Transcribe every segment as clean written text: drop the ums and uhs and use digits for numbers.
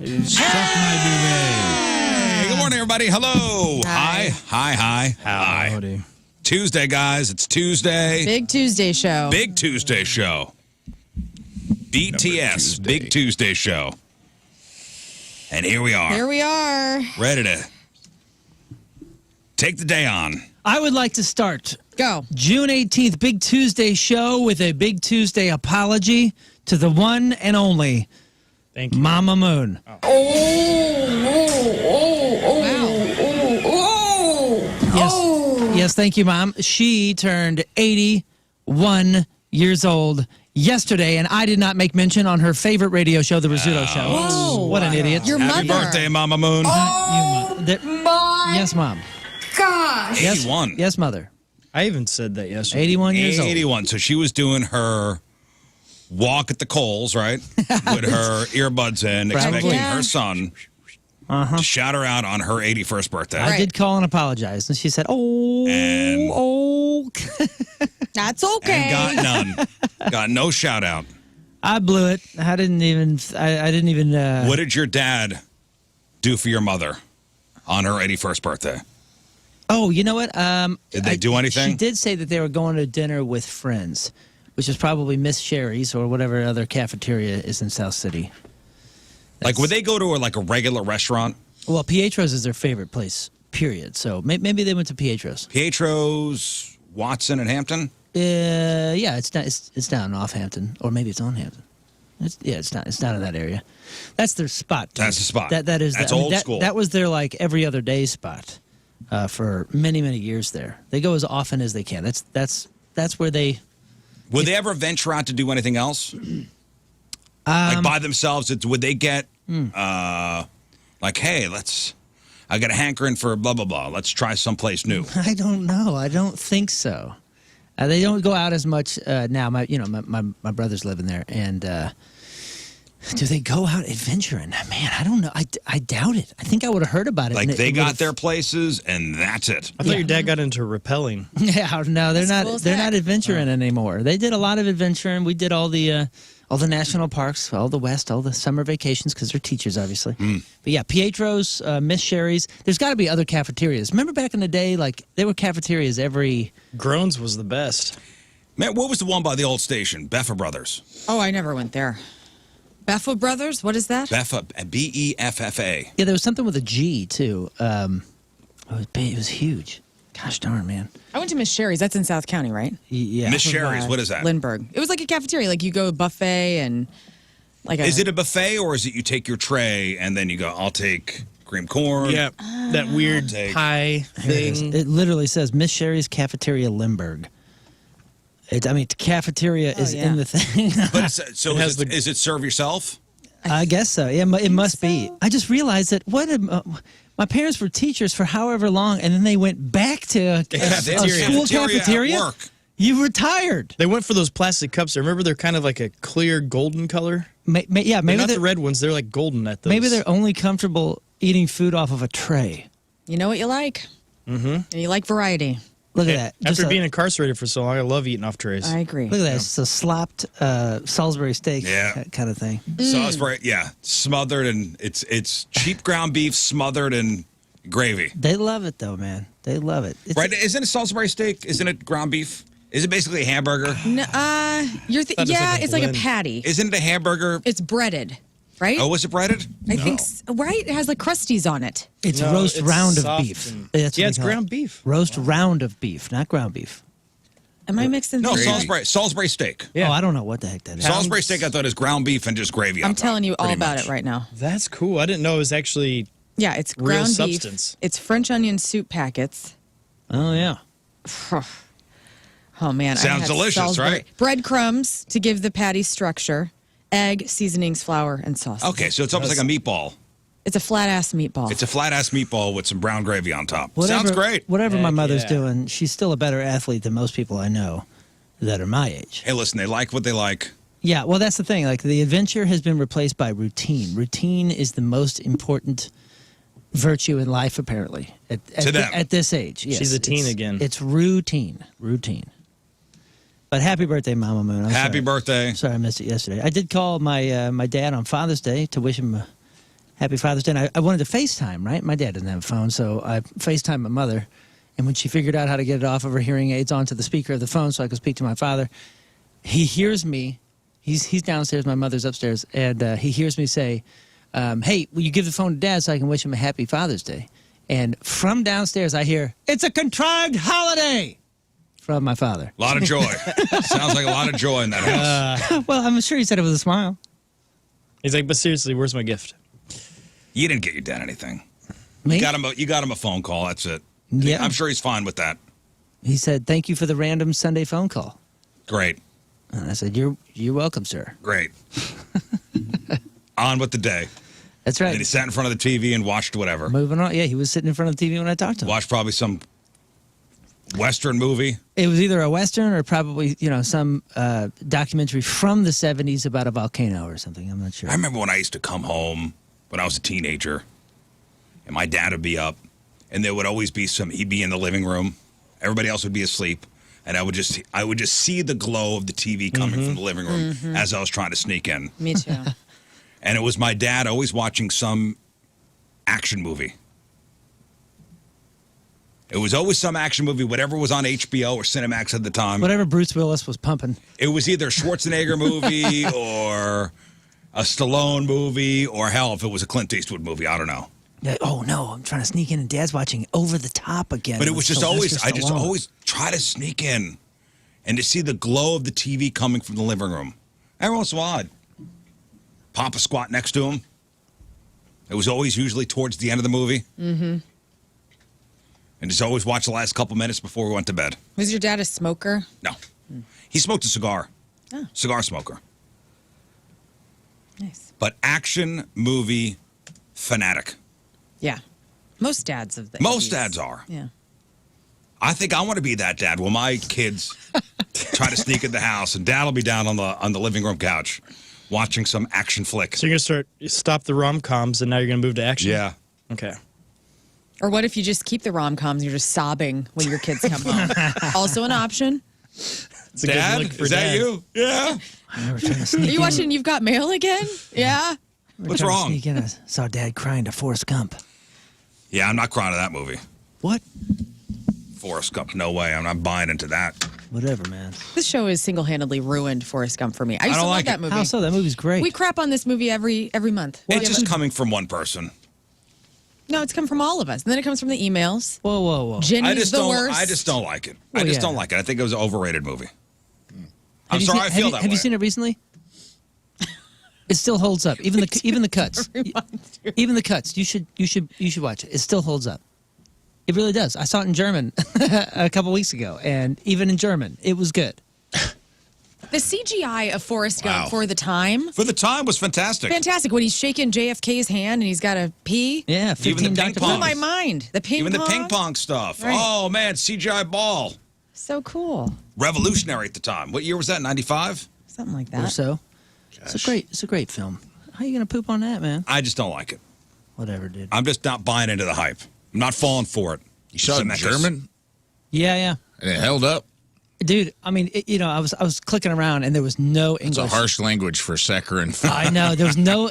Suck my duvet. Hey, good morning, everybody. Hello. Hi. Howdy. Tuesday, guys. It's Tuesday. Big Tuesday show. Big Tuesday show. BTS, Tuesday. Big Tuesday show. And here we are. Here we are. Ready to take the day on. I would like to start Go. June 18th, Big Tuesday show with a Big Tuesday apology to the one and only Thank you. Mama Moon. Wow. Yes, thank you, Mom. She turned 81 years old yesterday, and I did not make mention on her favorite radio show, The Rizzuto Show. Whoa. What an idiot. Your Happy mother. birthday, Mama Moon. Yes, Mom. Gosh. Yes, 81. Yes, Mother. I even said that yesterday. 81 years old. 81. So she was doing her walk at the Coles, right? With her earbuds in, expecting Yeah. her son to shout her out on her 81st birthday. I did call and apologize, and she said, And- That's okay. And got none. Got no shout out. I blew it. I didn't even. What did your dad do for your mother on her 81st birthday? Oh, you know what? Did they do anything? She did say that they were going to dinner with friends, which is probably Miss Sherry's or whatever other cafeteria is in South City. Like, would they go to a regular restaurant? Well, Pietro's is their favorite place, period. So maybe they went to Pietro's. Pietro's, Watson, and Hampton? Yeah, it's down off Hampton, or maybe it's on Hampton. It's not in that area. That's their spot. Dude. That's the spot. That's old school. That was their every other day spot for many years there. They go as often as they can. That's where they. Would they ever venture out to do anything else? Like by themselves? Would they get hey, I got a hankering for blah blah blah. Let's try someplace new. I don't know. I don't think so. They don't go out as much now. My brother's living there, and do they go out adventuring? Man, I don't know. I doubt it. I think I would have heard about it. Like and they got their places, and that's it. I thought your dad got into rappelling. Yeah, no, they're not. cool as They're heck. not adventuring anymore. They did a lot of adventuring. We did all the national parks, all the West, all the summer vacations because they're teachers, obviously. But yeah, Pietro's, Miss Sherry's. There's got to be other cafeterias. Remember back in the day, there were cafeterias every. Groans was the best. Man, what was the one by the old station? Beffa Brothers. Oh, I never went there. Beffel Brothers? What is that? Beffa, Beffa. Yeah, there was something with a G too. It was huge. Gosh darn, man. I went to Miss Sherry's. That's in South County, right? Yeah. Miss Sherry's, what is that? Lindbergh. It was like a cafeteria. Like you go buffet and Is it a buffet or is it you take your tray and then you go, I'll take cream corn? Yeah, that weird Take- pie Here it is. thing. It literally says Miss Sherry's Cafeteria Lindbergh. Cafeteria is yeah. in the thing. But so It has is it serve yourself? I guess so. Yeah, it must be. so. I just realized that my parents were teachers for however long, and then they went back to a school cafeteria. At work. You retired. They went for those plastic cups. I remember they're kind of like a clear golden color. Yeah, They're maybe not they're, the red ones. They're like golden at those. maybe they're only comfortable eating food off of a tray. you know what you like. Mm-hmm. And you like variety. Look at that. After Just being incarcerated for so long, I love eating off trays. I agree. look at that. It's a slopped Salisbury steak kind of thing. Salisbury, smothered and it's cheap ground beef smothered in gravy. They love it though, man. They love it. It's Right? Isn't it Salisbury steak? Isn't it ground beef? Is it basically a hamburger? No, it's like a blend. patty. Isn't it a hamburger? It's breaded, right? Oh, is it breaded? I think right. It has like crusties on it. It's No, roast it's round of soft beef. and- That's what Yeah, they it's call it. ground beef. Roast round of beef, not ground beef. Am I mixing No, things? Salisbury steak. Yeah. Oh, I don't know what the heck that is. Salisbury steak, I thought is ground beef and just gravy. I'm on top, telling you all pretty about much. it right now. That's cool. I didn't know it was actually. Yeah, it's Real ground substance. beef. It's French onion soup packets. Oh yeah. Oh man, I Sounds had delicious, Salisbury. right? Breadcrumbs to give the patty structure, egg, seasonings, flour, and sauce. Okay, so it's almost like a meatball. It's a flat ass meatball. It's a flat ass meatball with some brown gravy on top. Whatever, Sounds great. Whatever my Heck mother's yeah. doing, she's still a better athlete than most people I know that are my age. Hey, listen, they like what they like. Yeah, well, that's the thing. Like the adventure has been replaced by routine. Routine is the most important virtue in life, apparently. To them. At this age, yes. She's a teen again. It's routine. But happy birthday, Mama Moon. I'm Happy sorry. birthday. Sorry I missed it yesterday. I did call my my dad on Father's Day to wish him a Happy Father's Day. And I wanted to FaceTime, right? My dad doesn't have a phone, so I FaceTimed my mother. And when she figured out how to get it off of her hearing aids onto the speaker of the phone so I could speak to my father, he hears me. He's downstairs, my mother's upstairs, and he hears me say, hey, will you give the phone to Dad so I can wish him a Happy Father's Day? And from downstairs, I hear, it's a contrived holiday from my father. A lot of joy. Sounds like a lot of joy in that house. Well, I'm sure he said it with a smile. He's like, but seriously, where's my gift? You didn't get your dad anything. Me? You got him a phone call. That's it. Yeah. I'm sure he's fine with that. He said, thank you for the random Sunday phone call. Great. And I said, you're welcome, sir. Great. On with the day. That's right. And he sat in front of the TV and watched whatever. Moving on. Yeah, he was sitting in front of the TV when I talked to him. Watched probably some Western movie. It was either a Western or probably, some documentary from the 70s about a volcano or something. I'm not sure. I remember when I used to come home when I was a teenager, and my dad would be up, and there would always be he'd be in the living room. Everybody else would be asleep. And I would just see the glow of the TV coming from the living room as I was trying to sneak in. Me too. And it was my dad always watching some action movie. It was always some action movie, whatever was on HBO or Cinemax at the time. Whatever Bruce Willis was pumping. It was either a Schwarzenegger movie or a Stallone movie, or hell, if it was a Clint Eastwood movie, I don't know. Yeah, oh no, I'm trying to sneak in and Dad's watching Over the Top again. But it was just always, Sylvester I just Stallone. always try to sneak in and to see the glow of the TV coming from the living room. Every once in a while, I'd pop a squat next to him. It was always usually towards the end of the movie. Mm-hmm. And just always watch the last couple minutes before we went to bed. Was your dad a smoker? No. He smoked a cigar. Oh. Cigar smoker. Nice. But action movie fanatic. Yeah. Most dads of the Most 80s. dads are. Yeah. I think I want to be that dad when my kids try to sneak in the house and Dad will be down on the living room couch watching some action flick. So you're going to stop the rom-coms and now you're going to move to action? Yeah. Okay. Or what if you just keep the rom-coms and you're just sobbing when your kids come home? Also an option. It's a good Dad, look for is that Dad. you? Yeah. I was trying to Are sneak you in. watching You've Got Mail again? Yeah. What's Trying to wrong? Sneak in. I saw Dad crying to Forrest Gump. Yeah, I'm not crying to that movie. What? Forrest Gump, no way. I'm not buying into that. Whatever, man. This show has single-handedly ruined Forrest Gump for me. I used don't to love like that it. movie. How so? That movie's great. We crap on this movie every month. It's just coming from one person. No, it's come from all of us. And then it comes from the emails. Whoa, whoa, whoa. Jenny's the worst. I just don't like it. Well, I just yeah. don't like it. I think it was an overrated movie. I'm Have you sorry seen- I feel have you- that way. Have you seen it recently? It still holds up. Even the cuts. Even the cuts. You should watch it. It still holds up. It really does. I saw it in German a couple weeks ago, and even in German, it was good. The CGI of Forrest Gump Wow. for the time, For the time was fantastic. fantastic. When he's shaking JFK's hand and he's got to pee. Yeah, Even the 15 ping Dr. pong. Blew my mind. The ping Even pong. the ping pong stuff. Right. Oh, man, CGI ball. So cool. Revolutionary at the time. What year was that, 95? Something like or that. so. It's a great film. How you gonna poop on that, man? I just don't like it. Whatever, dude. I'm just not buying into the hype. I'm not falling for it. You saw it in Zemeckis. German, Yeah. and it held up. Dude, I mean, I was clicking around and there was no It's English. a harsh language for saccharine. I know there was no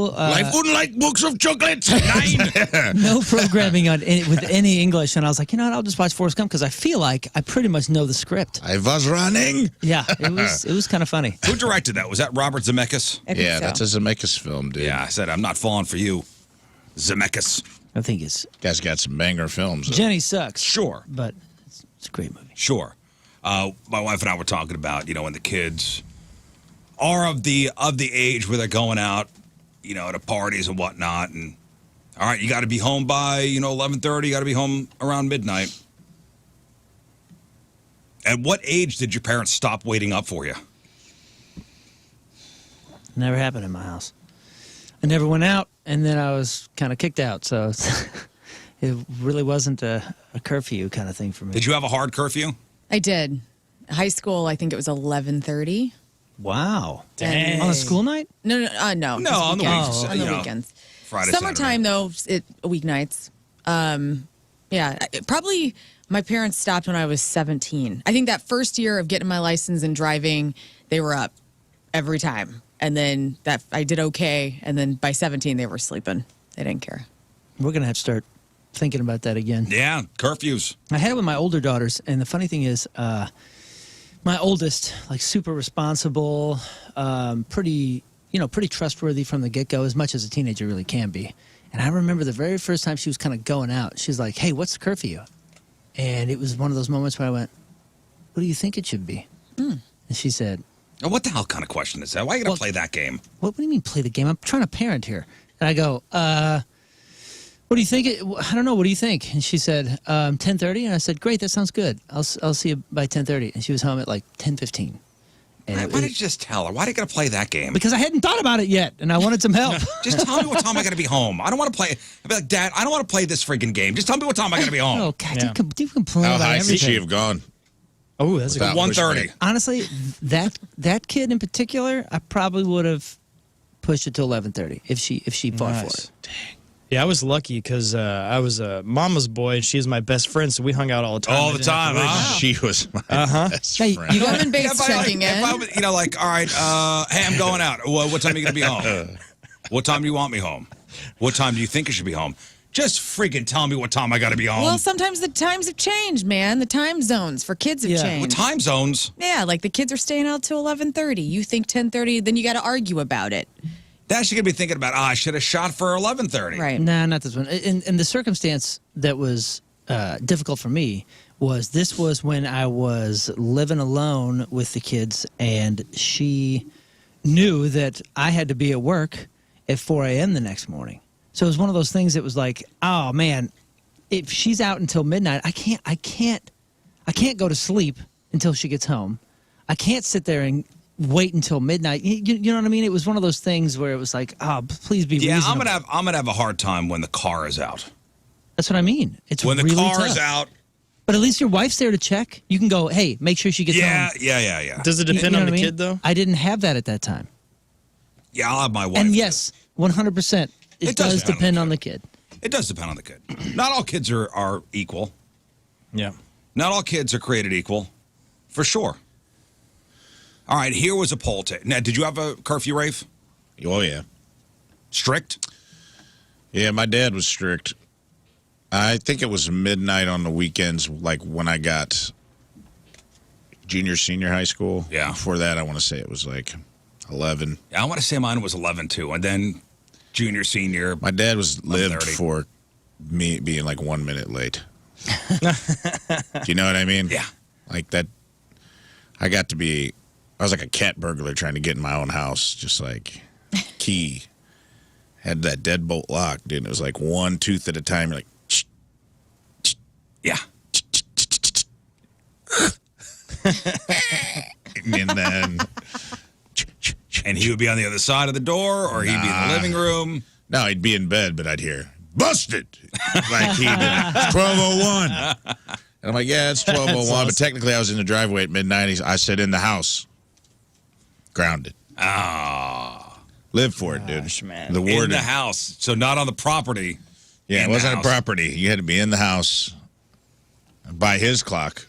Life unlike books of chocolate. Nine. no programming with any English, and I was like, you know what? I'll just watch Forrest Gump because I feel like I pretty much know the script. I was running. Yeah, it was kind of funny. Who directed that? Was that Robert Zemeckis? I think Yeah, so. that's a Zemeckis film, dude. Yeah, I said I'm not falling for you, Zemeckis. I think it's Guy's got some banger films. though. Jenny sucks. Sure. but it's a great movie. Sure. My wife and I were talking about, when the kids are of the age where they're going out, to parties and whatnot. And, all right, you got to be home by, 11:30. You got to be home around midnight. At what age did your parents stop waiting up for you? Never happened in my house. I never went out, and then I was kind of kicked out. So it really wasn't a curfew kind of thing for me. Did you have a hard curfew? I did. High school, I think it was 11:30. Wow. Dang. On a school night? No. No, just on the weekends. weekends, On the you know, weekends. Friday, Summertime, though, weeknights. Probably my parents stopped when I was 17. I think that first year of getting my license and driving, they were up every time. and then that I did okay, and then by 17 they were sleeping. They didn't care. We're gonna have to start thinking about that again. Yeah, curfews. I had it with my older daughters, and the funny thing is, my oldest, like super responsible, pretty trustworthy from the get-go, as much as a teenager really can be. And I remember the very first time she was kind of going out, she's like, "Hey, what's the curfew?" And it was one of those moments where I went, "What do you think it should be?" And she said, Oh, what the hell kind of question is that? Why are you going to play that game? what do you mean play the game? I'm trying to parent here. And I go, what do you think? I don't know. What do you think? And she said, 10:30. And I said, great. That sounds good. I'll see you by 10:30. And she was home at like 10:15. Why did you just tell her? Why are you going to play that game? Because I hadn't thought about it yet, and I wanted some help. Just tell me what time I got to be home. I don't want to play. I'd be like, Dad, I don't want to play this freaking game. Just tell me what time I got to be home. Oh, God, Yeah. you complain How about high everything. could she have gone? Oh, that's a good Without 1:30. pushback? Honestly, that kid in particular, I probably would have pushed it to 11:30 if she fought for it. Yeah, I was lucky because I was a mama's boy and she was my best friend, so we hung out all the time. All I the didn't have time, to worry huh? about it. She was my best Hey, friend. you got Woman base If I, like, checking if in. I would, like, all right, hey, I'm going out. What time are you going to be home? What time do you want me home? What time do you think I should be home? Just freaking tell me what time I got to be home. Well, sometimes the times have changed, man. The time zones for kids have Yeah. changed. What time zones? Yeah, like the kids are staying out till 11:30. You think 10:30, then you got to argue about it. That's you're going to be thinking about, I should have shot for 11:30. Right. Nah, not this one. And the circumstance that was difficult for me was when I was living alone with the kids, and she knew that I had to be at work at 4 a.m. the next morning. So it was one of those things that was like, oh man, if she's out until midnight, I can't go to sleep until she gets home. I can't sit there and wait until midnight. You know what I mean? It was one of those things where it was like, oh, please be Yeah, reasonable. I'm gonna have a hard time when the car is out. That's what I mean. It's When the really car tough. is out. But at least your wife's there to check. You can go, hey, make sure she gets Yeah, home. yeah. Does it You depend know on what the I mean? kid, though? I didn't have that at that time. Yeah, I'll have my wife. And yes, 100%. It, It does does depend on the kid. It does depend on the kid. Not all kids are equal. Yeah. Not all kids are created equal, for sure. All right, here was a poll. Now, did you have a curfew, Rafe? Oh, yeah. Strict? Yeah, my dad was strict. I think it was midnight on the weekends, like when I got junior, senior high school. Yeah. Before that, I want to say it was like 11. I want to say mine was 11 too, and then junior, senior. My dad was lived 11:30. for me being like 1 minute late. Do you know what I mean? Yeah. Like that. I was like a cat burglar trying to get in my own house, just like key. Had that deadbolt lock, dude. It was like one tooth at a time. You're like, Yeah. and then And he would be on the other side of the door, or he'd be in the living room. no, he'd be in bed, but I'd hear busted like he did. 12:01. And I'm like, yeah, it's 12:01, but technically I was in the driveway at midnight. I said in the house, grounded. Live for it, dude. Gosh, man. The In warden. the house. So not on the property. Yeah, in it the wasn't a house. property. You had to be in the house by his clock.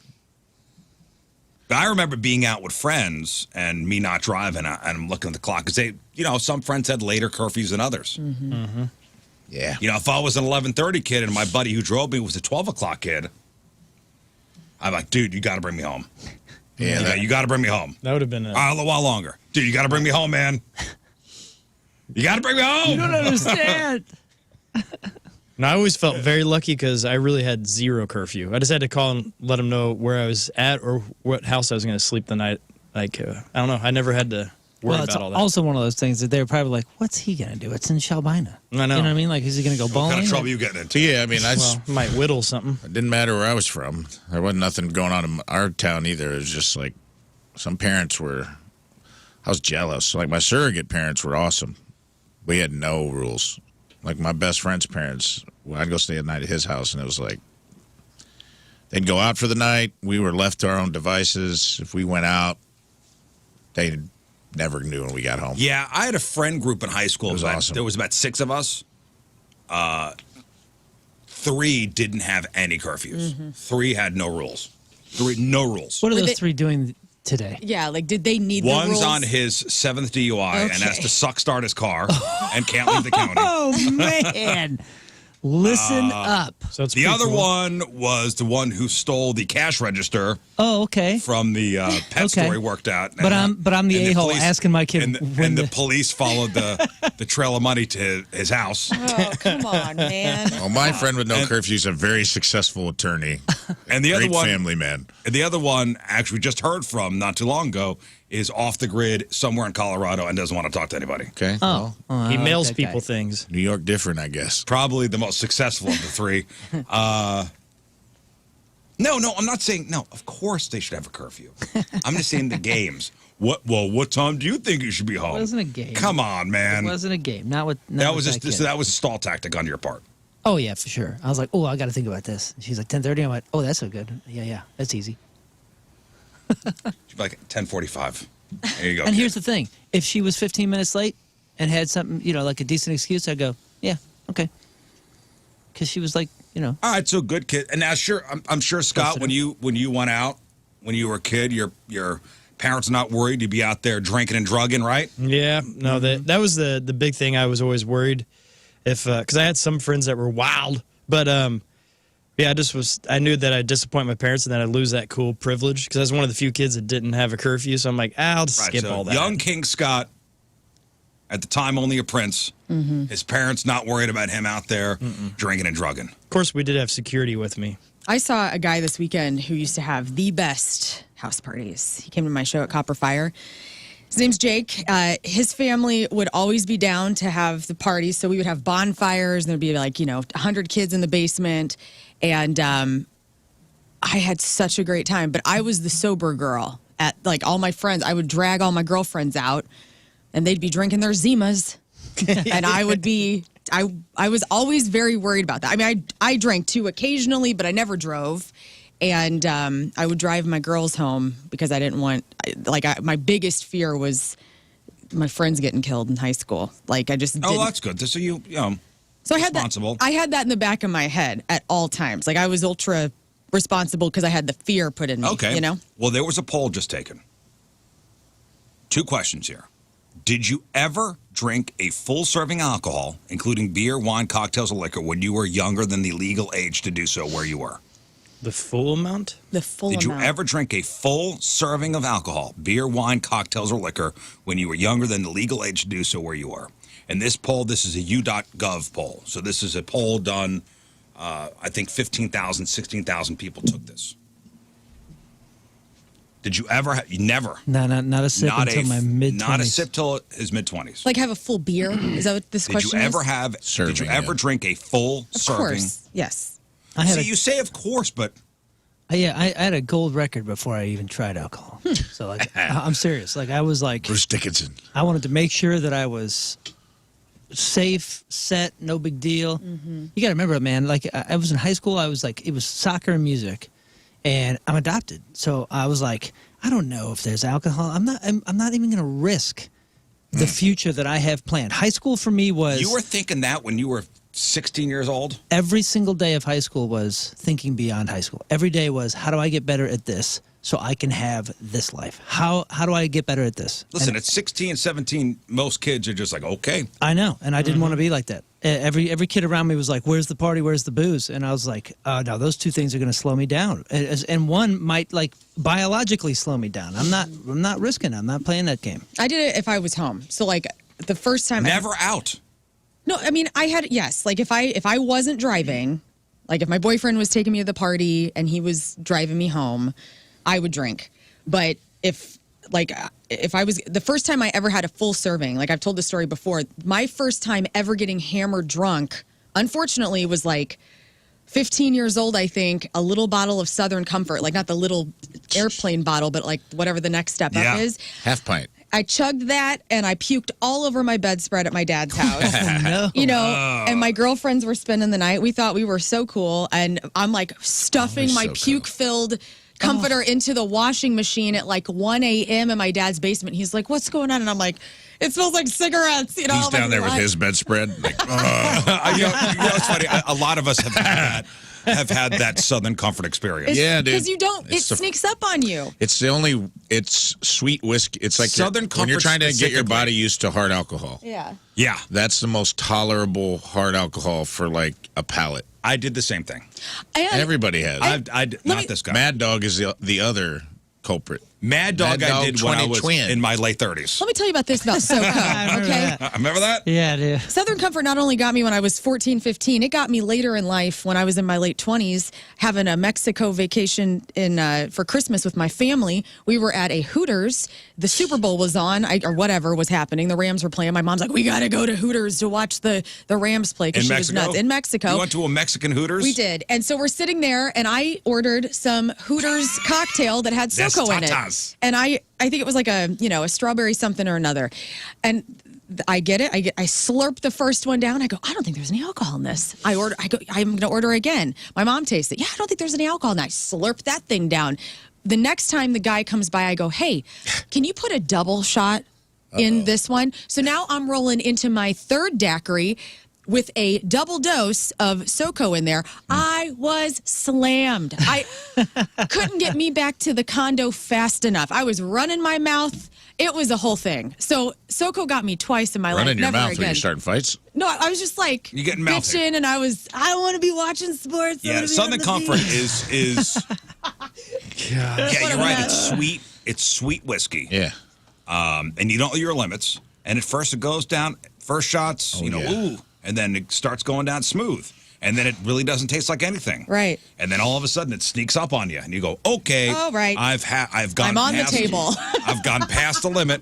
I remember being out with friends and me not driving, and I'm looking at the clock because they, some friends had later curfews than others. Yeah. If I was an 11:30 kid and my buddy who drove me was a 12 o'clock kid, I'm like, dude, you got to bring me home. Yeah. You got to bring me home. That would have been A while longer. Dude, you got to bring me home, man. You got to bring me home. You don't understand. No, I always felt very lucky because I really had zero curfew. I just had to call and let them know where I was at or what house I was going to sleep the night. Like, I don't know. I never had to worry Well, it's about all that. also one of those things that they were probably like, what's he going to do? It's in Shalbina. I know. You know what I mean? Like, is he going to go What bowling? kind of trouble you getting into? So, yeah, I mean, Well, might whittle something. it didn't matter where I was from. There wasn't nothing going on in our town either. It was just like some parents were, I was jealous. Like my surrogate parents were awesome. We had no rules. Like my best friend's parents, I'd go stay at night at his house, and it was like, they'd go out for the night. We were left to our own devices. If we went out, they never knew when we got home. Yeah, I had a friend group in high school. It was awesome. There was about 6 of us. 3 didn't have any curfews. 3 had no rules. 3, no rules. What are Were those they- three doing today? Yeah, like did they need the One's rules? on his 7th DUI and has to suck start his car and can't leave the county. Oh man, listen up. So it's The pretty other cool. one was the one who stole the cash register Oh, okay. from the pet store he worked at. But I'm the and a-hole police- asking my kid And the police followed the trail of money to his house. Oh, come on, man. Well, my friend with no curfews, a very successful attorney. And the other Great one, family man. and the other one, actually just heard from not too long ago, is off the grid somewhere in Colorado and doesn't want to talk to anybody. Okay. Oh, Well, He I like mails that guy. people things. New York different, I guess. Probably the most successful of the three. No, I'm not saying no. Of course they should have a curfew. I'm just saying the games. What time do you think you should be home? It wasn't a game. Come on, man. It wasn't a game. Not with That was with just kid. that was a stall tactic on your part. Oh yeah, for sure. I was like, oh, I got to think about this. She's like 10:30. I went, oh, that's so good. Yeah, that's easy. She'd be like 10:45. There you go. And kid. here's the thing: if she was 15 minutes late and had something, like a decent excuse, I'd go, yeah, okay. Because she was like, All right, so good kid. And now, sure, I'm sure Scott, when you went out when you were a kid, your parents not worried you'd be out there drinking and drugging, right? Yeah, no, that was the big thing. I was always worried if because I had some friends that were wild, but yeah, I knew that I'd disappoint my parents and that I'd lose that cool privilege because I was one of the few kids that didn't have a curfew. So I'm like, I'll just skip so all that. young King Scott, at the time only a prince. His parents not worried about him out there drinking and drugging. Of course, we did have security with me. I saw a guy this weekend who used to have the best house parties. He came to my show at Copper Fire. His name's Jake. His family would always be down to have the parties. So we would have bonfires, and there'd be like, 100 kids in the basement. And I had such a great time. But I was the sober girl at like all my friends. I would drag all my girlfriends out, and they'd be drinking their Zimas. And I would be, I was always very worried about that. I mean, I drank too occasionally, but I never drove. And I would drive my girls home because I didn't want, my biggest fear was my friends getting killed in high school. Like, I just didn't. Oh, that's good. So So I had responsible. that. I had that in the back of my head at all times. Like, I was ultra responsible because I had the fear put in me. Okay. You know? Well, there was a poll just taken. 2 questions here. Did you ever drink a full serving alcohol, including beer, wine, cocktails, or liquor, when you were younger than the legal age to do so where you were? The full amount? The full Did you amount. ever drink a full serving of alcohol, beer, wine, cocktails, or liquor, when you were younger than the legal age to do so where you were? And this poll, this is a U.gov poll. So this is a poll done, I think 15,000, 16,000 people took this. Did you ever? You never. not a sip until my mid-20s. Not a sip till his mid-20s. Like, have a full beer? Is that what this Did question you is? ever have? Serving, did you ever yeah. drink a full Of serving? course. Yes. I had See, you say of course, but I had a gold record before I even tried alcohol. So like, I'm serious. Like I was like, Bruce Dickinson. I wanted to make sure that I was safe, set, no big deal. You got to remember, man. Like I was in high school. I was like, it was soccer and music, and I'm adopted. So I was like, I don't know if there's alcohol. I'm not even going to risk the future that I have planned. High school for me was. you were thinking that when you were 16 years old? Every single day of high school was thinking beyond high school. Every day was, how do I get better at this so I can have this life? How do I get better at this? Listen, And at 16, 17, most kids are just like, okay. I know, and I didn't want to be like that. Every kid around me was like, where's the party, where's the booze? And I was like, no, those 2 things are going to slow me down. And one might like biologically slow me down. I'm not risking it. I'm not playing that game. I did it if I was home. So, like, the first time. Never out. No, I mean, yes. Like, if I wasn't driving, like if my boyfriend was taking me to the party and he was driving me home, I would drink. But if I was, the first time I ever had a full serving, like I've told this story before, my first time ever getting hammered drunk, unfortunately, was like 15 years old, I think, a little bottle of Southern Comfort, like not the little airplane bottle, but like whatever the next step up is. Half pint. I chugged that and I puked all over my bedspread at my dad's house. No. And my girlfriends were spending the night. We thought we were so cool. And I'm like stuffing my so puke-filled comforter into the washing machine at like 1 a.m. in my dad's basement. He's like, what's going on? And I'm like, It smells like cigarettes. You know, He's I'm down like, there with "What?" his bedspread. Like, It's funny. A lot of us have had that Southern Comfort experience. yeah, dude. Because you don't, it It's the- sneaks up on you. It's sweet whiskey. It's like Southern when you're Comfort trying to get your specifically. body used to hard alcohol. Yeah. Yeah, That's the most tolerable hard alcohol for like a palate. I did the same thing. And Everybody has. Not this guy. Mad Dog is the other culprit. Mad Dog Mad I Dog did when I was 20 in my late 30s. let me tell you about this about SoCo, okay? Remember that? Yeah, dude. Southern Comfort not only got me when I was 14, 15, it got me later in life when I was in my late 20s, having a Mexico vacation for Christmas with my family. We were at a Hooters. The Super Bowl was on, or whatever was happening. The Rams were playing. My mom's like, we got to go to Hooters to watch the Rams play because she was nuts. In Mexico. You went to a Mexican Hooters? We did. And so we're sitting there, and I ordered some Hooters cocktail that had SoCo in tatas. it. And I think it was like a strawberry something or another. And I get it. I slurp the first one down. I go, I don't think there's any alcohol in this. I go, I'm going to order again. My mom tastes it. Yeah, I don't think there's any alcohol. And I slurp that thing down. The next time the guy comes by, I go, hey, can you put a double shot in this one? So now I'm rolling into my third daiquiri with a double dose of SoCo in there. I was slammed. I couldn't get me back to the condo fast enough. I was running my mouth. It was a whole thing. So SoCo got me twice in my life. Running your Never mouth again. when you're starting fights. No, I was just like You getting mouthy. bitching, and I want to be watching sports. I Yeah, wanna be Southern on the Comfort beach. is Yeah, What you're a right. mess. It's sweet whiskey. Yeah. And you know your limits. And at first it goes down, first shots, yeah. ooh, and then it starts going down smooth. And then it really doesn't taste like anything. Right. And then all of a sudden it sneaks up on you and you go, okay, Oh, right. I've gone I'm on the past, table. I've gone past the limit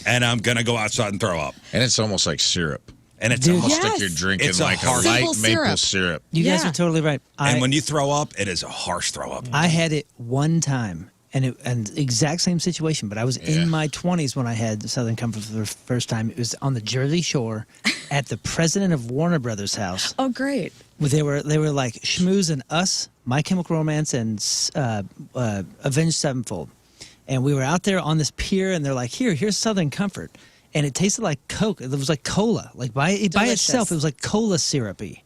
and I'm gonna go outside and throw up. And it's almost like syrup. And it's Dude. almost Like Yes. you're drinking It's a like a hard- light Simple maple syrup. syrup. You guys Yeah. are totally right. and when you throw up, it is a harsh throw up. I had it one time, and exact same situation, but I was Yeah. in my 20s when I had Southern Comfort for the first time. It was on the Jersey Shore at the president of Warner Brothers' house. Oh, great. They were like schmoozing us, My Chemical Romance, and Avenged Sevenfold. And we were out there on this pier, and they're like, here's Southern Comfort. And it tasted like Coke. It was like cola. Like by itself, it was like cola syrupy.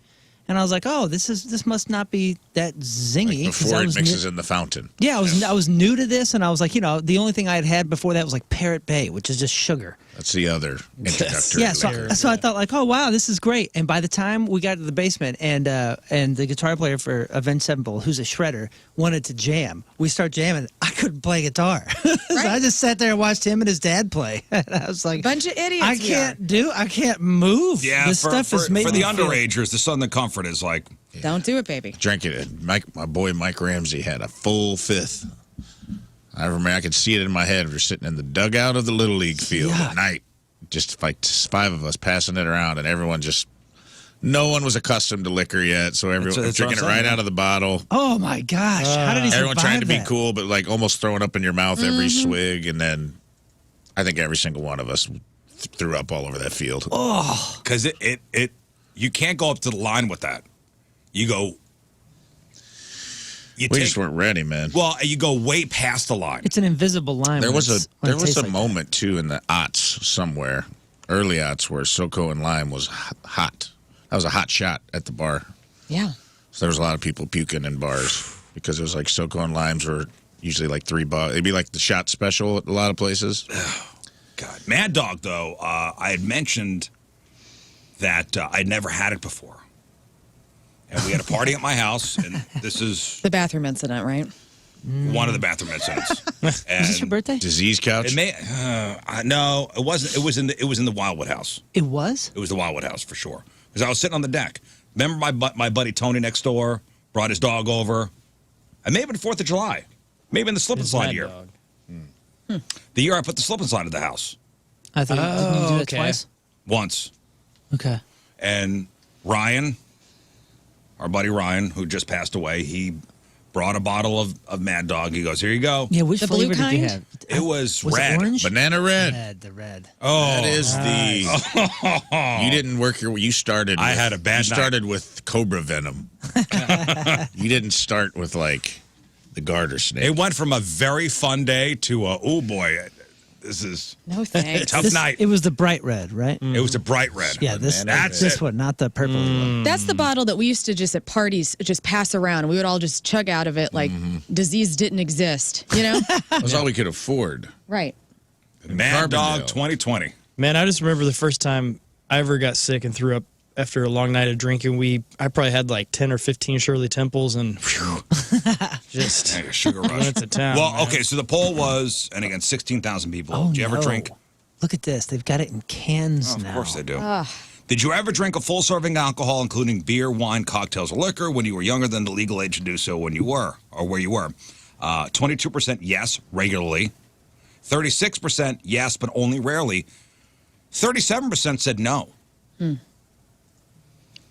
And I was like, oh, this must not be that zingy. 'cause Before I it was mixes in the fountain. Yeah, I was new to this, and I was like, the only thing I had before that was like Parrot Bay, which is just sugar. That's the other introductory Yeah, liquor. so I thought like, oh wow, this is great. And by the time we got to the basement, and the guitar player for Avenged Sevenfold, who's a shredder, wanted to jam. We start jamming. I couldn't play guitar, so I just sat there and watched him and his dad play. And I was like, Bunch of idiots. I can't move. Yeah, this stuff is making for the me feel- underagers, the Southern Comfort is like Don't do it, baby. Drank it. My boy Mike Ramsey had a full fifth. I remember I could see it in my head. We were sitting in the dugout of the Little League field at night. Just like 5 of us passing it around, and everyone just, no one was accustomed to liquor yet, so everyone That's drinking it what I'm right saying. out of the bottle. Oh my gosh, how did he Everyone survive trying to be that? cool, but like almost throwing up in your mouth every swig, and then I think every single one of us threw up all over that field. because it you can't go up to the line with that. You go. We just weren't ready, man. Well, you go way past the line. It's an invisible line. There when was it's- a when it there was tastes a like that. moment too in the aughts somewhere, early aughts, where SoCo and lime was hot. That was a hot shot at the bar. Yeah. So there was a lot of people puking in bars because it was like SoCo and limes were usually like $3. It'd be like the shot special at a lot of places. God, Mad Dog though. I had mentioned that I'd never had it before, and we had a party at my house, and this is The bathroom incident, right? one of the bathroom incidents. Was this your birthday? Disease couch. It may no, it wasn't. It was in the Wildwood House. It was? It was the Wildwood House for sure. Because I was sitting on the deck. Remember my buddy Tony next door brought his dog over. And maybe the 4th of July. Maybe in the slip and slide year. The year I put the slip and slide at the house. I thought didn't you do that okay. twice? Once. Okay. And Ryan, our buddy Ryan, who just passed away, he brought a bottle of Mad Dog. He goes, here you go. Yeah, which The blue flavor did you kind? have? It was Was red. it orange? Banana red. The red. Oh, That is the. You didn't work your. You started. I with- had a bad You night. started with cobra venom. You didn't start with like the garter snake. it went from a very fun day to a, oh boy, This is No thanks. tough night. It was the bright red, right? It was a bright red. Yeah, this That's this it. one, not the purple one. That's the bottle that we used to just at parties just pass around. We would all just chug out of it like disease didn't exist, you know? That was all we could afford. Right. Mad Dog Carbondale. 2020. Man, I just remember the first time I ever got sick and threw up after a long night of drinking. I probably had like 10 or 15 Shirley Temples and whew, just Like a sugar rush. went to town. Well, man. okay, so the poll was, and again, 16,000 people. Oh, Did you ever no. drink? Look at this. They've got it in cans Of now. course they do. Did you ever drink a full serving alcohol, including beer, wine, cocktails, or liquor, when you were younger than the legal age to do so when you were, or where you were? 22% yes, regularly. 36% yes, but only rarely. 37% said no.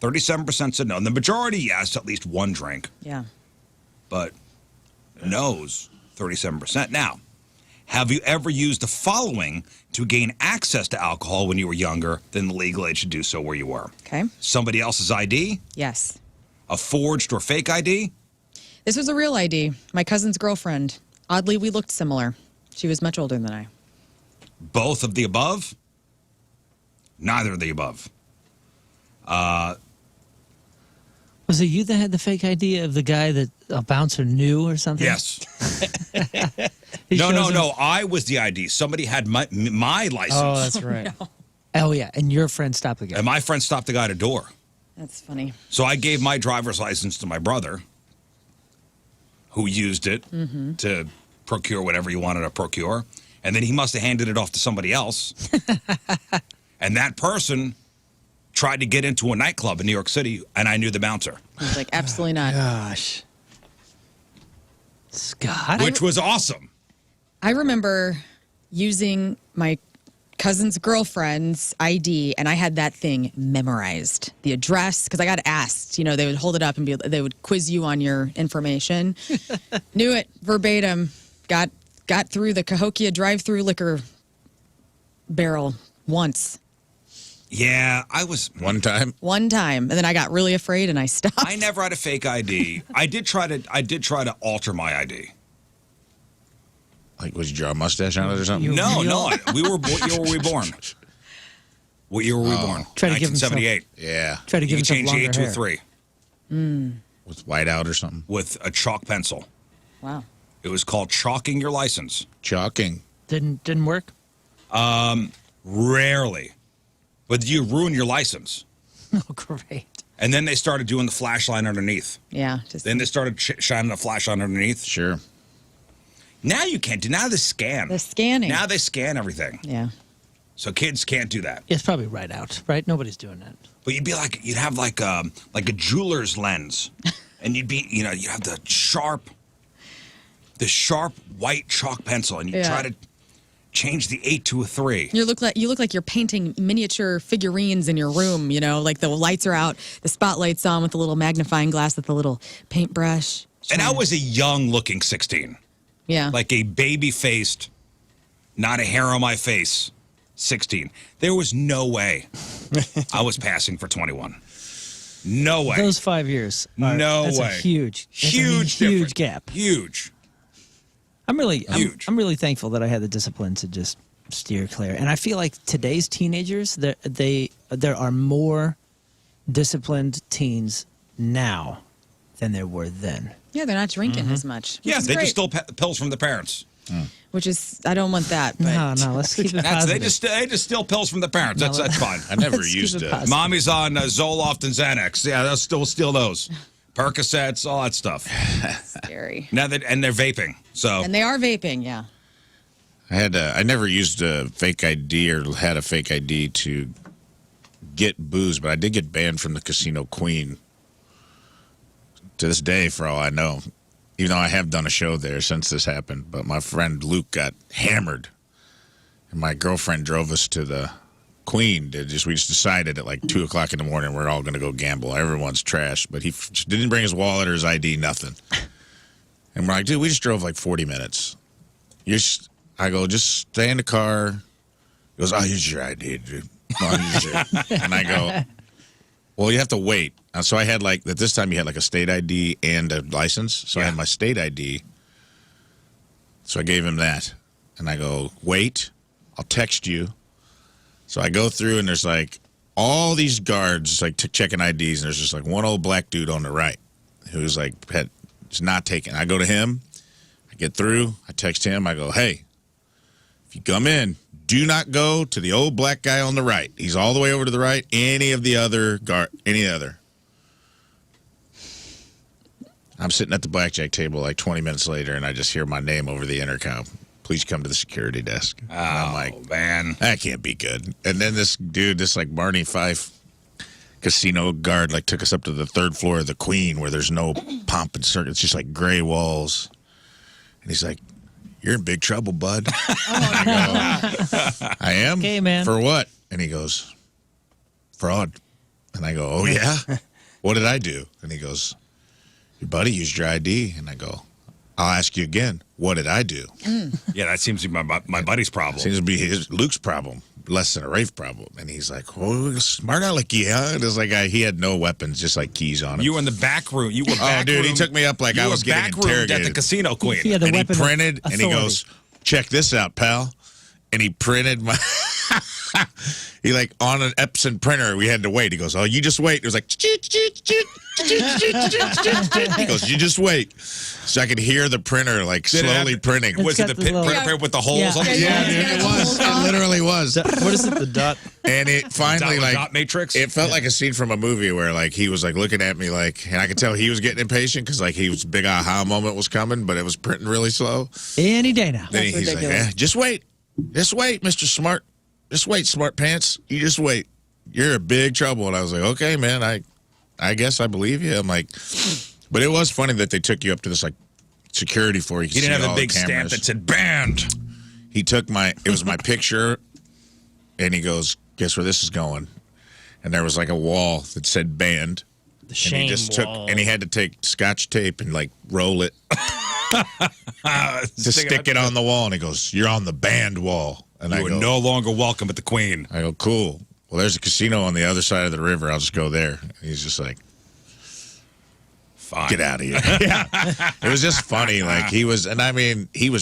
37% said no. And the majority, yes, at least one drink. Yeah. But no's, 37%. Now, have you ever used the following to gain access to alcohol when you were younger than the legal age to do so where you were? Okay. Somebody else's ID, Yes. a forged or fake ID, This was a real ID. My cousin's girlfriend. Oddly, we looked similar. She was much older than I. both of the above, neither of the above. Was it you that had the fake idea of the guy that a bouncer knew or something? Yes. He No, shows no, him- no. I was the ID. Somebody had my license. Oh, that's right. Oh, yeah. And your friend stopped the guy. And my friend stopped the guy at a door. That's funny. So I gave my driver's license to my brother, who used it to procure whatever he wanted to procure. And then he must have handed it off to somebody else. And that person tried to get into a nightclub in New York City, and I knew the bouncer, I was like, absolutely not. Gosh. Scott? which was awesome. I remember using my cousin's girlfriend's ID, and I had that thing memorized. The address, because I got asked. You know, they would hold it up and they would quiz you on your information. Knew it verbatim. Got through the Cahokia drive-through liquor barrel once. Yeah, I was. One time, One time, and then I got really afraid and I stopped. I never had a fake ID. I did try to alter my ID. like, was you draw a mustache on it or something? You- No, real? no. What year were we born? What year were we born? Try to give himself- 1978. Yeah, Try to You give can himself change the longer 8 to a hair. 3 with white out or something. with a chalk pencil. Wow. It was called chalking your license. Chalking. Didn't work? Rarely. But you ruin your license. Oh, great. And then they started doing the flashlight underneath. Yeah. Just Then they started shining a flashlight underneath. Sure. Now you can't do. Now they scan. the scanning. Now they scan everything. Yeah. So kids can't do that. It's probably right out, right? Nobody's doing that. But you'd have like a jeweler's lens, and you'd have the sharp white chalk pencil, and you Yeah. try to change the 8 to a 3. You look like you're painting miniature figurines in your room, you know, like the lights are out, the spotlight's on with the little magnifying glass with the little paintbrush. And I was a young-looking 16, Yeah. like a baby-faced, not a hair on my face 16. There was no way I was passing for 21. No way. Those 5 years. No that's way. A huge Huge difference. difference. Gap. Huge. I'm Huge. really thankful that I had the discipline to just steer clear. And I feel like today's teenagers, there are more disciplined teens now than there were then. Yeah, they're not drinking as much. Which Yeah, is they great, just stole pills from the parents. which is I don't want that, but No, let's keep it They positive. just steal pills from the parents. That's fine. I never Let's keep used it it. positive. Mommy's on Zoloft and Xanax. Yeah, they'll still steal those. Percocets, all that stuff. scary. Now and they're vaping. So And they are vaping, yeah. I never used a fake ID or had a fake ID to get booze, but I did get banned from the Casino Queen to this day, for all I know. Even though I have done a show there since this happened, but my friend Luke got hammered, and my girlfriend drove us to the Queen. We just decided at like 2 o'clock in the morning we're all going to go gamble. Everyone's trash, but he didn't bring his wallet or his ID, nothing. And we're like, dude, we just drove like 40 minutes. I go, just stay in the car. He goes, I'll use your ID, dude. I'll use it. And I go, well, you have to wait. And so I had at this time you had like a state ID and a license. So I had my state ID. So I gave him that. And I go, wait. I'll text you. So I go through, and there's like all these guards like checking IDs, and there's just like one old black dude on the right who's like is not taking. I go to him, I get through, I text him, I go, hey, if you come in, do not go to the old black guy on the right. He's all the way over to the right. Any other. I'm sitting at the blackjack table like 20 minutes later, and I just hear my name over the intercom. Please come to the security desk. And I'm like, man, that can't be good. And then this dude, this like Barney Fife casino guard, like took us up to the third floor of the Queen, where there's no pomp and circuit. It's just like gray walls. And he's like, you're in big trouble, bud. I go, I am? Okay, man. For what? And he goes, fraud. And I go, oh, yeah? What did I do? And he goes, your buddy used your ID. And I go, I'll ask you again, what did I do? Yeah, that seems to be my buddy's problem. Seems to be Luke's problem, less than a Rafe problem. And he's like, oh, smart alecky, huh? And it's like he had no weapons, just like keys on him. You were in the back room. You were back dude, room. he took me up like I was getting interrogated. At the casino, Queen. Yeah, the And he weapon of printed, and he authority. goes, check this out, pal. And he printed my... He like on an Epson printer, we had to wait. He goes, oh, you just wait. It was like, he goes, you just wait. So I could hear the printer like slowly printing. Was it the got the little- printer with the holes Yeah. on the Yeah, side? dude, it was. It literally was. What is it? The dot? And it finally Dot- like dot matrix? It felt like a scene from a movie where like he was like looking at me like, and I could tell he was getting impatient because like he was big aha moment was coming, but it was printing really slow. Any day now. Then That's he's like, ridiculous. just wait, Mr. Smart, just wait, smart pants, you just wait. You're in big trouble. And I was like, okay, man, I guess I believe you. I'm like, but it was funny that they took you up to this like security floor. You could He didn't see have all a the big stamp cameras. that said banned. He took it was my picture, and he goes, guess where this is going? And there was like a wall that said banned. The And shame he just wall. and he had to take Scotch tape and like roll it to stick it on the wall. And he goes, you're on the banned wall. And I You were go, no longer welcome at the Queen. I go, cool. Well, there's a casino on the other side of the river. I'll just go there. And he's just like, Fine. get out of here. Yeah. It was just funny. Like he was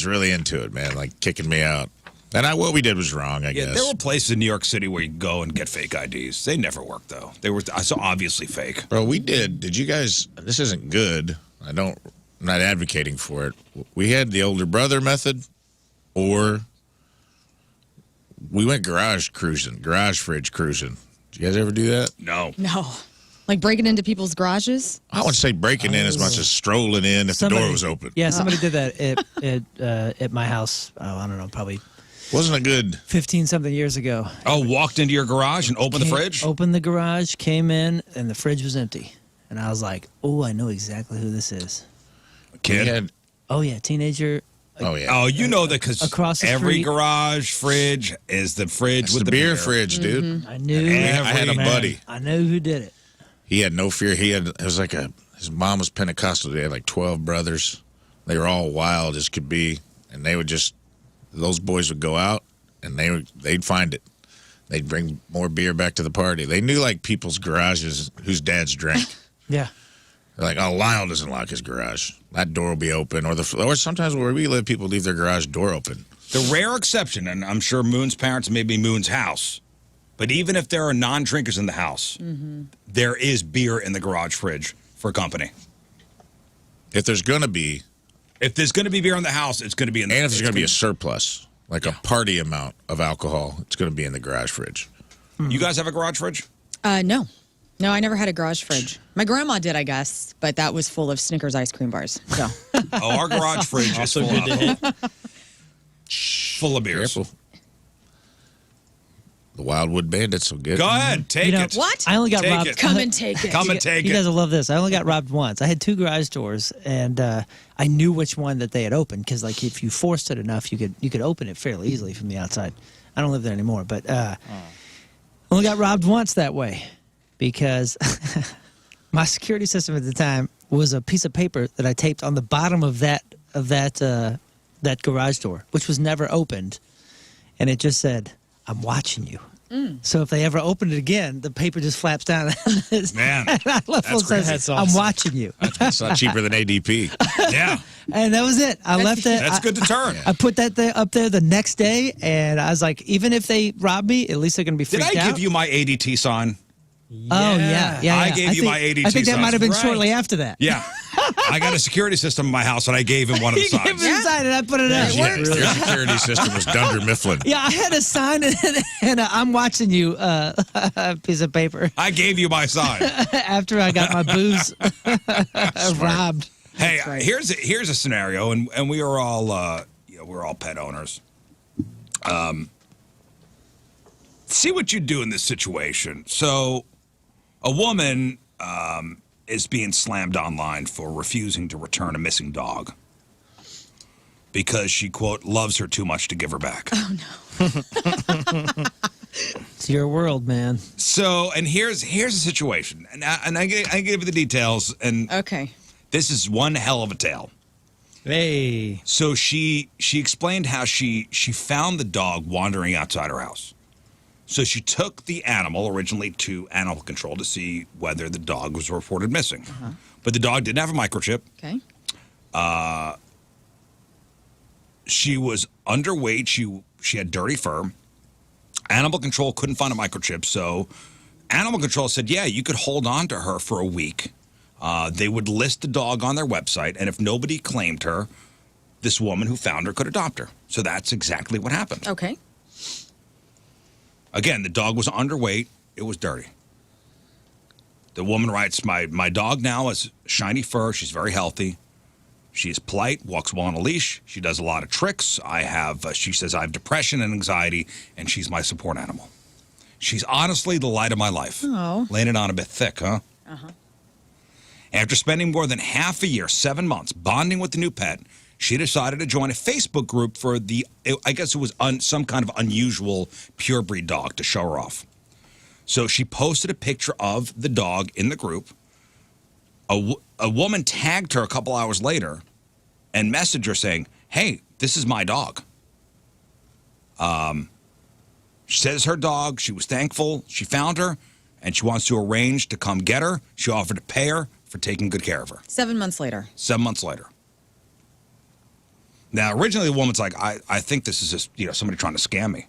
really into it, man, like kicking me out. And what we did was wrong, I Yeah, guess. there were places in New York City where you could go and get fake IDs. They never worked, though. They were so obviously fake. Bro, we did. Did you guys? This isn't good. I'm not advocating for it. We had the older brother method, or we went garage fridge cruising. Did you guys ever do that? No. No. Like breaking into people's garages? I wouldn't say breaking in as much as strolling in if the door was open. Yeah, somebody did that at my house. Oh, I don't know, probably Wasn't a good. 15-something years ago. Oh, walked into your garage and opened the fridge? Opened the garage, came in, and the fridge was empty. And I was like, oh, I know exactly who this is. Kid? We had, Oh, yeah, teenager. oh, yeah. Oh, you know that because Across the every street. garage fridge is the fridge It's with the beer fridge, dude. I knew. I had a Every buddy. I know who did it. He had no fear. It was like his mom was Pentecostal. They had like 12 brothers. They were all wild as could be. And they would those boys would go out and they'd find it. They'd bring more beer back to the party. They knew like people's garages whose dads drank. Yeah. They're like, oh, Lyle doesn't lock his garage. That door will be open. Or sometimes where we live, people leave their garage door open. The rare exception, and I'm sure Moon's parents, maybe Moon's house, but even if there are non-drinkers in the house, there is beer in the garage fridge for company. If there's going to be, If there's going to be beer in the house, it's going to be in the and if there's going to be a surplus, like a party amount of alcohol, it's going to be in the garage fridge. You guys have a garage fridge? No. No, I never had a garage fridge. My grandma did, I guess, but that was full of Snickers ice cream bars. So Oh, our garage fridge is Also full good to hit. full of beers. Careful. The Wildwood Bandits will get. Go ahead, take You know, it. what? I only got Take robbed. it. Come and take it. Come and take You it. guys will love this. I only got robbed once. I had 2 garage doors, and I knew which one that they had opened because, like, if you forced it enough, you could open it fairly easily from the outside. I don't live there anymore, but only got robbed once that way because my security system at the time was a piece of paper that I taped on the bottom of that garage door, which was never opened, and it just said, "I'm watching you." So if they ever open it again, the paper just flaps down. Man, Leftfoot says, That's I'm awesome. watching you. It's not cheaper than ADP. yeah, And that was it. I left it. that's good deterrent. I put that up there the next day, and I was like, even if they rob me, at least they're going to be Did freaked I out. give you my ADT sign? Oh, yeah. I gave you think, my ADT I think that sign. might have been Right. shortly after that. Yeah. I got a security system in my house, and I gave him one of the He gave signs. me the sign, and I put it up. Your security system was Dunder Mifflin. Yeah, I had a sign and I'm watching you piece of paper I gave you my sign. after I got my booze robbed. Hey, here's a scenario, and we are all we're all pet owners. See what you do in this situation. So, a woman is being slammed online for refusing to return a missing dog because she, quote, loves her too much to give her back. Oh, no. It's your world, man. So, and here's the situation, and I give you the details, and Okay. this is one hell of a tale. Hey. So she explained how she found the dog wandering outside her house. So she took the animal originally to animal control to see whether the dog was reported missing. But the dog didn't have a microchip. Okay. She was underweight. She had dirty fur. Animal control couldn't find a microchip, so animal control said, yeah, you could hold on to her for a week. They would list the dog on their website, and if nobody claimed her, this woman who found her could adopt her. So that's exactly what happened. Okay. Again, the dog was underweight. It was dirty. The woman writes, my dog now has shiny fur. She's very healthy. She is polite, walks well on a leash. She does a lot of tricks. She says, I have depression and anxiety, and she's my support animal. She's honestly the light of my life. Oh. Laying it on a bit thick, huh? Uh-huh. After spending more than half a year, 7 months, bonding with the new pet, she decided to join a Facebook group for I guess it was some kind of unusual purebred dog to show her off. So she posted a picture of the dog in the group. A woman tagged her a couple hours later and messaged her saying, hey, this is my dog. She says her dog, she was thankful, she found her, and she wants to arrange to come get her. She offered to pay her for taking good care of her. 7 months later. 7 months later. Now, originally the woman's like, I think this is just, somebody trying to scam me.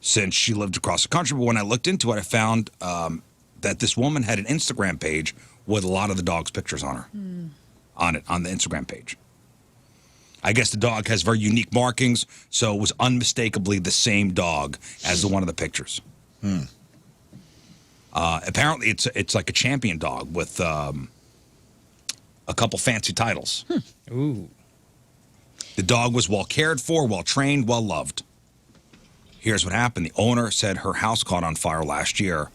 Since she lived across the country, but when I looked into it, I found that this woman had an Instagram page with a lot of the dog's pictures on her. On the Instagram page. I guess the dog has very unique markings, so it was unmistakably the same dog as the one of the pictures. Apparently, it's like a champion dog with a couple fancy titles. Ooh. The dog was well cared for, well trained, well loved. Here's what happened. The owner said her house caught on fire last year.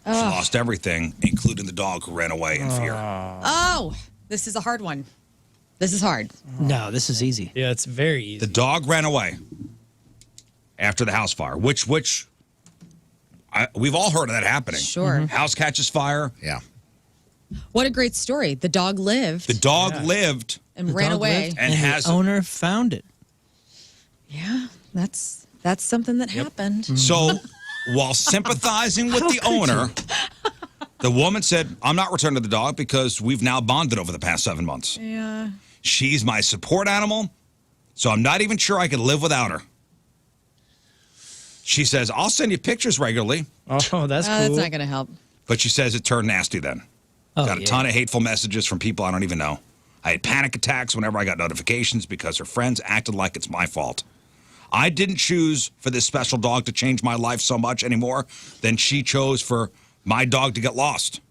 She lost everything, including the dog who ran away in fear. Oh, this is a hard one. This is hard. No, this is easy. Yeah, it's very easy. The dog ran away after the house fire, which we've all heard of that happening. Sure. House catches fire. Yeah. What a great story. The dog lived The dog lived and The ran dog away. lived, and has the owner found it. Yeah, that's something that happened. So, while sympathizing with the owner, the woman said, I'm not returning the dog because we've now bonded over the past 7 months. Yeah. She's my support animal, so I'm not even sure I could live without her. She says, I'll send you pictures regularly, Oh, that's cool. That's not going to help. but she says it turned nasty then. Oh, Got a yeah. ton of hateful messages from people I don't even know. I had panic attacks whenever I got notifications because her friends acted like it's my fault. I didn't choose for this special dog to change my life so much anymore than she chose for my dog to get lost.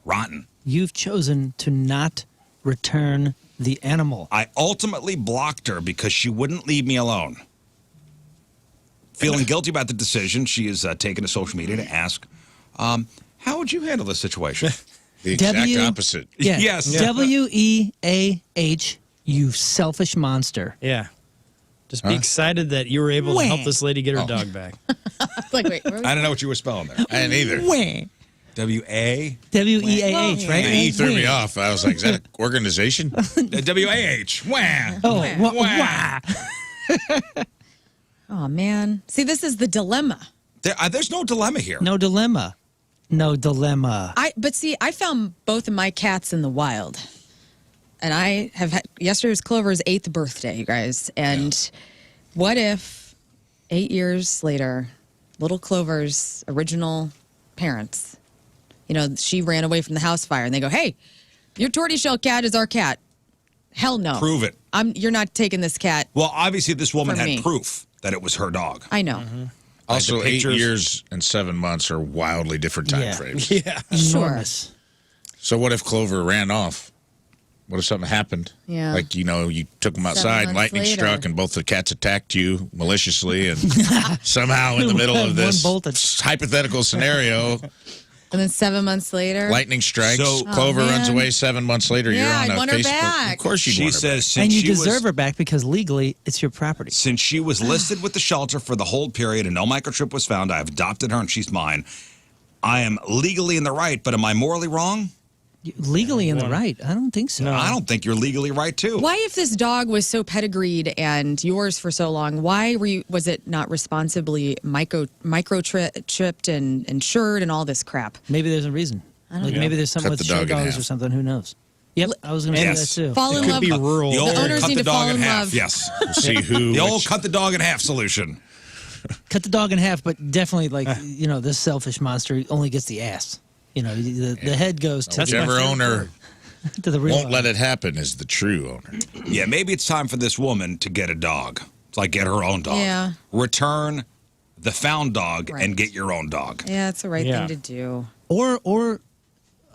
Rotten. You've chosen to not return the animal. I ultimately blocked her because she wouldn't leave me alone. Feeling guilty about the decision, she is taken to social media to ask, how would you handle this situation? The exact W- opposite. Yeah. Yes. WEAH, you selfish monster. Yeah. Just be excited that you were able to help Wah. this lady get her dog back. Like, wait, where was I don't know what you were spelling there. I didn't either. Wah. W-A? WEAH, right? He threw me Wah. off. I was like, is that an organization? W-A-H. Wah. Oh, Wah. wah. Oh, man. See, this is the dilemma. There's no dilemma here. No dilemma. No dilemma. But see, I found both of my cats in the wild. And I have had, yesterday was Clover's 8th birthday, you guys. And what if 8 years later, little Clover's original parents, she ran away from the house fire and they go, hey, your tortoiseshell cat is our cat. Hell no. Prove it. You're not taking this cat. Well, obviously, this woman From had me. proof that it was her dog. I know. Also, the 8 pictures- years and 7 months are wildly different time Yeah. frames. Yeah. Sure. Enormous. So what if Clover ran off? What if something happened? Yeah. Like, you took them outside, months lightning later. struck, and both the cats attacked you maliciously, and somehow in the middle of One this bolted. hypothetical scenario, And then 7 months later. lightning strikes, So- Clover Oh, runs man. away 7 months later, Yeah, you're I'd on a want her Facebook. back. Of course you'd She want her says back. since And you she deserve was, her back because legally it's your property. since she was listed with the shelter for the hold period and no microchip was found, I've adopted her and she's mine. I am legally in the right, but am I morally wrong? Legally in the right. I don't think so. I don't think you're legally right, too. Why, if this dog was so pedigreed and yours for so long, was it not responsibly microchipped and insured and all this crap? Maybe there's a reason. Like maybe there's something Cut with the show dog in dogs half. or something. Who knows? Yep, I was going to Yes. say that too. Fall in Could love. be rural. The old owners cut need the to fall dog in in half, love. yes. See who. The old which- cut the dog in half solution. Cut the dog in half, but definitely this selfish monster only gets the ass. The head goes to Whichever owner to the real won't owner. let it happen is the true owner. Yeah, maybe it's time for this woman to get a dog. It's like get her own dog. Yeah. Return the found dog Right. and get your own dog. Yeah, it's the right Yeah. thing to do. or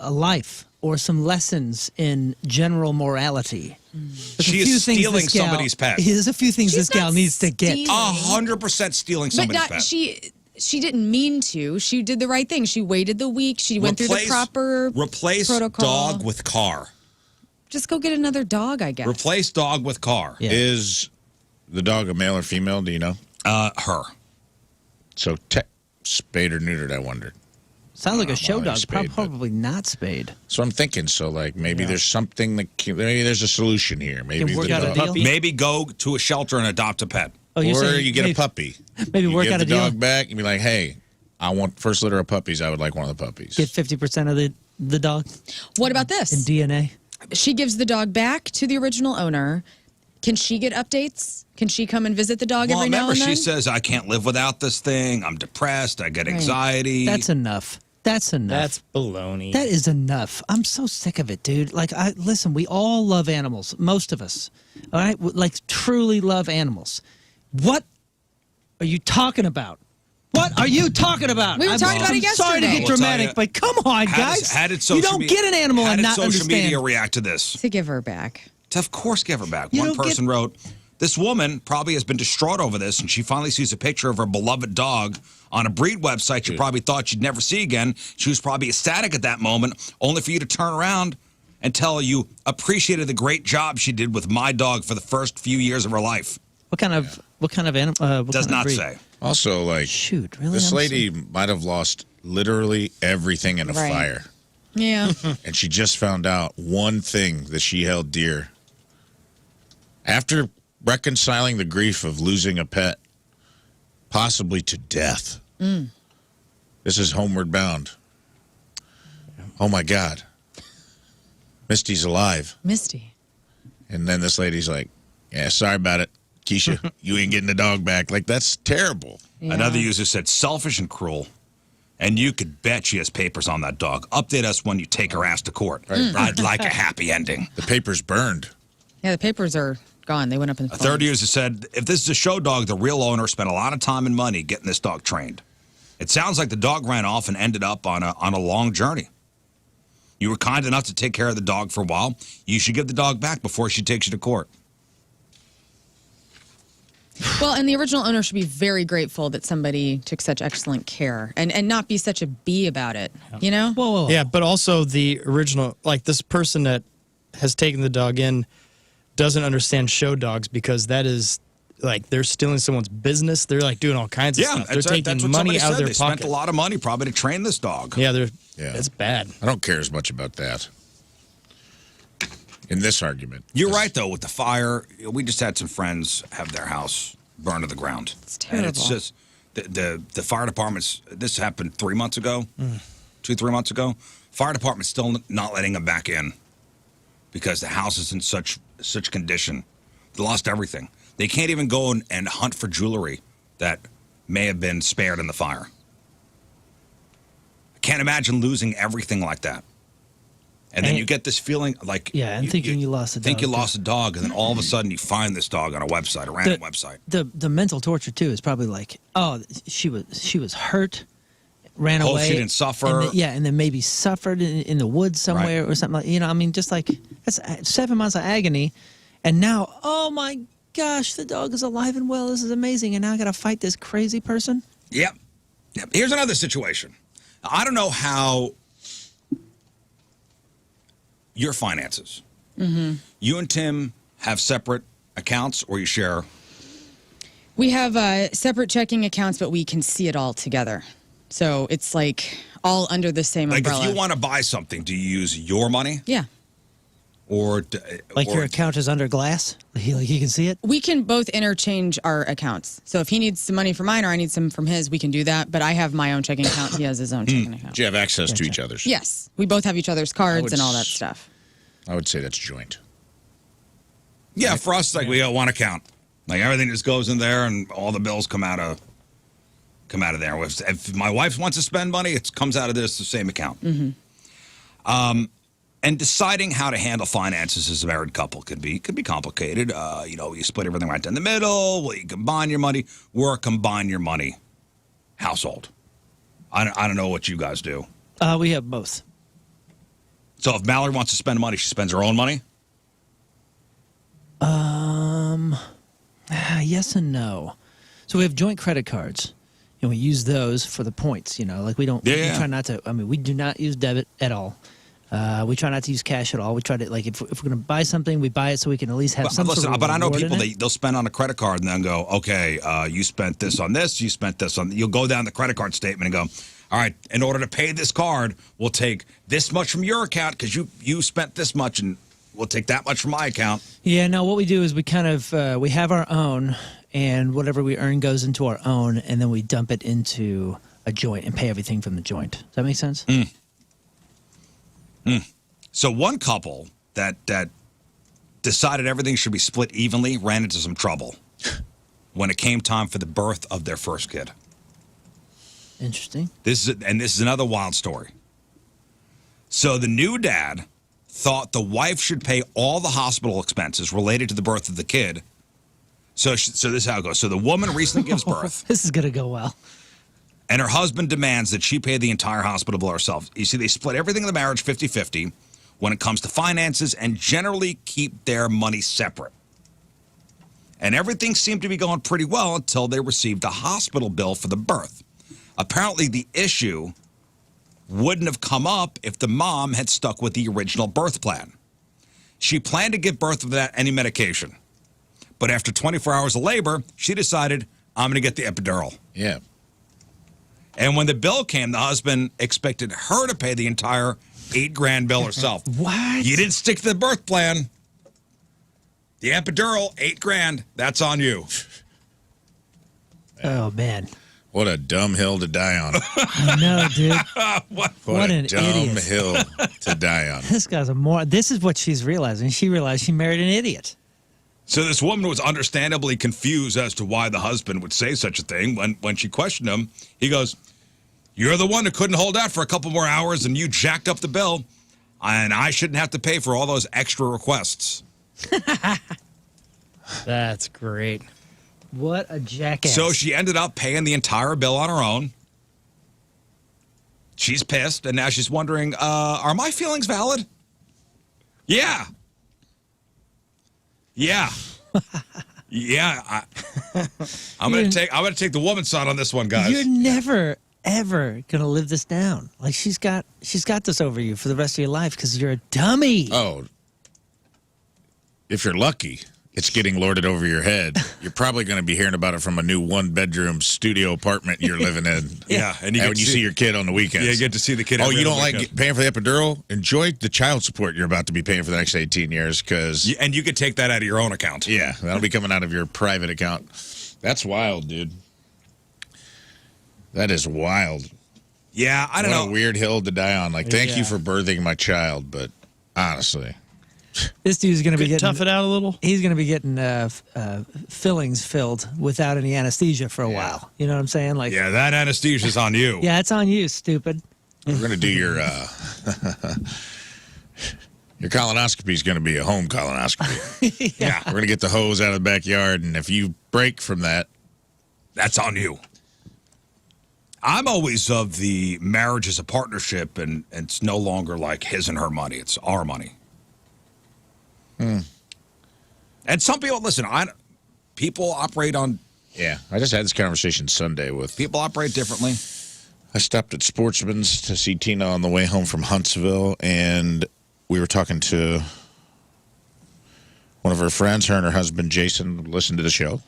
a life or some lessons in general morality. There's a She few is things stealing this gal- somebody's pet. There's a few things She's this gal not needs to get. stealing. 100% stealing But somebody's not pet. she didn't mean to. She did the right thing. She waited the week. She went through the proper Replace protocol. dog with car. Just go get another dog, I guess. Replace dog with car. Yeah. Is the dog a male or female? Do you know? Her. So spayed or neutered, I wondered. Sounds like a show well, dog. spayed, but- Probably not spayed. So I'm thinking, maybe there's something maybe there's a solution here. Maybe Can work the out a dog, deal? Puppy. Maybe go to a shelter and adopt a pet. Oh, you're or saying you get maybe, a puppy. Maybe You work give out a the deal. dog back and be like, hey, I want first litter of puppies. I would like one of the puppies. Get 50% of the dog What about this? in DNA. She gives the dog back to the original owner. Can she get updates? Can she come and visit the dog Well, every now remember, and then? she says, I can't live without this thing. I'm depressed. I get Right. anxiety. That's enough. That's enough. That's baloney. That is enough. I'm so sick of it, dude. Like, listen, we all love animals. Most of us, all right? Like, truly love animals. What are you talking about? What are you talking about? We were talking about it I'm sorry to yesterday. get We'll tell dramatic, you. but come on, guys. How did you social don't media- get an animal how and did not social understand. media react to this? to give her back. To, of course, give her back. You One don't get- person wrote, this woman probably has been distraught over this, and she finally sees a picture of her beloved dog on a breed website she probably thought she'd never see again. She was probably ecstatic at that moment, only for you to turn around and tell you appreciated the great job she did with my dog for the first few years of her life. What kind of animal? Does not say. Also, like, Shoot, really? this I'm lady might have lost literally everything in a Right. fire. Yeah. And she just found out one thing that she held dear. After reconciling the grief of losing a pet, possibly to death, this is homeward bound. Oh my God. Misty's alive. Misty. And then this lady's like, yeah, sorry about it, Keisha. You ain't getting the dog back. Like, that's terrible. Yeah. Another user said, selfish and cruel. And you could bet she has papers on that dog. Update us when you take her ass to court. I'd like a happy ending. The paper's burned. Yeah, the papers are gone. They went up in A third user said, if this is a show dog, the real owner spent a lot of time and money getting this dog trained. It sounds like the dog ran off and ended up on a long journey. You were kind enough to take care of the dog for a while. You should give the dog back before she takes you to court. Well, and the original owner should be very grateful that somebody took such excellent care and not be such a bee about it, you know? Whoa, whoa, whoa. Yeah, but also the original, like this person that has taken the dog in doesn't understand show dogs because that is like they're stealing someone's business. They're like doing all kinds of stuff. They're that's taking what money somebody out of said. their They pocket. spent a lot of money probably to train this dog. Yeah, Yeah. it's bad. I don't care as much about that. In this argument. You're right, though, with the fire. We just had some friends have their house burned to the ground. It's terrible. And it's just the fire departments. This happened 3 months ago, 2-3 months ago. Fire department's still not letting them back in because the house is in such condition. They lost everything. They can't even go and hunt for jewelry that may have been spared in the fire. I can't imagine losing everything like that. And then you get this feeling like thinking you lost a dog. Think you lost a dog, and then all of a sudden you find this dog on a website, a random website. The mental torture too is probably like, oh, she was hurt, ran away. Hope she didn't suffer. And then maybe suffered in the woods somewhere or something like. I mean, just like that's 7 months of agony, and now, oh my gosh, the dog is alive and well. This is amazing, and now I got to fight this crazy person. Yep. Here's another situation. I don't know how. Your finances. Mm-hmm. You and Tim have separate accounts, or you share? We have separate checking accounts, but we can see it all together. So it's like all under the same umbrella. Like if you want to buy something, do you use your money? Yeah. Or your account is under glass? Like he can see it? We can both interchange our accounts. So if he needs some money from mine or I need some from his, we can do that. But I have my own checking account. He has his own checking account. Do you have access to each other's? Yes. We both have each other's cards and all that stuff. I would say that's joint. Yeah, for us, like we got one account. Like everything just goes in there and all the bills come out of there. If my wife wants to spend money, it comes out of this the same account. Mm-hmm. And deciding how to handle finances as a married couple could be complicated. You split everything right down the middle. Will you combine your money? We're a combine your money household. I don't know what you guys do. We have both. So if Mallory wants to spend money, she spends her own money? Yes and no. So we have joint credit cards. And we use those for the points, like we don't, we try not to, we do not use debit at all. We try not to use cash at all. We try to, like, if we're going to buy something, we buy it so we can at least have some sort of But I know reward people, in it. they'll spend on a credit card and then go, okay, you spent this on this, you spent this on, you'll go down the credit card statement and go, all right, in order to pay this card, we'll take this much from your account because you spent this much and we'll take that much from my account. Yeah, no, what we do is we kind of, we have our own, and whatever we earn goes into our own, and then we dump it into a joint and pay everything from the joint. Does that make sense? So one couple that decided everything should be split evenly ran into some trouble when it came time for the birth of their first kid. Interesting. This is another wild story. So the new dad thought the wife should pay all the hospital expenses related to the birth of the kid. So this is how it goes. So the woman recently gives birth. This is going to go well. And her husband demands that she pay the entire hospital bill herself. You see, they split everything in the marriage 50-50 when it comes to finances and generally keep their money separate. And everything seemed to be going pretty well until they received a hospital bill for the birth. Apparently, the issue wouldn't have come up if the mom had stuck with the original birth plan. She planned to give birth without any medication. But after 24 hours of labor, she decided, I'm going to get the epidural. Yeah. And when the bill came, the husband expected her to pay the entire $8,000 bill herself. What? You didn't stick to the birth plan. The epidural, $8,000. That's on you. Oh, man. What a dumb hill to die on. I know, dude. What an a dumb idiot. hill to die on. This guy's a moron. This is what she's realizing. She realized she married an idiot. So this woman was understandably confused as to why the husband would say such a thing. When she questioned him, he goes, you're the one who couldn't hold out for a couple more hours and you jacked up the bill, and I shouldn't have to pay for all those extra requests. That's great. What a jackass. So she ended up paying the entire bill on her own. She's pissed, and now she's wondering, are my feelings valid? Yeah. Yeah. Yeah. I'm gonna take the woman's side on this one, guys. You're never, ever going to live this down. Like, she's got this over you for the rest of your life because you're a dummy. Oh. If you're lucky, it's getting lorded over your head. You're probably going to be hearing about it from a new one-bedroom studio apartment you're living in. Yeah. And when you see your kid on the weekends. Yeah, you get to see the kid. Oh, every you don't other like weekend. paying for the epidural? Enjoy the child support you're about to be paying for the next 18 years because... And you could take that out of your own account. Yeah, that'll be coming out of your private account. That's wild, dude. That is wild. Yeah, I don't What know. a weird hill to die on. Like, thank you Yeah. for birthing my child, but honestly, This dude's going to be Could getting tough it out a little. He's going to be getting fillings filled without any anesthesia for a while. You know what I'm saying? Like, Yeah, that anesthesia's on you. yeah, it's on you, stupid. we're going to do your your colonoscopy is going to be a home colonoscopy. Yeah, We're going to get the hose out of the backyard, and if you break from that, that's on you. I'm always of the marriage as a partnership, and it's no longer like his and her money. It's our money. And some people, listen, people operate on, yeah. I just had this conversation Sunday with people operate differently. I stopped at Sportsman's to see Tina on the way home from Huntsville, and we were talking to one of her friends. Her and her husband, Jason, listened to the show.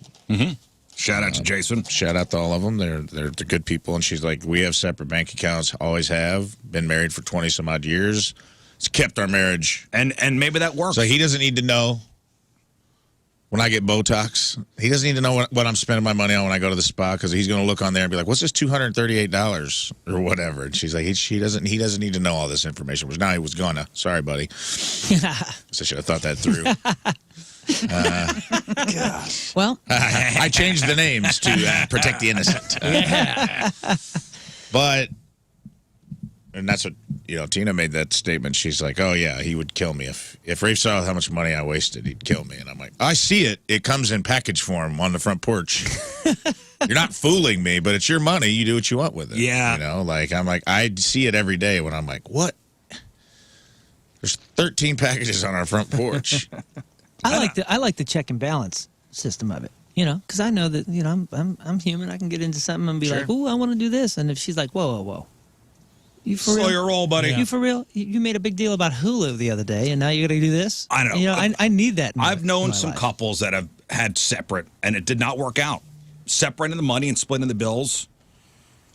Shout out to Jason. Shout out to all of them. They're good people. And she's like, we have separate bank accounts, always have. Been married for 20 some odd years. It's kept our marriage. And maybe that works. So he doesn't need to know when I get Botox. He doesn't need to know what I'm spending my money on when I go to the spa, because he's going to look on there and be like, what's this $238 or whatever? And she's like, he doesn't need to know all this information. Which now he was gonna. Sorry, buddy. So I should have thought that through. Well, I changed the names to protect the innocent. But, and that's what, Tina made that statement. She's like, oh, yeah, he would kill me. If Rafe saw how much money I wasted, he'd kill me. And I'm like, I see it. It comes in package form on the front porch. You're not fooling me, but it's your money. You do what you want with it. Yeah. I'm like, I see it every day when I'm like, what? There's 13 packages on our front porch. I like the check and balance system of it. Because I know that I'm human. I can get into something and be like, "Ooh, I want to do this," and if she's like, "Whoa, you for Slow real? your roll, buddy. You for real? You made a big deal about Hulu the other day, and now you're gonna do this?" I know. I need that. I've known some life. couples that have had separate, and it did not work out. Separating the money and splitting the bills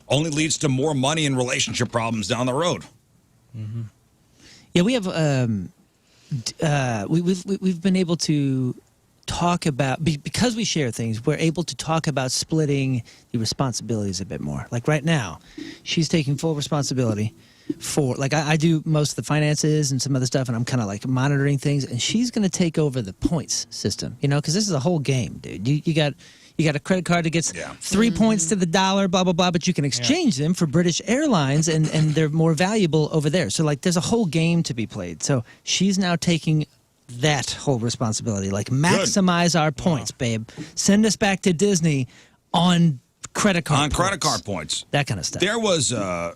only leads to more money and relationship problems down the road. Yeah, we have. We've been able to talk about, because we share things, we're able to talk about splitting the responsibilities a bit more. Like right now, she's taking full responsibility for, like I do most of the finances and some other stuff, and I'm kind of like monitoring things, and she's going to take over the points system, because this is a whole game, dude. You got a credit card that gets 3 points to the dollar, blah, blah, blah, but you can exchange them for British Airlines, and they're more valuable over there. So, like, there's a whole game to be played. So she's now taking that whole responsibility. Like, maximize our points, babe. Send us back to Disney on credit card points. Credit card points. That kind of stuff. There was a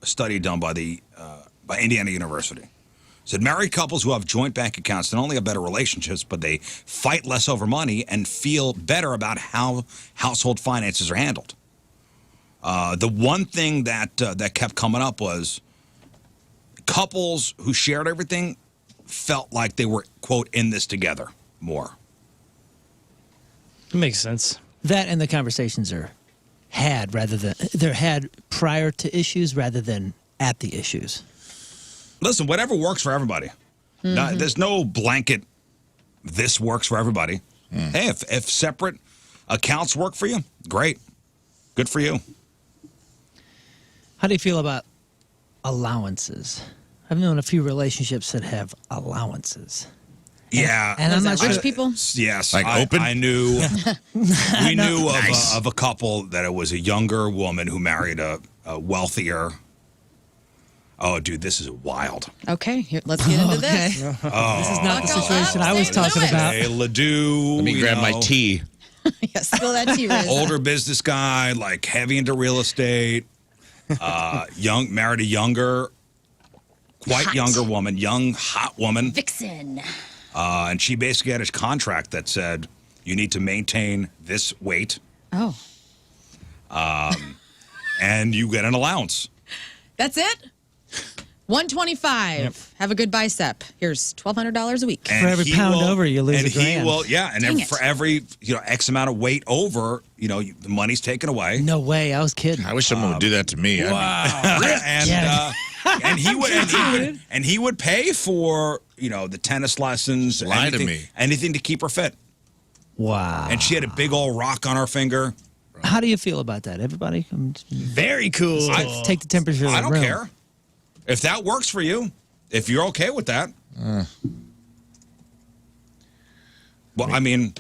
study done by by Indiana University. It said married couples who have joint bank accounts not only have better relationships, but they fight less over money and feel better about how household finances are handled. The one thing that kept coming up was couples who shared everything felt like they were, quote, in this together more. It makes sense. That and the conversations are had prior to issues rather than at the issues. Listen, whatever works for everybody. There's no blanket, this works for everybody. Hey, if separate accounts work for you, great. Good for you. How do you feel about allowances? I've known a few relationships that have allowances. Yeah. And I'm not sure. Rich people? Yes. Like open? I knew. We knew of a couple that it was a younger woman who married a wealthier. Oh, dude, this is wild. Okay, let's get into this. This is not the situation I was talking about. Hey, Ledoux. Let me grab my tea. Yeah, spill that tea, Riz. Older business guy, like heavy into real estate. Married a younger woman, young, hot woman. Vixen. And she basically had a contract that said, you need to maintain this weight. Oh. And you get an allowance. That's it? 125. Yep. Have a good bicep. Here's $1,200 a week. And for every pound over, you lose and a grand. For every X amount of weight over, the money's taken away. No way, I was kidding. I wish someone would do that to me. Wow. And he would pay for the tennis lessons, Lie to me. anything to keep her fit. Wow. And she had a big old rock on her finger. How do you feel about that? Everybody? Very cool. Let's take the temperature of the I don't room. care. If that works for you, if you're okay with that. Well, I mean,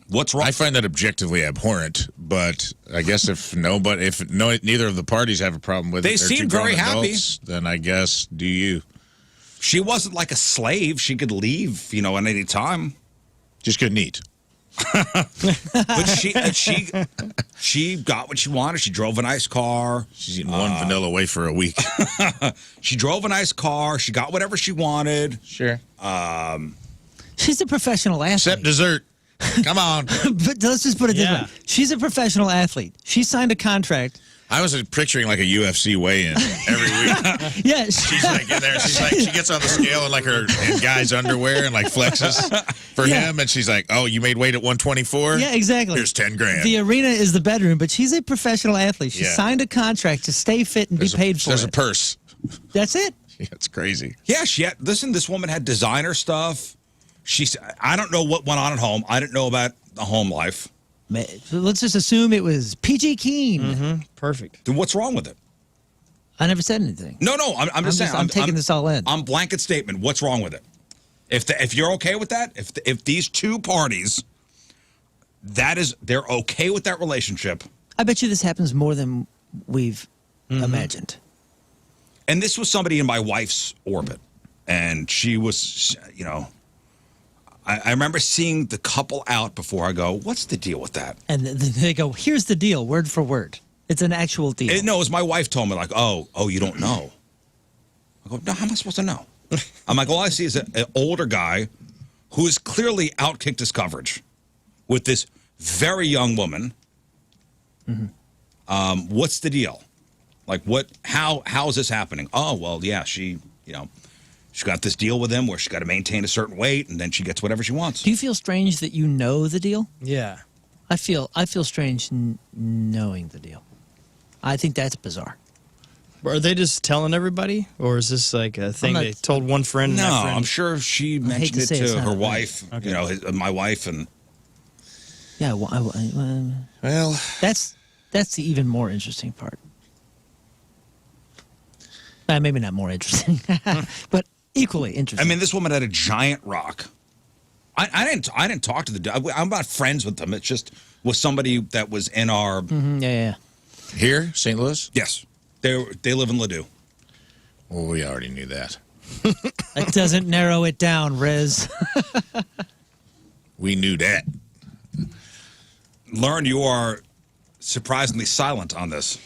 what's wrong? I find that objectively abhorrent, but I guess if neither of the parties have a problem with They it, they're seem two very grown happy. adults, then I guess do you. She wasn't like a slave. She could leave, at any time. Just couldn't eat. But she got what she wanted. She drove a nice car. She's eating one vanilla wafer a week. She drove a nice car. She got whatever she wanted. Sure. She's a professional athlete. Except dessert. Come on. But let's just put it this way. She's a professional athlete. She signed a contract. I was picturing like a UFC weigh-in every week. Yeah. She's like in there. She gets on the scale in like her guy's underwear and like flexes for him. And she's like, oh, you made weight at 124? Yeah, exactly. Here's 10 grand. The arena is the bedroom, but she's a professional athlete. She Yeah. signed a contract to stay fit and be paid for There's it. a purse. That's it. Yeah, it's crazy. Yeah, listen, this woman had designer stuff. I don't know what went on at home. I didn't know about the home life. So let's just assume it was PG Keen. Perfect. Then what's wrong with it? I never said anything. No, I'm just saying. I'm taking this all in. I'm blanket statement. What's wrong with it? If you're okay with that, if these two parties, they're okay with that relationship. I bet you this happens more than we've imagined. And this was somebody in my wife's orbit, and she was, I remember seeing the couple out before. I go, what's the deal with that? And they go, here's the deal, word for word. It's an actual deal. No, as my wife told me, like, oh, you don't know. I go, no, how am I supposed to know? I'm like, all I see is an older guy who has clearly outkicked his coverage with this very young woman. What's the deal? Like, how is this happening? Oh, well, yeah, she got this deal with him where she got to maintain a certain weight, and then she gets whatever she wants. Do you feel strange that you know the deal? Yeah. I feel strange knowing the deal. I think that's bizarre. Are they just telling everybody, or is this like a thing they told one friend? No, and that friend? I'm sure she mentioned it to her wife, Okay. my wife, and Yeah, Well, that's the even more interesting part. Maybe not more interesting, but equally interesting. I mean, this woman had a giant rock. I didn't talk to I'm not friends with them. It just was somebody that was in our. Yeah. here, St. Louis? Yes, they live in Ladue. Well, we already knew that. That doesn't narrow it down, Riz. We knew that. Lern, you are surprisingly silent on this.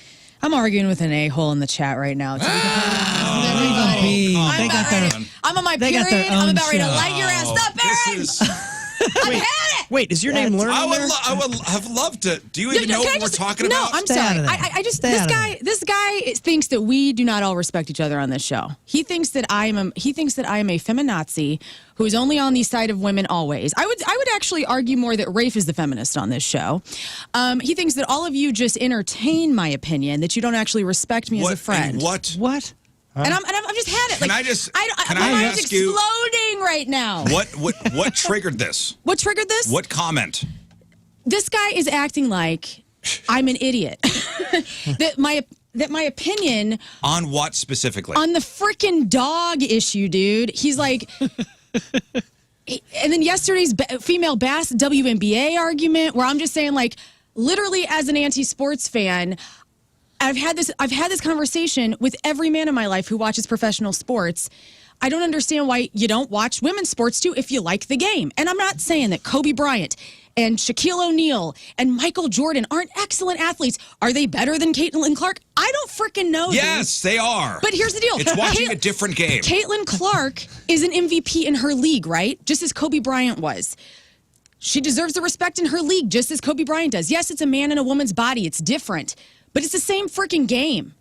I'm arguing with an a-hole in the chat right now. They I'm got about their- ready. I'm on my they got period. their I'm own about ready to show. light your ass up, This Aaron. is. I've had it. Wait, is your name Lern? I would have loved to. Do you even know Can what I we're just- talking no, about? I'm Stay out sorry. of that. I just Stay out of this guy thinks that we do not all respect each other on this show. He thinks that I am a feminazi who is only on the side of women always. I would actually argue more that Rafe is the feminist on this show. He thinks that all of you just entertain my opinion, that you don't actually respect me as a friend. And what? What? And I've just had it. Can Like, I just- my can I mind's ask you- exploding right now. What triggered this? What triggered this? What comment? This guy is acting like I'm an idiot. that my opinion On what specifically? on the freaking dog issue, dude. He's like, and then yesterday's female bass WNBA argument, where I'm just saying, like, literally as an anti-sports fan, I've had this conversation with every man in my life who watches professional sports. I don't understand why you don't watch women's sports too if you like the game. And I'm not saying that Kobe Bryant and Shaquille O'Neal and Michael Jordan aren't excellent athletes. Are they better than Caitlin Clark? I don't freaking know. Yes, they are. But here's the deal. It's watching a different game. Caitlin Clark is an MVP in her league, right? Just as Kobe Bryant was. She deserves the respect in her league, just as Kobe Bryant does. Yes, it's a man and a woman's body. It's different. But it's the same freaking game.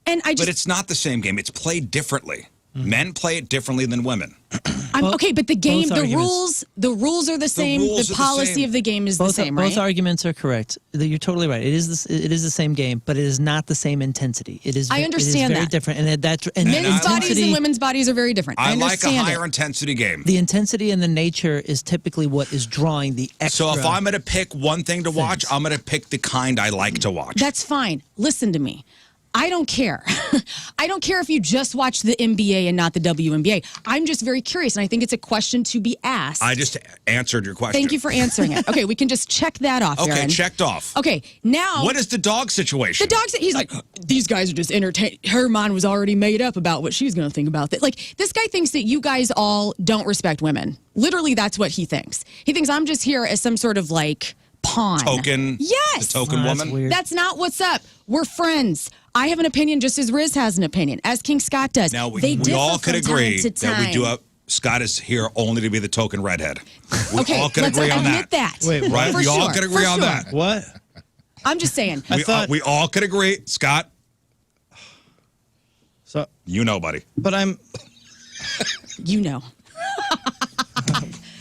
And But it's not the same game. It's played differently. Men play it differently than women. Okay, but the game, both the rules are the same. rules The are the policy same. of the game is the same, right? Both arguments are correct. You're totally right. It is the same game, but it is not the same intensity. It is. I understand it is very that. different, and Men's intensity, bodies and women's bodies are very different. I I like a understand higher it. intensity game. The intensity and the nature is typically what is drawing the extra. So if I'm going to pick one thing to watch, I'm going to pick the kind I like to watch. That's fine. Listen to me. I don't care. I don't care if you just watch the NBA and not the WNBA. I'm just very curious, and I think it's a question to be asked. I just answered your question. Thank you for answering it. Okay, we can just check that off, Okay, Aaron. checked off. Okay, now... What is the dog situation? The dog said, he's like, these guys are just entertained. Her mind was already made up about what she's going to think about that. Like, this guy thinks that you guys all don't respect women. Literally, that's what he thinks. He thinks I'm just here as some sort of, like, pawn. Token. Yes. The token That's woman. weird. That's not what's up. We're friends. I have an opinion just as Riz has an opinion, as King Scott does. Now, we differ all could from agree time to that we time. do Scott is here only to be the token redhead. We Okay, all could let's agree on admit that. that. Wait, Right? For We all sure, could agree for on sure. that. What? I'm just saying. We all could agree. Scott, So, you know, buddy. but I'm. You know.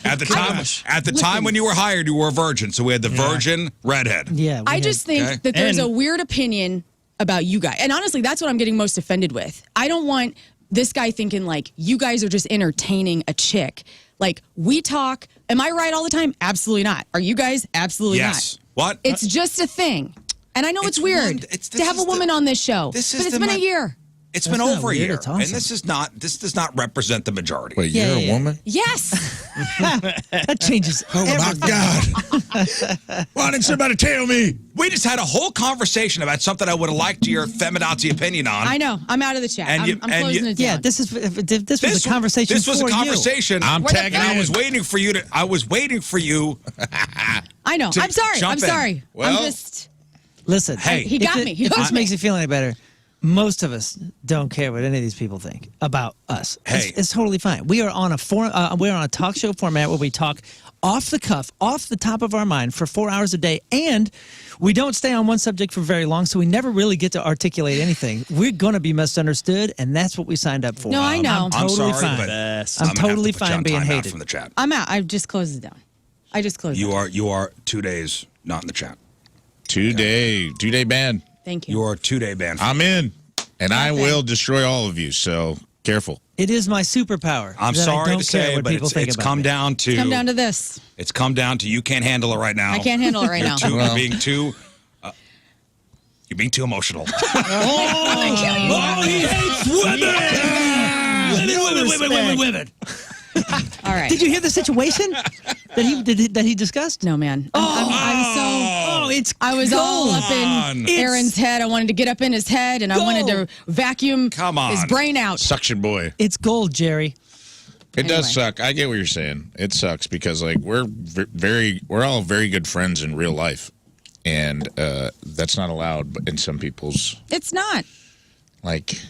At the time, Listen. when you were hired, you were a virgin. So we had the virgin redhead. Yeah, I just think Okay. that there's And- a weird opinion about you guys. And honestly, that's what I'm getting most offended with. I don't want this guy thinking like you guys are just entertaining a chick. Like we talk. Am I right all the time? Absolutely not. Are you guys? Absolutely Yes. not. What? It's just a thing. And I know it's weird one- to have a woman on this show. this But is it's the been a ma- year. It's That's been not over a weird, year, it's awesome. and this does not represent the majority. Wait, Yeah, you're yeah. a woman? Yes. that changes. Oh my everything. God! Why didn't somebody tell me? We just had a whole conversation about something I would have liked your feminazi opinion on. I know. I'm out of the chat. And I'm closing it down. Yeah, this was a conversation. This was a for you. conversation. I'm We're the tagging first. I in. was waiting for you to. I was waiting for you. I know. to I'm sorry. jump I'm in. sorry. Well- I'm just. Listen, Hey. He got if me. He If got this me. makes you feel any better, most of us don't care what any of these people think about us. Hey. It's totally fine. We are on a talk show format where we talk off the cuff, off the top of our mind for 4 hours a day, and we don't stay on one subject for very long, so we never really get to articulate anything. We're going to be misunderstood, and that's what we signed up for. No, I know. I'm totally sorry, fine. but Best. I'm gonna have to totally put you fine on being timeout hated. from the chat. I'm out. I just closed it down. I just closed it. You are 2 days not in the chat. 2-day ban. Thank you. You are a 2-day ban. I'm in, and I Okay. will destroy all of you. So careful. It is my superpower. I'm that I sorry don't to care say, what but people think it's about come me. down to Come down to this. it's come down to you can't handle it right now. I can't handle it right now. You're being too. You're being too emotional. Oh, he hates women. All right. Did you hear the situation that he discussed? No, man. I'm so. Oh, it's I was all gold. up in It's- Aaron's head. I wanted to get up in his head, and I wanted to vacuum Come on. his brain out. Suction boy. It's gold, Jerry. It does Anyway. suck. I get what you're saying. It sucks because like we're all very good friends in real life, and that's not allowed in some people's. It's not. Like,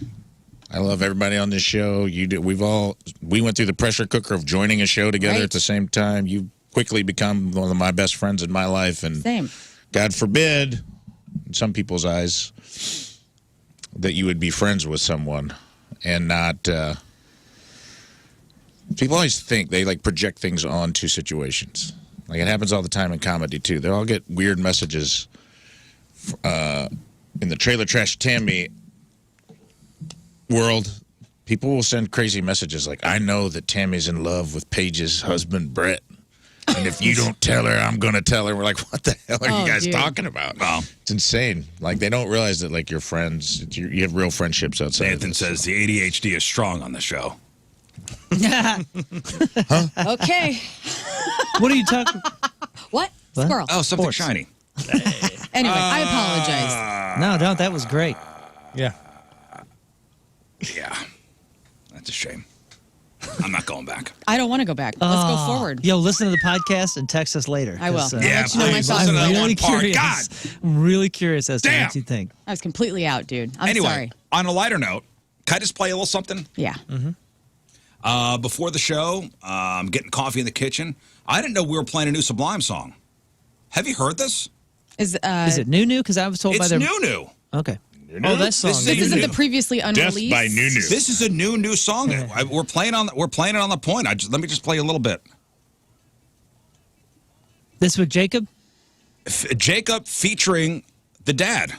I love everybody on this show. You do. We went through the pressure cooker of joining a show together Right. at the same time. You quickly become one of my best friends in my life, and Same. God forbid, in some people's eyes, that you would be friends with someone and not. People always think they like project things onto situations. Like it happens all the time in comedy too. They all get weird messages. In the Trailer Trash Tammy world, people will send crazy messages like, "I know that Tammy's in love with Paige's husband Brett, and if you don't tell her, I'm gonna tell her." We're like, "What the hell are Oh, you guys dude. talking about?" Wow. It's insane. Like they don't realize that like you're friends. You have real friendships outside. of Nathan this. says the ADHD is strong on the show. Okay. What are you talking? What? What? Squirrel. Oh, something Sports. shiny. Anyway, I apologize. No, don't. That was great. Yeah. Yeah, that's a shame. I'm not going back. I don't want to go back. Let's go forward. Yo, listen to the podcast and text us later. I will. 'cause, I'll Yeah, let you know my please, thoughts. listen to I'm that really one part. curious. God. I'm really curious as to Damn. what you think. I was completely out, dude. I'm Anyway, sorry. on a lighter note, can I just play a little something? Yeah. Before the show, I'm getting coffee in the kitchen. I didn't know we were playing a new Sublime song. Have you heard this? Is Is it new? Because I was told by It's their. new. Okay. Oh, that song. This This is isn't new. the previously Death unreleased. by Nunu. This is a new song. We're playing it on the point. Let me just play a little bit. This with Jacob? Jacob featuring the dad.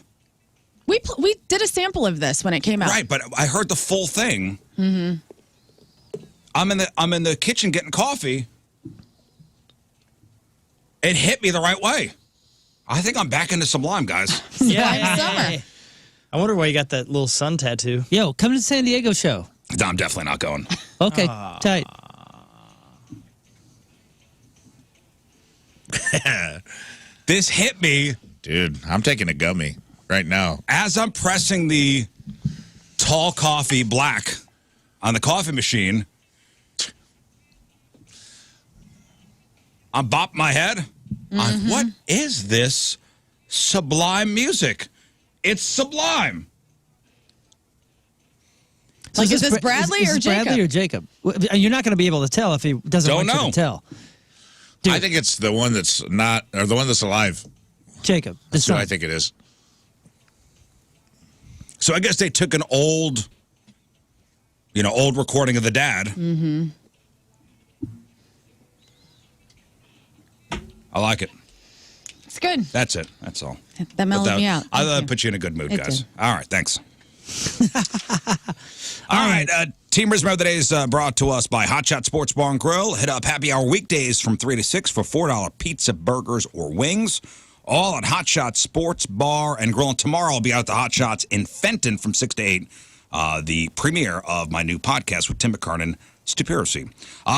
We did a sample of this when it came out. Right, but I heard the full thing. Mm-hmm. I'm in the kitchen getting coffee. It hit me the right way. I think I'm back into Sublime, guys. Yeah, summer. I wonder why you got that little sun tattoo. Yo, come to the San Diego show. No, I'm definitely not going. Okay, tight. This hit me Dude, I'm taking a gummy right now. as I'm pressing the tall coffee black on the coffee machine. I'm bopping my head. What is this Sublime music? It's Sublime. Like, is this Bradley is or this Jacob? Bradley or Jacob? You're not going to be able to tell if he doesn't Don't want you know. to tell. I think it's the one that's not, or the one that's alive. Jacob, the That's what son. I think it is. So I guess they took an old recording of the dad. Mm-hmm. I like it. It's good. That's it. That's all. That mellowed me out. I Thank you. put you in a good mood, It guys. did. All right, thanks. All right, Team Rizzuto of the Day is brought to us by Hot Shot Sports Bar and Grill. Hit up happy hour weekdays from 3 to 6 for $4 pizza, burgers, or wings. All at Hot Shot Sports Bar and Grill. And tomorrow I'll be out at the Hot Shots in Fenton from 6 to 8. The premiere of my new podcast with Tim McKernan, Stupiracy.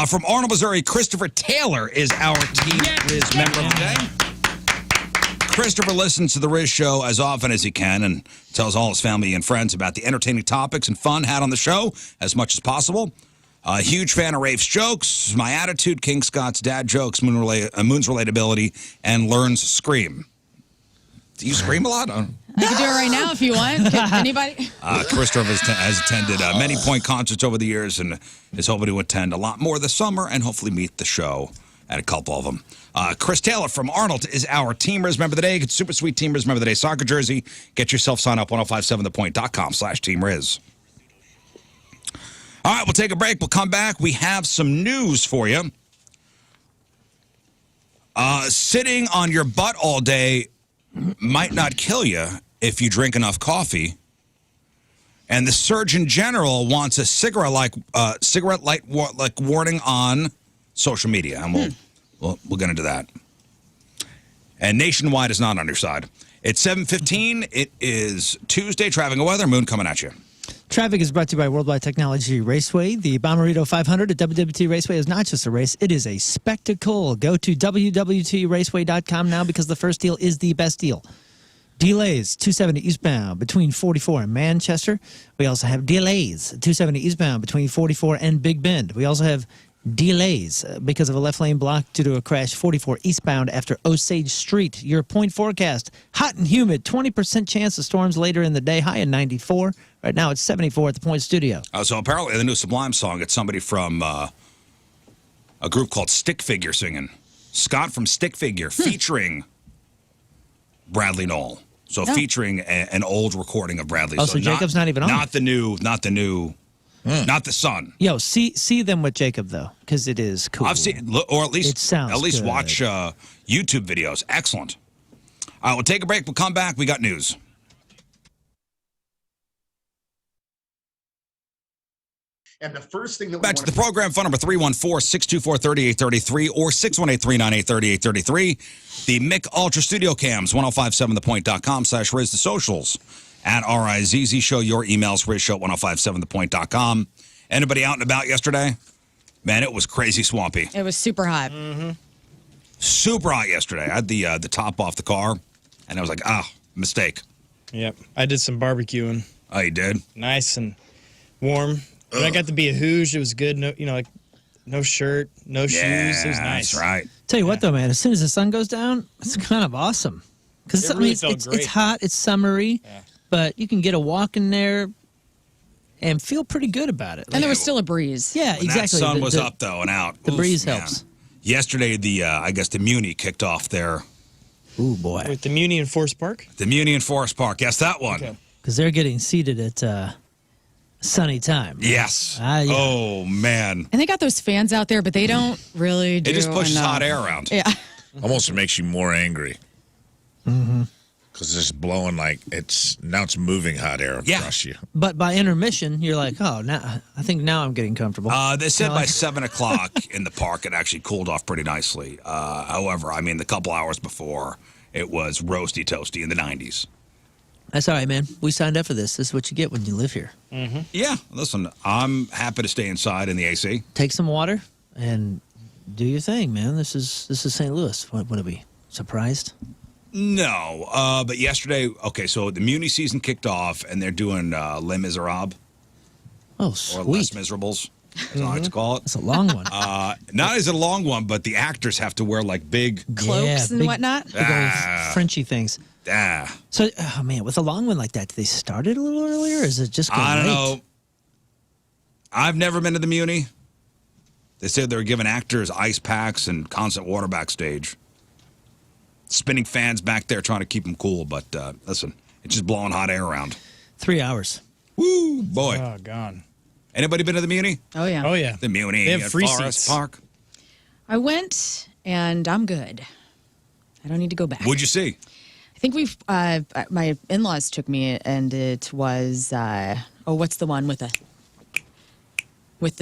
From Arnold, Missouri, Christopher Taylor is our Team Riz member of the day. Christopher listens to the Riz Show as often as he can and tells all his family and friends about the entertaining topics and fun had on the show as much as possible. A huge fan of Rafe's jokes, my attitude, King Scott's dad jokes, Moon's relatability, and Lern's scream. Do you scream a lot? I can do it right now if you want. Anybody? Christopher has attended many point concerts over the years and is hoping to attend a lot more this summer and hopefully meet the show at a couple of them. Chris Taylor from Arnold is our Team Riz member of the day. Get super sweet Team Riz member of the day soccer jersey. Get yourself signed up 1057thepoint.com/Team Riz. All right, we'll take a break. We'll come back. We have some news for you. Sitting on your butt all day might not kill you if you drink enough coffee. And the Surgeon General wants a cigarette light warning on social media, and we'll get into that. And Nationwide is not on your side. It's 7:15. It is Tuesday. Traffic and weather. Moon coming at you. Traffic is brought to you by Worldwide Technology Raceway. The Bommarito 500 at WWT Raceway is not just a race, it is a spectacle. Go to WWTRaceway.com now because the first deal is the best deal. Delays, 270 eastbound between 44 and Manchester. We also have delays, 270 eastbound between 44 and Big Bend. We also have delays because of a left lane block due to a crash 44 eastbound after Osage Street. Your point forecast, hot and humid, 20% chance of storms later in the day, high in 94. Right now it's 74 at the Point Studio. So apparently the new Sublime song, it's somebody from a group called Stick Figure singing. Scott from Stick Figure featuring Bradley Knoll. So featuring an old recording of Bradley. Oh, so Jacob's not even on Not the new, not the son. Yo, see them with Jacob though, because it is cool. I've seen, or at least It sounds good. watch YouTube videos. Excellent. All right, we'll take a break. We'll come back. We got news. And the first thing that Back to the program. Phone number 314-624-3833 or 618-398-3833. The Mick Ultra Studio Cams, 1057thepoint.com/Riz. The socials at RIZZ Show. Your emails, RizShow at 1057thepoint.com. Anybody out and about yesterday? Man, it was crazy swampy. It was super hot. Super hot yesterday. I had the top off the car, and I was like, mistake. Yep. I did some barbecuing. Oh, you did? Nice and warm. But I got to be a Hooshe. It was good. No, like no shirt, no shoes. It was nice. That's right. Tell you what though, man, as soon as the sun goes down, it's kind of awesome. Because It really felt great. it's hot, it's summery, but you can get a walk in there and feel pretty good about it. And there was still a breeze. Yeah, When exactly. that sun was up, though, and out. The breeze man. helps. Yesterday, I guess the Muny kicked off their... Ooh, boy. With the Muny in Forest Park? The Muny in Forest Park. Yes, that one. Okay. because they're getting seated at sunny time. Yes. Yeah. Oh, man. And they got those fans out there, but they don't really do It just pushes enough. hot air around. Yeah. Almost makes you more angry. Because it's blowing like it's moving hot air across you. But by intermission, you're like, oh, now I think now I'm getting comfortable. They said by 7 o'clock in the park, it actually cooled off pretty nicely. However, I mean, the couple hours before, it was roasty toasty in the 90s. That's all right, man. We signed up for this. This is what you get when you live here. Yeah, listen, I'm happy to stay inside in the AC. Take some water and do your thing, man. This is St. Louis. What are we surprised? No, but yesterday, okay, so the Muny season kicked off, and they're doing Les Miserables, Oh, or sweet. Les Miserables, as I like to call it. That's a long one. Not as a long one, but the actors have to wear like big, Cloaks and big- whatnot. Big old Frenchy things. So, oh man, with a long one like that, do they start it a little earlier, or is it just? I don't late? know. I've never been to the Muny. They said they were giving actors ice packs and constant water backstage. Spinning fans back there trying to keep them cool, but listen, it's just blowing hot air around. 3 hours. Woo, boy. Oh, gone. Anybody been to the Muny? Oh, yeah. Oh, yeah. The Muny They have at free Forest seats. Park. I went, and I'm good. I don't need to go back. What'd you see? I think my in-laws took me, and it was, what's the one with the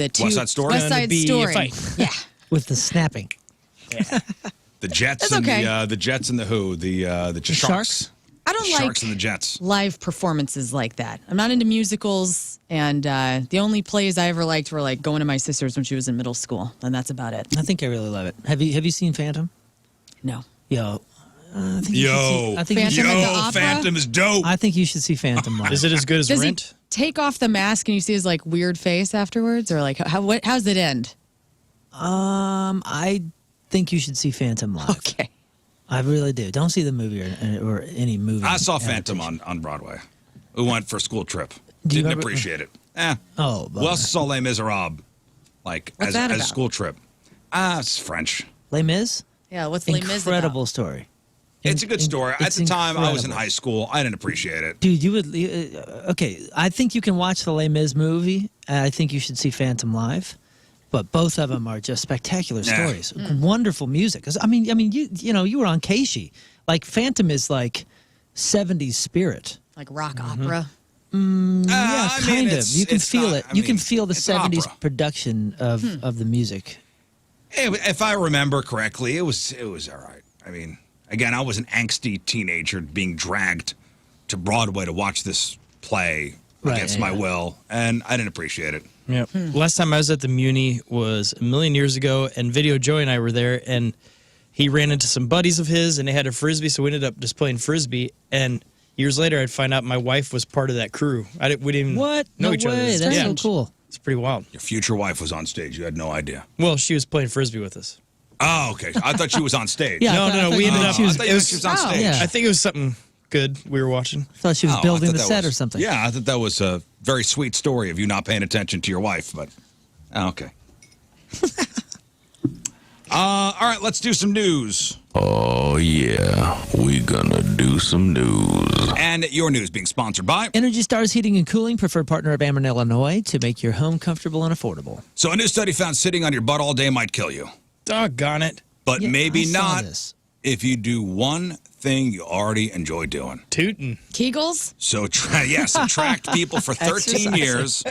two? West Side Story? West Gonna Side be a Story. fight. Yeah. With the snapping. The Jets It's and okay. the Jets and the who? The Sharks. Sharks? I don't like Sharks and the Jets. live performances like that. I'm not into musicals, and the only plays I ever liked were like going to my sister's when she was in middle school, and that's about it. I think I really love it. Have you seen Phantom? No. Yo. I think you should see- I think you Phantom should- at the Opera? Phantom is dope. I think you should see Phantom live. Is it as good as Does Rent? he take off the mask and you see his like weird face afterwards, or like how's it end? I think you should see Phantom live. Okay. I really do. Don't see the movie or any movie. I saw Phantom adaptation. on Broadway. We went for a school trip. Do you Didn't ever- appreciate it. Oh, Who else saw Les Miserables? Like What's as that a about? school trip. It's French. Les Mis? Yeah. What's Les Mis about? Incredible story. It's a good story. At It's the time, I was in incredible. high school. I didn't appreciate it. Dude, you would. Okay, I think you can watch the Les Mis movie. And I think you should see Phantom live. But both of them are just spectacular stories. Wonderful music. 'Cause, I mean, you were on Keishi. Like Phantom is like 70s spirit. Like rock opera. Yeah, I mean, kind of. it's- You can it's feel not- it. I You can mean, feel the it's an 70s opera. production of the music. If I remember correctly, it was all right. I mean, again, I was an angsty teenager being dragged to Broadway to watch this play Right, against yeah, my yeah. will, and I didn't appreciate it. Yep. Last time I was at the Muny was a million years ago, and Video Joey and I were there, and he ran into some buddies of his, and they had a Frisbee, so we ended up just playing Frisbee, and years later, I'd find out my wife was part of that crew. We didn't even What? know No each other. way. That's Yeah. so cool. It's pretty wild. Your future wife was on stage. You had no idea. Well, she was playing Frisbee with us. Oh, okay. I thought she was on stage. Yeah, No, I thought- no, I thought we you ended meant up- she was- I thought you meant she was on Oh. stage. Yeah. I think it was something good we were watching. thought she was Oh, I building thought the that set was- or something. Yeah, I thought that was a very sweet story of you not paying attention to your wife, but okay. All right, let's do some news. Oh, yeah, we gonna do some news. And your news being sponsored by. Energy Stars Heating and Cooling, preferred partner of Ameren, Illinois, to make your home comfortable and affordable. So, a new study found sitting on your butt all day might kill you, Doggone it. but Yeah, maybe I saw not this. if you do one thing you already enjoy doing. Tootin'. Kegels. So, tracked people for 13 years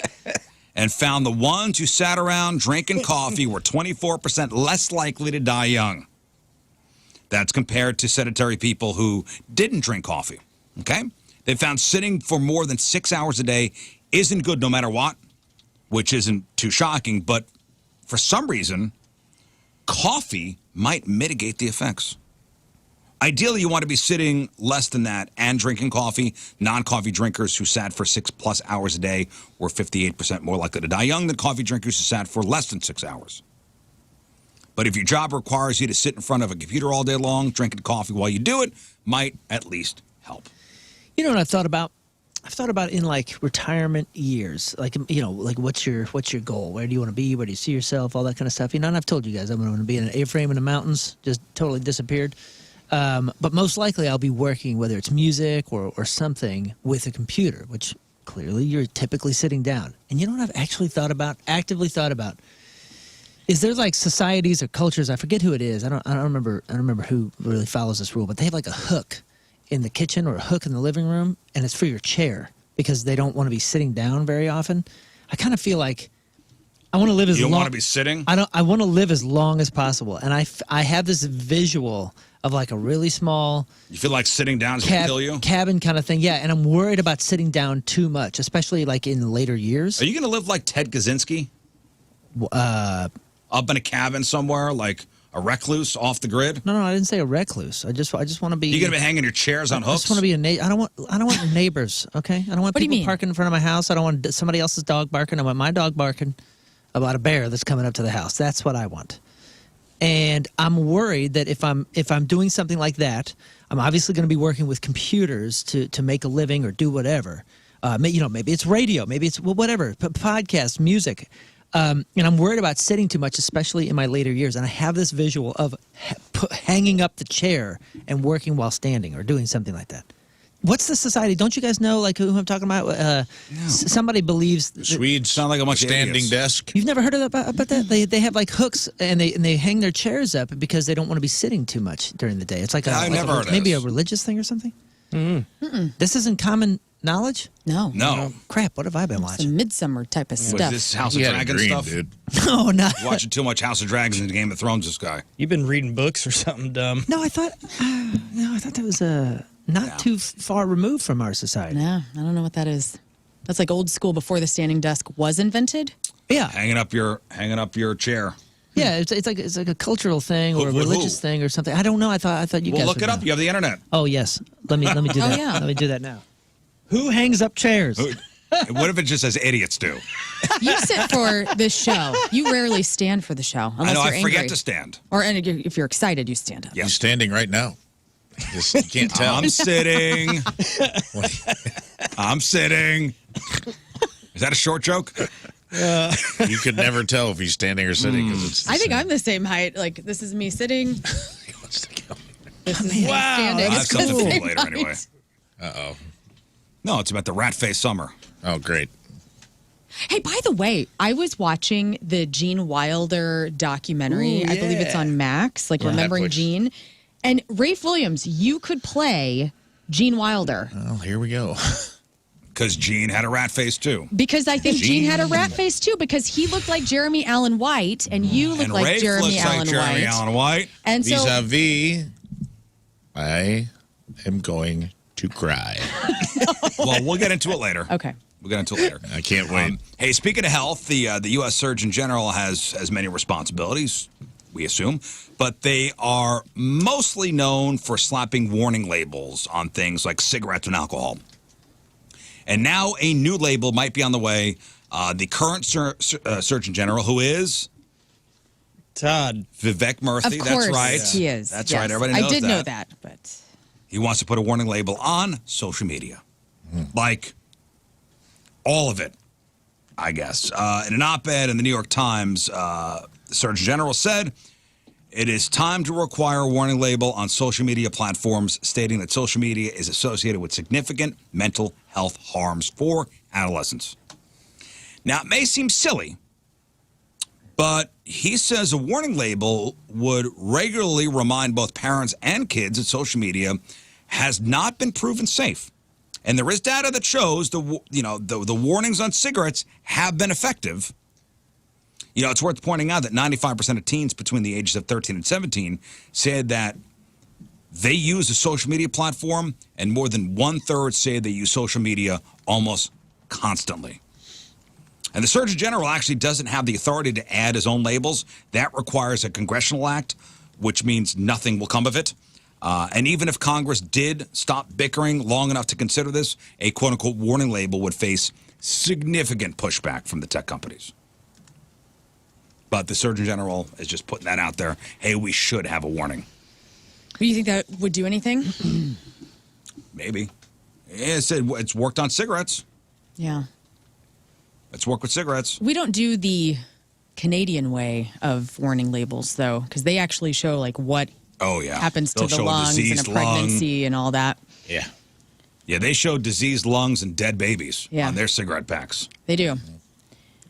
and found the ones who sat around drinking coffee were 24% less likely to die young. That's compared to sedentary people who didn't drink coffee. Okay? They found sitting for more than 6 hours a day isn't good no matter what, which isn't too shocking, but for some reason, coffee might mitigate the effects. Ideally, you want to be sitting less than that and drinking coffee. Non-coffee drinkers who sat for 6+ hours a day were 58% more likely to die young than coffee drinkers who sat for less than 6 hours. But if your job requires you to sit in front of a computer all day long, drinking coffee while you do it might at least help. You know what I've thought about? I've thought about in like retirement years, like like what's your goal? Where do you want to be? Where do you see yourself? All that kind of stuff. And I've told you guys I'm going to be in an A-frame in the mountains, just totally disappeared. But most likely I'll be working, whether it's music or something, with a computer, which clearly you're typically sitting down. And you know what I've actually actively thought about? Is there like societies or cultures, I forget who it is, I don't remember who really follows this rule, but they have like a hook in the kitchen or a hook in the living room, and it's for your chair because they don't want to be sitting down very often. I kind of feel like I want to live as long. You don't want to be sitting? I want to live as long as possible, and I have this visual of like a really small. You feel like sitting down is going to kill you? Cabin kind of thing, yeah. And I'm worried about sitting down too much, especially like in later years. Are you going to live like Ted Kaczynski? Up in a cabin somewhere, like a recluse off the grid? No, I didn't say a recluse. I just want to be. You going to be hanging your chairs on hooks? I just want to be I don't want neighbors. Okay, I don't want people parking in front of my house. I don't want somebody else's dog barking. I want my dog barking about a bear that's coming up to the house. That's what I want. And I'm worried that if I'm doing something like that, I'm obviously going to be working with computers to make a living or do whatever. Maybe it's radio, maybe it's whatever, podcast, music. And I'm worried about sitting too much, especially in my later years. And I have this visual of hanging up the chair and working while standing or doing something like that. What's the society? Don't you guys know like who I'm talking about? No. Somebody believes Swedes sound like a bunch of standing idiots. desk. You've never heard about that? They have like hooks and they hang their chairs up because they don't want to be sitting too much during the day. It's like maybe a religious thing or something. Mm-hmm. This isn't common knowledge? No. Crap, what have I been It's watching? some midsummer type of Was stuff. this House of Dragons stuff? Dude. No, not. Watching too much House of Dragons and Game of Thrones, this guy. You've been reading books or something dumb. No, I thought that was not too far removed from our society. Yeah, I don't know what that is. That's like old school before the standing desk was invented. Yeah. Hanging up your chair. Yeah, it's like a cultural thing or a religious thing or something. I don't know. I thought you guys Well, look would it up. know. You have the internet. Oh yes. Let me do that. yeah. Let me do that now. Who hangs up chairs? What if it just says idiots do? You sit for this show. You rarely stand for the show unless I know. you're I angry. forget to stand. And if you're excited, you stand up. Yeah. He's standing right now. You can't tell. I'm sitting. I'm sitting. Is that a short joke? You could never tell if he's standing or sitting because it's. I think I'm the same height. Like this is me sitting. This is me standing. I have It's something the for you same later anyway. height. Uh-oh. No, it's about the rat face summer. Oh, great. Hey, by the way, I was watching the Gene Wilder documentary. Ooh, I believe it's on Max, like Remembering Netflix. Gene. And Rafe Williams, you could play Gene Wilder. Well, here we go. Because Gene had a rat face too. Because I think Gene had a rat face too, because he looked like Jeremy Allen White, and you look And like Rafe Jeremy looks Allen like Jeremy White. Allen White. And so Vis-a-vis, I am going to cry. Well, we'll get into it later. okay. We'll get into it later. I can't wait. Hey, speaking of health, the U.S. Surgeon General has many responsibilities, we assume, but they are mostly known for slapping warning labels on things like cigarettes and alcohol. And now a new label might be on the way. The current Surgeon General, who is Todd. Vivek Murthy. Of course That's right. he is. That's yes. right. Everybody knows I did know that, but He wants to put a warning label on social media. Like all of it, I guess. In an op-ed in the New York Times, the Surgeon General said, it is time to require a warning label on social media platforms stating that social media is associated with significant mental health harms for adolescents. Now, it may seem silly, but he says a warning label would regularly remind both parents and kids that social media has not been proven safe. And there is data that shows the warnings on cigarettes have been effective. You know, it's worth pointing out that 95% of teens between the ages of 13 and 17 said that they use a social media platform, and more than 1/3 say they use social media almost constantly. And the Surgeon General actually doesn't have the authority to add his own labels. That requires a congressional act, which means nothing will come of it. And even if Congress did stop bickering long enough to consider this, a quote-unquote warning label would face significant pushback from the tech companies. But the Surgeon General is just putting that out there. Hey, we should have a warning. do you think that would do anything? Maybe. Yeah, it said it's worked on cigarettes. Yeah. Let's work with cigarettes. We don't do the Canadian way of warning labels, though, because they actually show like what Oh, yeah. happens to They'll the show a lungs and a diseased lung. pregnancy and all that. Yeah. Yeah, they show diseased lungs and dead babies Yeah. on their cigarette packs. They do.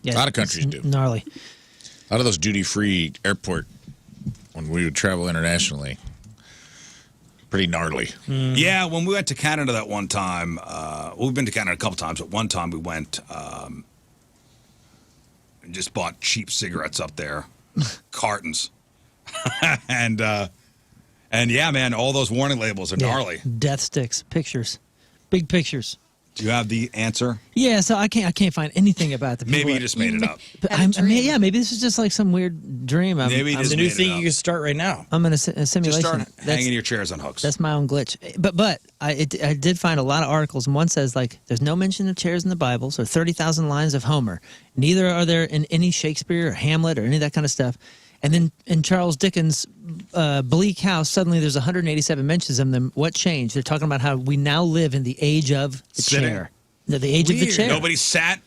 Yeah, A lot of it's countries do. Gnarly. A lot of those duty-free airport, when we would travel internationally, pretty gnarly. Yeah, when we went to Canada that one time, we've been to Canada a couple times, but one time we went and just bought cheap cigarettes up there, cartons. and yeah, man, all those warning labels are gnarly. Death sticks, pictures, big pictures. Do you have the answer? Yeah, so I can't find anything about the people. Maybe you just made it up. But Had a I mean, dream. yeah, maybe this is just like some weird dream. Maybe It's just a new made it thing up. you can start right now. I'm in a Just simulation. start hanging your chairs on hooks. That's my own glitch. But I did find a lot of articles, and one says, like, there's no mention of chairs in the Bible, so 30,000 lines of Homer. Neither are there in any Shakespeare or Hamlet or any of that kind of stuff. And then in Charles Dickens' Bleak House, suddenly there's 187 mentions of them. What changed? They're talking about how we now live in the age of the Sitting. chair. The age of the chair. Nobody sat.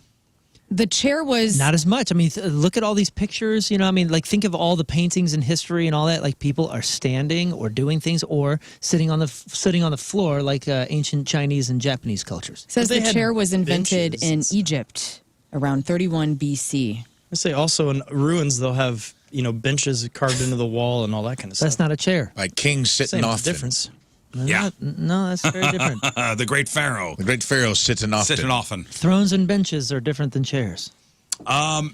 The chair was Not as much. I mean, look at all these pictures. You know, I mean, like think of all the paintings in history and all that. Like people are standing or doing things or sitting on the floor, like ancient Chinese and Japanese cultures. says They the had chair was invented in benches. Egypt around 31 BC. I say also in ruins they'll have benches carved into the wall and all that kind of That's stuff. not a chair. Like kings sitting Same often. difference. Yeah. No, that's very different. The great pharaoh. The great pharaoh sitting often. Sitting often. Thrones and benches are different than chairs.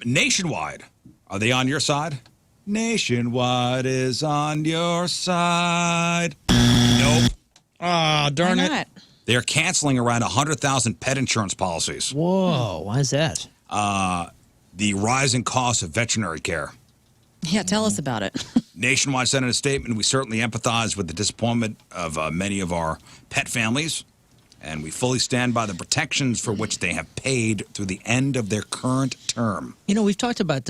Nationwide, are they on your side? Nationwide is on your side. Nope. Ah, darn Why it. not? They're canceling around 100,000 pet insurance policies. Whoa, why is that? The rising cost of veterinary care. Yeah, tell us about it. Nationwide sent in a statement. We certainly empathize with the disappointment of many of our pet families, and we fully stand by the protections for which they have paid through the end of their current term. You know, we've talked about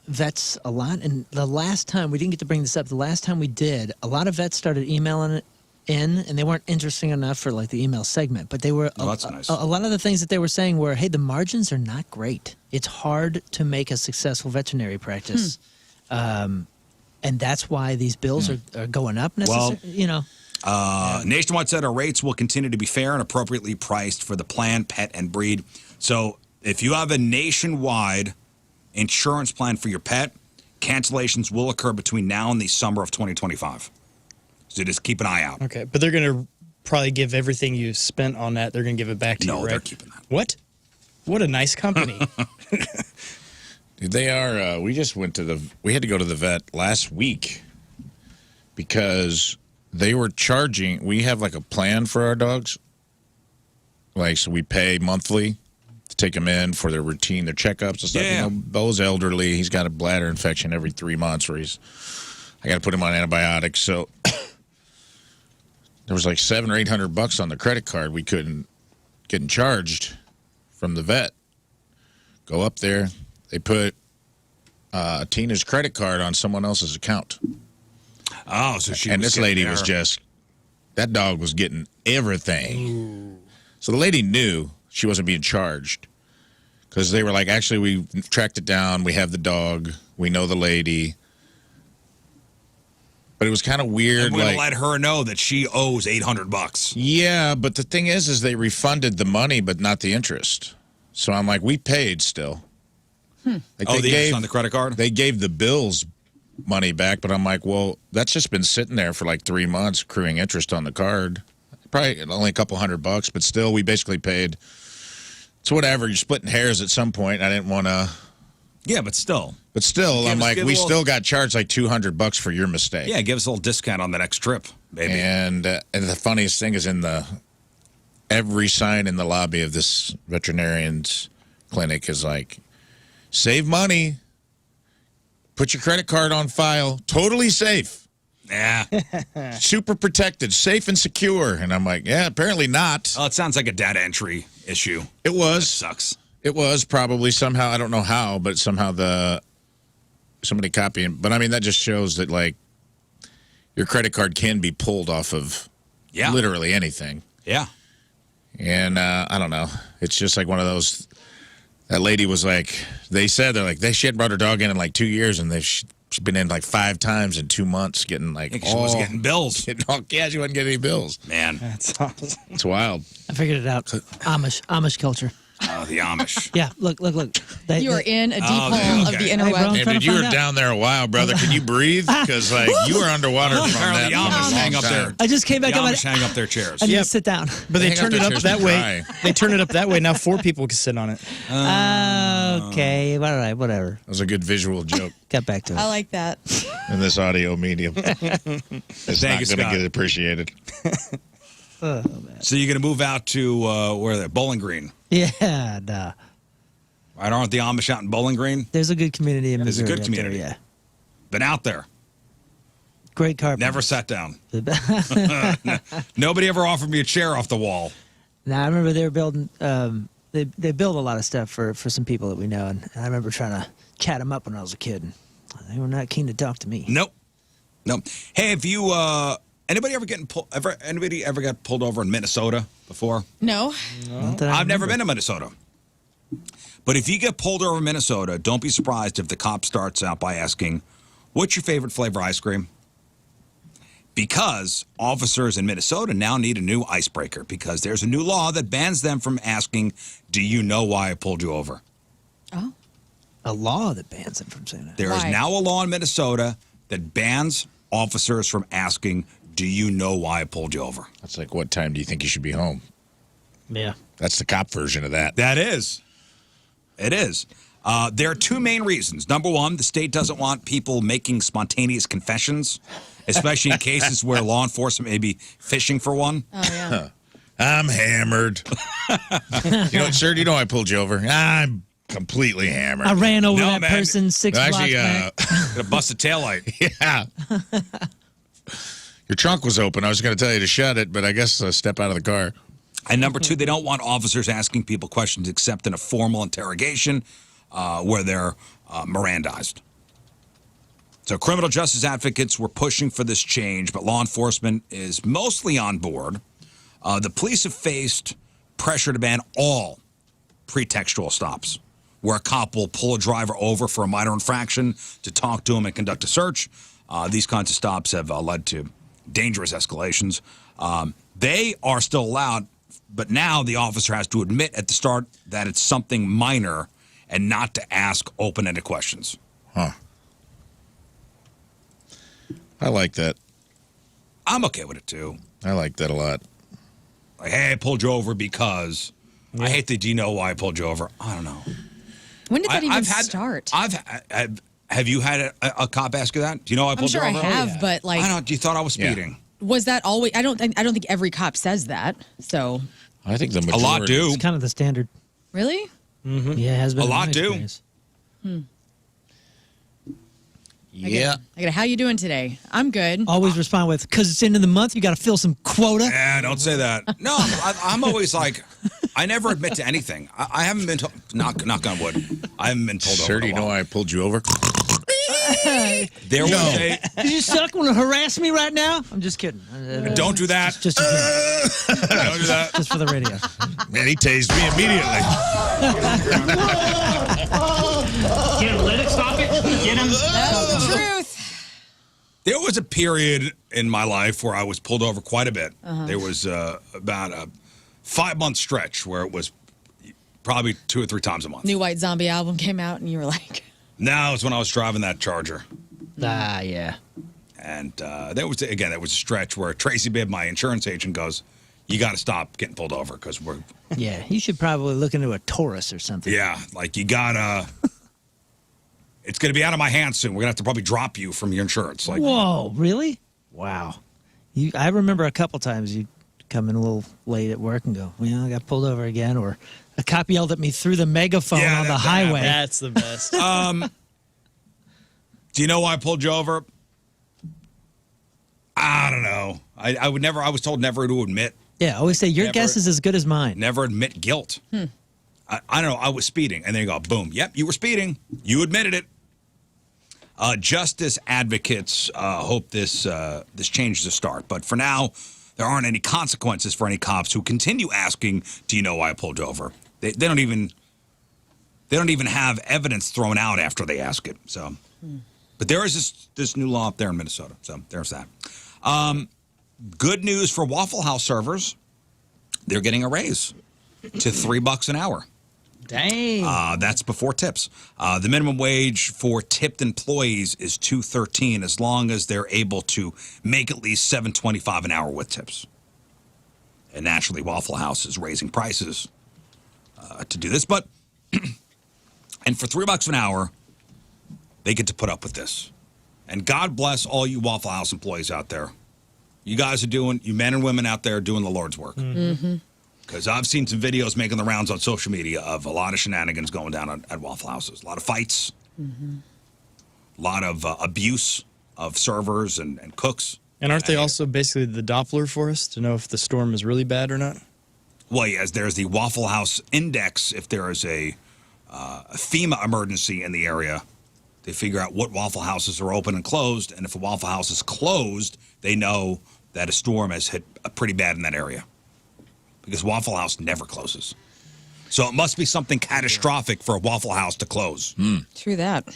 vets a lot, and the last time, we didn't get to bring this up, the last time we did, a lot of vets started emailing it in, and they weren't interesting enough for like the email segment, but they were, Oh, that's nice. a lot of the things that they were saying were, hey, the margins are not great. It's hard to make a successful veterinary practice. And that's why these bills are going up. Well, Nationwide said our rates will continue to be fair and appropriately priced for the plan, pet, and breed. So if you have a nationwide insurance plan for your pet, cancellations will occur between now and the summer of 2025. So just keep an eye out. Okay, but they're going to probably give everything you spent on that. They're going to give it back to you, No, right? they're keeping that. What? What a nice company. They are. We just went to we had to go to the vet last week because they were charging. We have like a plan for our dogs. Like, so we pay monthly to take them in for their routine, their checkups and stuff. Yeah. Bo's elderly. He's got a bladder infection every 3 months where I got to put him on antibiotics. So there was like $700 or $800 on the credit card. We couldn't get charged from the vet. Go up there. They put Tina's credit card on someone else's account. Oh, so she And was this getting lady there. was just, that dog was getting everything. Ooh. So the lady knew she wasn't being charged because they were like, actually, we tracked it down. We have the dog. We know the lady. But it was kind of weird. And we're going to let her know that she owes $800. Yeah, but the thing is they refunded the money, but not the interest. So I'm like, we paid still. Like The interest on the credit card? They gave the bills money back, but I'm like, well, that's just been sitting there for like 3 months, accruing interest on the card. Probably only a couple $100, but still, we basically paid. It's whatever. You're splitting hairs at some point. I didn't want to. Yeah, but still. But still, I'm like, give we a little- still got charged like $200 for your mistake. Yeah, give us a little discount on the next trip, maybe. And the funniest thing is every sign in the lobby of this veterinarian's clinic is like, save money, put your credit card on file, totally safe, Yeah. super protected, safe and secure. And I'm like, yeah, apparently not. Well, it sounds like a data entry issue. It That was. sucks. It was probably somehow, I don't know how, but somehow somebody copying. But I mean, that just shows that like your credit card can be pulled off of literally anything. Yeah. And I don't know. It's just like one of those. That lady was like, she hadn't brought her dog in like 2 years, and she's been in like 5 times in 2 months, getting like She was getting bills. Yeah, she wasn't getting any bills. Man, That's awesome. It's wild. I figured it out. Amish culture. the Amish. Yeah, look. You are in a deep hole okay. of the Hey, bro. interweb. Hey, trying dude, to you find were out. down there a while, brother. Can you breathe? Because you were underwater from Apparently that. the for a Amish long hang up time. there. I just came back The up. Amish hang up their chairs. I need Yep. to sit down. But they Hang out turned it their up chairs that to way. dry. They turned it up that way. Now 4 people can sit on it. Okay, all right, whatever. That was a good visual joke Got back to it. I like that. in this audio medium. It's Thank not you, going to Scott. get appreciated. So you're going to move out to where the Bowling Green, Yeah, nah. right? Aren't the Amish out in Bowling Green? There's a good community in There's a Missouri. good out community. There, yeah, Been out there, great carpet. never sat down. Nobody ever offered me a chair off the wall. Now I remember they were building. They build a lot of stuff for some people that we know, and I remember trying to chat them up when I was a kid. And they were not keen to talk to me. Nope. Hey, have you anybody ever got pulled over in Minnesota before? No. Not that I I've never remember. been to Minnesota. But if you get pulled over in Minnesota, don't be surprised if the cop starts out by asking, "What's your favorite flavor ice cream?" Because officers in Minnesota now need a new icebreaker because there's a new law that bans them from asking, "Do you know why I pulled you over?" Oh. A law that bans them from saying that. There is Why? now a law in Minnesota that bans officers from asking, "Do you know why I pulled you over?" That's like, what time do you think you should be home? Yeah. That's the cop version of that. That is. It is. There are 2 main reasons. Number one, the state doesn't want people making spontaneous confessions, especially in cases where law enforcement may be fishing for one. Oh, yeah. I'm hammered. Sir, do you know I pulled you over? I'm completely hammered. I ran over No, that man. person 6 blocks Actually, back. Gonna bust a taillight. yeah. Your trunk was open. I was going to tell you to shut it, but I guess step out of the car. And number 2, they don't want officers asking people questions except in a formal interrogation where they're Mirandized. So criminal justice advocates were pushing for this change, but law enforcement is mostly on board. The police have faced pressure to ban all pretextual stops, where a cop will pull a driver over for a minor infraction to talk to him and conduct a search. These kinds of stops have led to dangerous escalations. They are still allowed, but now the officer has to admit at the start that it's something minor and not to ask open-ended questions. Huh. I like that. I'm okay with it, too. I like that a lot. Like, hey, I pulled you over because I hate the, "Do you know why I pulled you over?" I don't know. When did that even I've had, start? Have you had a cop ask you that? Do you know why I I'm pulled sure you I over? have, but I like, don't. You thought I was Yeah. speeding? was that always? I don't think every cop says that. So, I think the A majority. lot do. It's kind of the standard. really? Yeah, it has been A in lot my do. experience. Yeah. I got. How you doing today? I'm good. Always respond with, "Because it's end of the month, you got to fill some quota." Don't say that. No, I'm always like, I never admit to anything. I haven't been knock on wood. I haven't been pulled Sir, over. do you know why I pulled you over? There was a. Did you suck want to harass me right now? I'm just kidding. Don't do that. Just a joke. Don't do that. Just for the radio. Man, he tased me immediately. Get him, let it stop it. Get him. That's the truth. There was a period in my life where I was pulled over quite a bit. There was about a 5-month stretch where it was probably 2 or 3 times a month. New White Zombie album came out, and you were like, Now it's when I was driving that Charger. Yeah. And there was a stretch where Tracy Bibb, my insurance agent, goes, "You got to stop getting pulled over because we're, Yeah, you should probably look into a Taurus or something. like you gotta. It's gonna be out of my hands soon. We're gonna have to probably drop you from your insurance." Like, Whoa, really? Wow. I remember a couple times you come in a little late at work and go, "Well, I got pulled over again," or a cop yelled at me through the megaphone Yeah, on the that highway. That's the best. do you know why I pulled you over? I don't know. I would never. I was told never to admit. Yeah, always say your Never- guess is as good as mine. Never admit guilt. I don't know. I was speeding, and then you go, boom. Yep, you were speeding. You admitted it. Justice advocates hope this changes the start, but for now, there aren't any consequences for any cops who continue asking, "Do you know why I pulled you over?" They don't even They don't even have evidence thrown out after they ask it. So, but there is this new law up there in Minnesota. So there's that. Good news for Waffle House servers. They're getting a raise to $3 an hour. Dang. That's before tips. The minimum wage for tipped employees is $2.13 as long as they're able to make at least $7.25 an hour with tips. And naturally, Waffle House is raising prices to do this. But and for $3 an hour, they get to put up with this. And God bless all you Waffle House employees out there. You guys are you men and women out there, doing the Lord's work. Because I've seen some videos making the rounds on social media of a lot of shenanigans going down at Waffle Houses. A lot of fights, a lot of abuse of servers and cooks. And aren't they also basically the Doppler for us to know if the storm is really bad or not? Well, yes, there's the Waffle House Index. If there is a FEMA emergency in the area, they figure out what Waffle Houses are open and closed. And if a Waffle House is closed, they know that a storm has hit pretty bad in that area. Because Waffle House never closes. So it must be something catastrophic for a Waffle House to close. True that.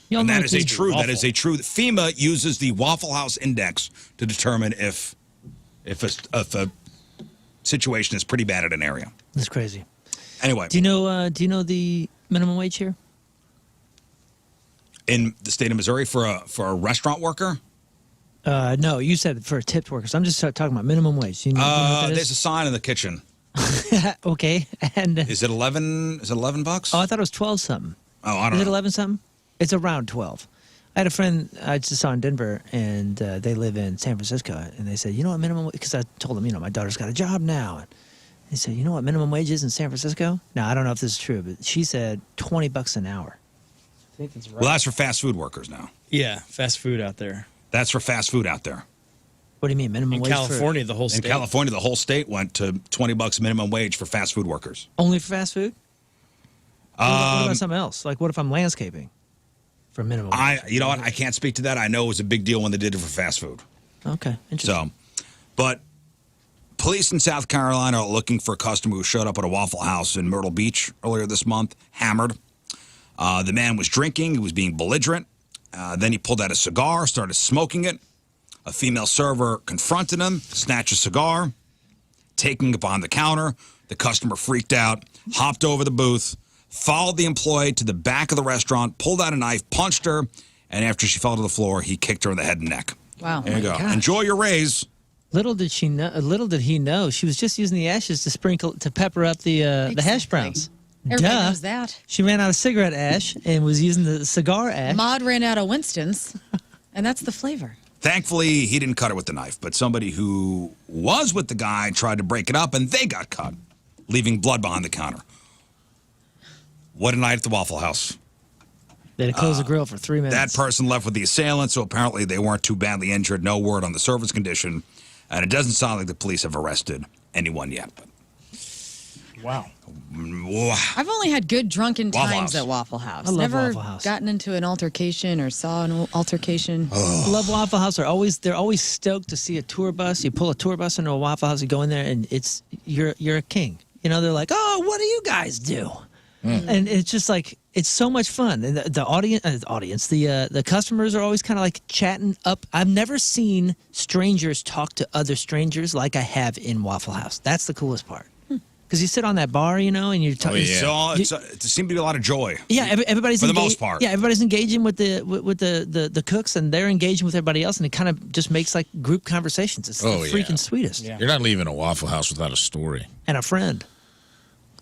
And that is a true. FEMA uses the Waffle House Index to determine if a situation is pretty bad at an area. That's crazy. Anyway. Do you know the minimum wage here? In the state of Missouri for a restaurant worker? No, you said for tipped workers. I'm just talking about minimum wage. Do you know what that there's is? a sign in the kitchen. Okay. And Is it $11? Is it $11? oh, I thought it was 12 something. Oh, I don't Is it know. 11 something? It's around 12. I had a friend I just saw in Denver, and they live in San Francisco, and they said, you know what minimum? Because I told them, my daughter's got a job now, and they said, you know what minimum wage is in San Francisco? Now I don't know if this is true, but she said $20 an hour. I think that's right. Well, that's for fast food workers now. Yeah, fast food out there. That's for fast food out there. What do you mean minimum In wage? California, the whole In state. California, the whole state went to $20 minimum wage for fast food workers. Only for fast food? What about something else? Like, what if I'm landscaping for minimum wage? You know what? I can't speak to that. I know it was a big deal when they did it for fast food. Okay, interesting. So, but police in South Carolina are looking for a customer who showed up at a Waffle House in Myrtle Beach earlier this month, hammered. The man was drinking. He was being belligerent. Then he pulled out a cigar, started smoking it. A female server confronted him, snatched a cigar, taking it behind the counter. The customer freaked out, hopped over the booth, followed the employee to the back of the restaurant, pulled out a knife, punched her, and after she fell to the floor, he kicked her in the head and neck. Wow. There you go. gosh. Enjoy your raise. Little did she know. Little did he know. She was just using the ashes to pepper up the hash Exactly. browns. Everybody Duh. knows that. She ran out of cigarette ash and was using the cigar ash. Maud ran out of Winston's, and that's the flavor. Thankfully, he didn't cut her with the knife, but somebody who was with the guy tried to break it up, and they got cut, leaving blood behind the counter. What a night at the Waffle House. They had to close the grill for 3 minutes. That person left with the assailant, so apparently they weren't too badly injured. No word on the server's condition, and it doesn't sound like the police have arrested anyone yet. But Wow. I've only had good drunken Waffle times House. at Waffle House. I love Never Waffle House. gotten into an altercation or saw an altercation. Oh. I love Waffle House. They're always stoked to see a tour bus. You pull a tour bus into a Waffle House, you go in there, and you're a king. They're like, oh, what do you guys do? And it's just like it's so much fun. And the audience, the customers are always kind of like chatting up. I've never seen strangers talk to other strangers like I have in Waffle House. That's the coolest part. Because you sit on that bar, and you're talking. So it seemed to be a lot of joy. Yeah, everybody's For the most part. Yeah, everybody's engaging with the cooks, and they're engaging with everybody else, and it kind of just makes like group conversations. It's the freaking sweetest. Yeah. You're not leaving a Waffle House without a story. And a friend.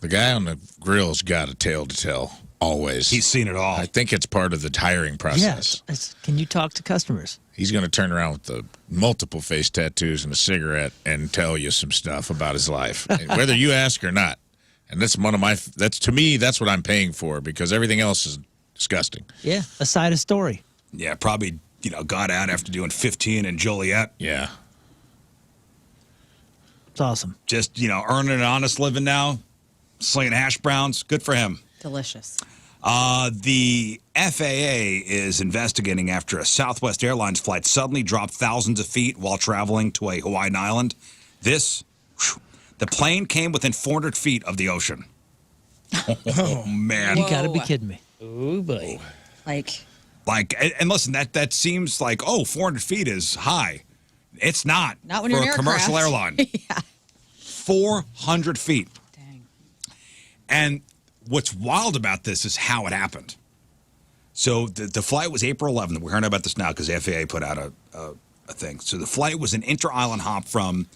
The guy on the grill's got a tale to tell, always. He's seen it all. I think it's part of the hiring process. Yes. Can you talk to customers? He's going to turn around with the multiple face tattoos and a cigarette and tell you some stuff about his life, whether you ask or not. And that's to me, that's what I'm paying for, because everything else is disgusting. Yeah, a side of story. Yeah, probably, got out after doing 15 in Joliet. Yeah. It's awesome. Just, earning an honest living now, slinging hash browns. Good for him. Delicious. The FAA is investigating after a Southwest Airlines flight suddenly dropped thousands of feet while traveling to a Hawaiian island. The plane came within 400 feet of the ocean. Oh, man. You got to be Whoa. kidding me. Oh, boy. Like, And listen, that seems like, 400 feet is high. It's not. Not when for you're an a commercial airline. yeah. 400 feet. Dang. And what's wild about this is how it happened. So the flight was April 11th. We're hearing about this now because the FAA put out a thing. So the flight was an inter-island hop from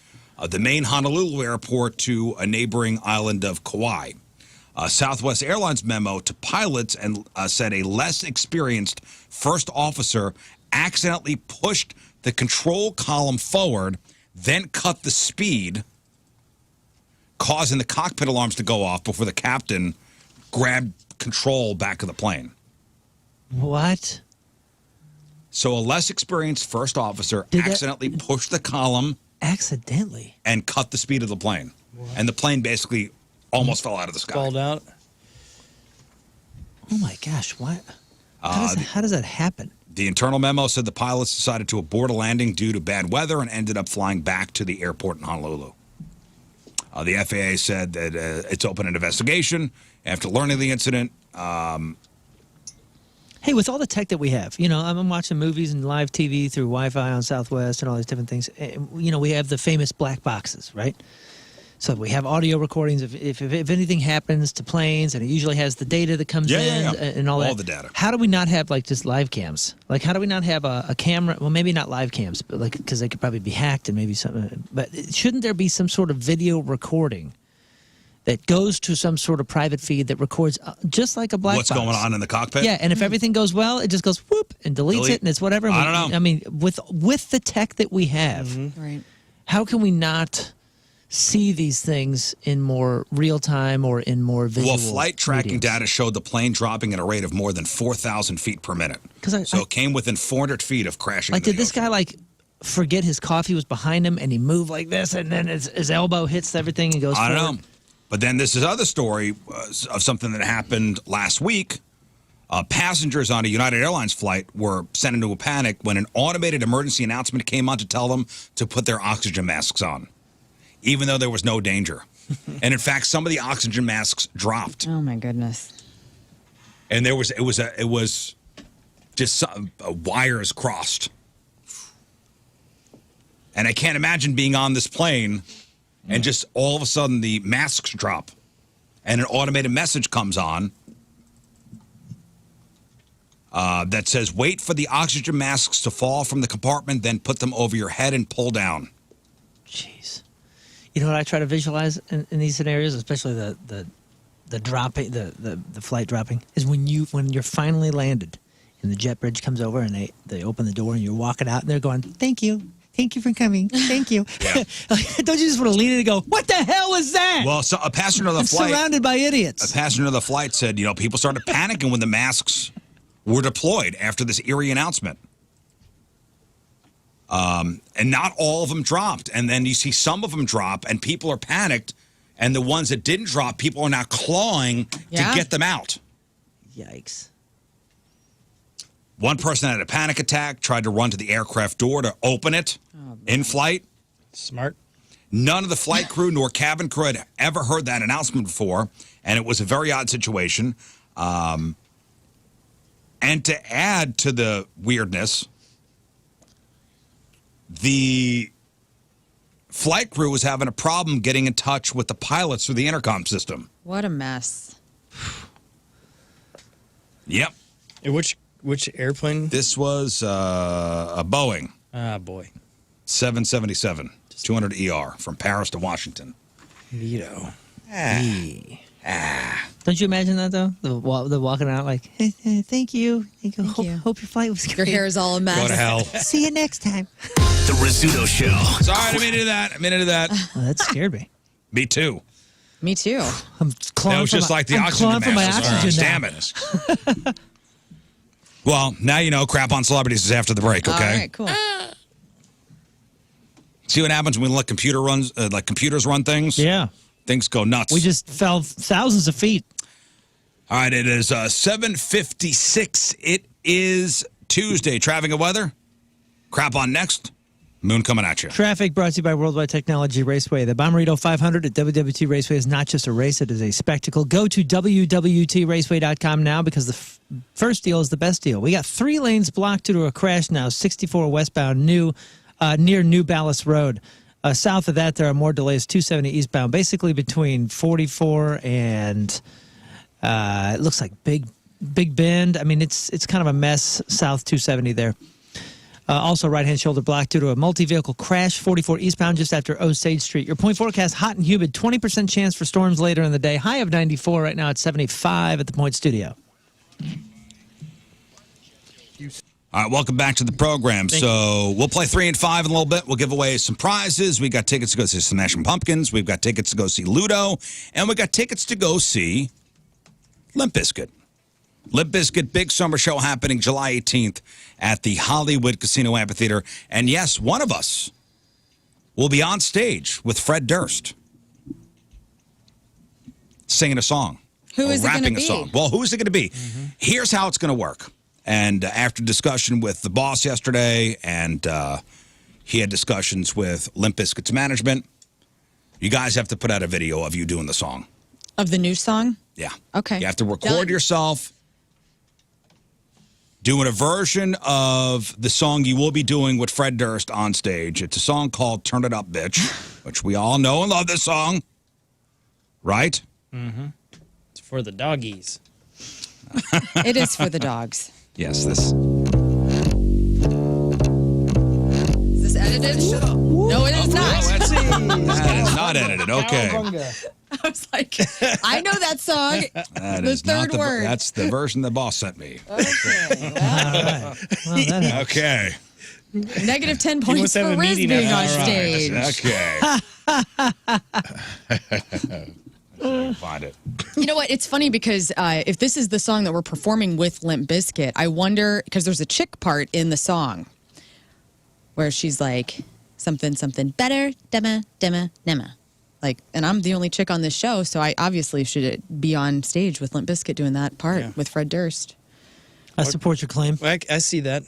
the main Honolulu airport to a neighboring island of Kauai. Southwest Airlines memo to pilots and said a less experienced first officer accidentally pushed the control column forward, then cut the speed, causing the cockpit alarms to go off before the captain grabbed control back of the plane. What? So a less experienced first officer accidentally pushed the column Accidentally? and cut the speed of the plane. And the plane basically almost fell out of the sky. Called out. Oh, my gosh. What? How does that happen? The internal memo said the pilots decided to abort a landing due to bad weather and ended up flying back to the airport in Honolulu. The FAA said that it's open an investigation after learning the incident. Hey, with all the tech that we have, I'm watching movies and live TV through Wi-Fi on Southwest and all these different things. We have the famous black boxes, right? So we have audio recordings. If anything happens to planes, and it usually has the data that comes in and all that. All the data. How do we not have just live cams? How do we not have a camera? Well, maybe not live cams, but because they could probably be hacked and maybe something. But shouldn't there be some sort of video recording that goes to some sort of private feed that records just like a black box? What's going on in the cockpit? Yeah, and if everything goes well, it just goes whoop and deletes it, and it's whatever. I don't know. I mean, with the tech that we have, Right. how can we not see these things in more real time or in more visual? Well, flight tracking mediums? data showed the plane dropping at a rate of more than 4,000 feet per minute. So it came within 400 feet of crashing. Did this guy forget his coffee was behind him and he moved like this, and then his elbow hits everything and goes I forward? don't know. But then this is other story of something that happened last week. Passengers on a United Airlines flight were sent into a panic when an automated emergency announcement came on to tell them to put their oxygen masks on, even though there was no danger. And in fact, some of the oxygen masks dropped. Oh, my goodness. And it was just wires crossed. And I can't imagine being on this plane and just all of a sudden the masks drop and an automated message comes on that says, wait for the oxygen masks to fall from the compartment, then put them over your head and pull down. Jeez. You know what I try to visualize in these scenarios, especially the dropping, the flight dropping, is when you're finally landed and the jet bridge comes over and they open the door and you're walking out and they're going, thank you for coming, thank you. Yeah. Don't you just want to lean in and go, what the hell was that? Well, so a passenger of the I'm flight, surrounded by idiots. a passenger of the flight said, people started panicking when the masks were deployed after this eerie announcement. And not all of them dropped. And then you see some of them drop and people are panicked. And the ones that didn't drop, people are now clawing to get them out. Yikes. One person had a panic attack, tried to run to the aircraft door to open it in flight. Smart. None of the flight crew nor cabin crew had ever heard that announcement before. And it was a very odd situation. And to add to the weirdness, the flight crew was having a problem getting in touch with the pilots through the intercom system. What a mess. Yep. Which airplane? This was a Boeing Ah, boy. 777, 200 ER from Paris to Washington. Neato. Don't you imagine that, though? The walking out like, hey, thank you. Thank you. Hope your flight was great. Your hair is all a mess. Go to hell. See you next time. The Rizzuto Show. Sorry, I didn't do that. Well, that scared me. Me too. Me too. I'm clawing That was for just my, like the I'm oxygen clawing for my mask. oxygen now. Damn it. Well, now you know crap on celebrities is after the break, okay? All right, cool. See what happens when we let computers run things? Yeah. Things go nuts. We just fell thousands of feet. All right, it is 7:56. It is Tuesday. Traffic and weather. Crap on next. Moon coming at you. Traffic brought to you by Worldwide Technology Raceway. The Bomberito 500 at WWT Raceway is not just a race, it is a spectacle. Go to WWTRaceway.com now because the first deal is the best deal. We got 3 lanes blocked due to a crash now, 64 westbound near New Ballas Road. South of that, there are more delays, 270 eastbound, basically between 44 and it looks like Big Bend. I mean, it's kind of a mess, south 270 there. Also, right-hand shoulder blocked due to a multi-vehicle crash, 44 eastbound just after Osage Street. Your point forecast, hot and humid, 20% chance for storms later in the day. High of 94 right now at 75 at the Point Studio. All right, welcome back to the program. We'll play 3 and 5 in a little bit. We'll give away some prizes. We got tickets to go see Smashing Pumpkins. We've got tickets to go see Ludo. And we got tickets to go see Limp Bizkit. Limp Bizkit Big Summer Show happening July 18th at the Hollywood Casino Amphitheater. And yes, one of us will be on stage with Fred Durst singing a song. Who is it going to rapping be? a song. Well, who is it going to be? Here's how it's going to work. And after discussion with the boss yesterday, and he had discussions with Limp Bizkit's management, you guys have to put out a video of you doing the song. Of the new song? Yeah. Okay. You have to record Done. yourself doing a version of the song you will be doing with Fred Durst on stage. It's a song called Turn It Up, Bitch, which we all know and love this song. Right? Mm-hmm. It's for the doggies. It is for the dogs. Yes, this. Is this edited? No, it is not. That is not edited. Okay. I was like, I know that song. That The is not third word. That's the version the boss sent me. Okay. All right. Well, that helps. Okay. Negative 10 must points have for a Riz meeting being on Okay. stage. Okay. Find it. You know what? It's funny because if this is the song that we're performing with Limp Bizkit, I wonder, because there's a chick part in the song where she's like, something, something better, demma, demma, nemma. Like, and I'm the only chick on this show, so I obviously should be on stage with Limp Bizkit doing that part with Fred Durst. I support your claim. I see that.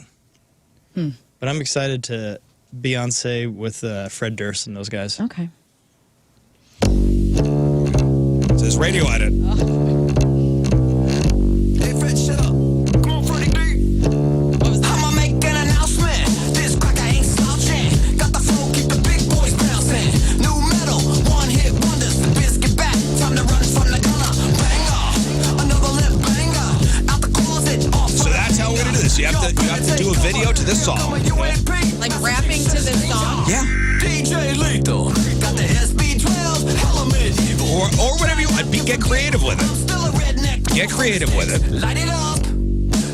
But I'm excited to Beyonce with Fred Durst and those guys. Okay. It says radio edit. Hey, Fred, shut up. Come on, Freddie D. I'ma make an announcement. This cracker ain't slouching. Got the flow, keep the big boys bouncing. New metal, one-hit wonders. The Bizkit back. Time to run from the gunner. Banger. Another lip banger. Out the closet. Off So that's how we're gonna do this. You have to do a video to this song. Like rapping to this song? Yeah. DJ Lethal. Got the SB12. Hella medieval. Or whatever you want. Get creative with it. Still a redneck. Get creative with it. Light it up.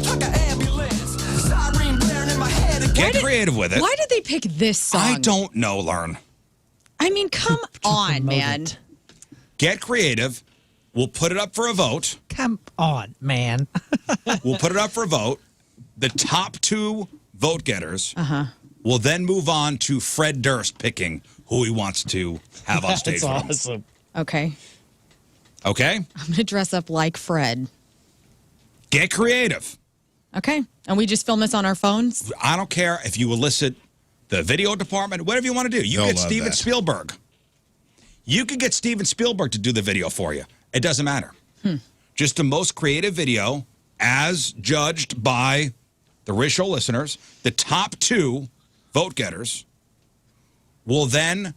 Like an ambulance. Siren blaring in my head. Get creative with it. Why did they pick this song? I don't know, Lern. I mean, come on, promote man. it. Get creative. We'll put it up for a vote. Come on, man. We'll put it up for a vote. The top 2 vote getters will then move on to Fred Durst picking who he wants to have on stage That's with him. awesome. Okay. Okay? I'm going to dress up like Fred. Get creative. Okay. And we just film this on our phones? I don't care if you elicit the video department, whatever you want to do. You They'll get love Steven that. Spielberg. You could get Steven Spielberg to do the video for you. It doesn't matter. Just the most creative video as judged by the Riz Show listeners. The top 2 vote getters will then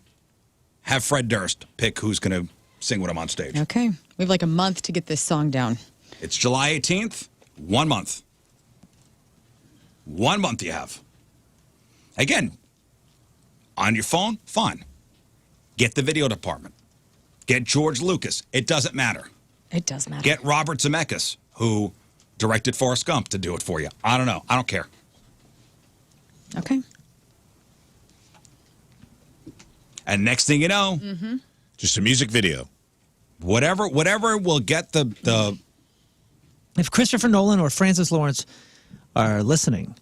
have Fred Durst pick who's going to sing with him on stage. Okay. We have like a month to get this song down. It's July 18th. 1 month. 1 month you have. Again, on your phone, fine. Get the video department. Get George Lucas. It doesn't matter. It does matter. Get Robert Zemeckis, who directed Forrest Gump, to do it for you. I don't know. I don't care. Okay. And next thing you know, Just a music video. whatever will get the If Christopher Nolan or Francis Lawrence are listening,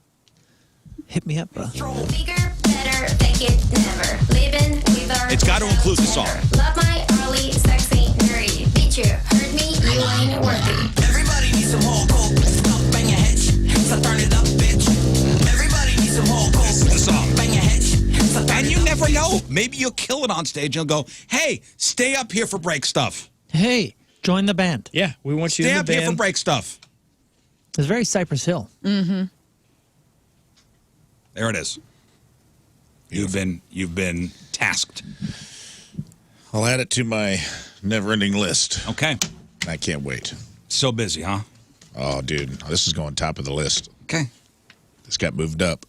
hit me up, bro. Bigger, better, make it never. Living with our It's got to include the song. Love my early, sexy, nerdy. Bitch, you heard me, you ain't worthy. Everybody needs some hardcore. Stop bang your head. So turn it up, bitch. Everybody needs some hardcore. This is the song. Bang your head. So know, maybe you'll kill it on stage and you'll go, hey, stay up here for break stuff. Hey, join the band. Yeah, we want you Stay in the up here for band. break stuff. It's very Cypress Hill. Mm-hmm. There it is. You've been tasked. I'll add it to my never-ending list. Okay. I can't wait. So busy, huh? Oh, dude, this is going top of the list. Okay. This got moved up.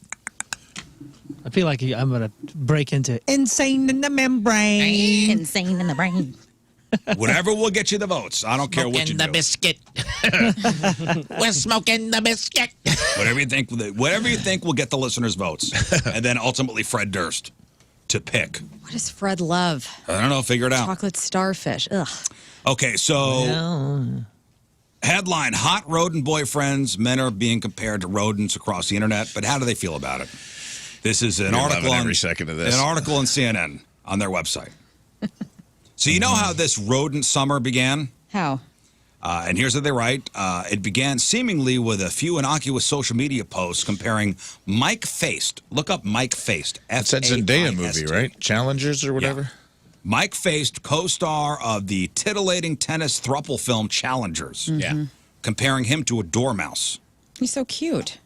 I feel like I'm going to break into insane in the membrane. Insane in the brain. Whatever will get you the votes. I don't care what you do. biscuit. We're smoking the biscuit. Whatever you think will get the listeners' votes. And then ultimately Fred Durst to pick. What does Fred love? I don't know. Figure it out. Chocolate starfish. Ugh. Okay, so headline, hot rodent boyfriends. Men are being compared to rodents across the internet. But how do they feel about it? This is an You're article loving on every second of this. An article on CNN on their website. So you know how this rodent summer began? How? And here's what they write. It began seemingly with a few innocuous social media posts comparing Mike Faced. Look up Mike Faced. It's that Zendaya movie, right? Challengers or whatever? Yeah. Mike Faced, co-star of the titillating tennis throuple film Challengers. Yeah. Comparing him to a dormouse. He's so cute.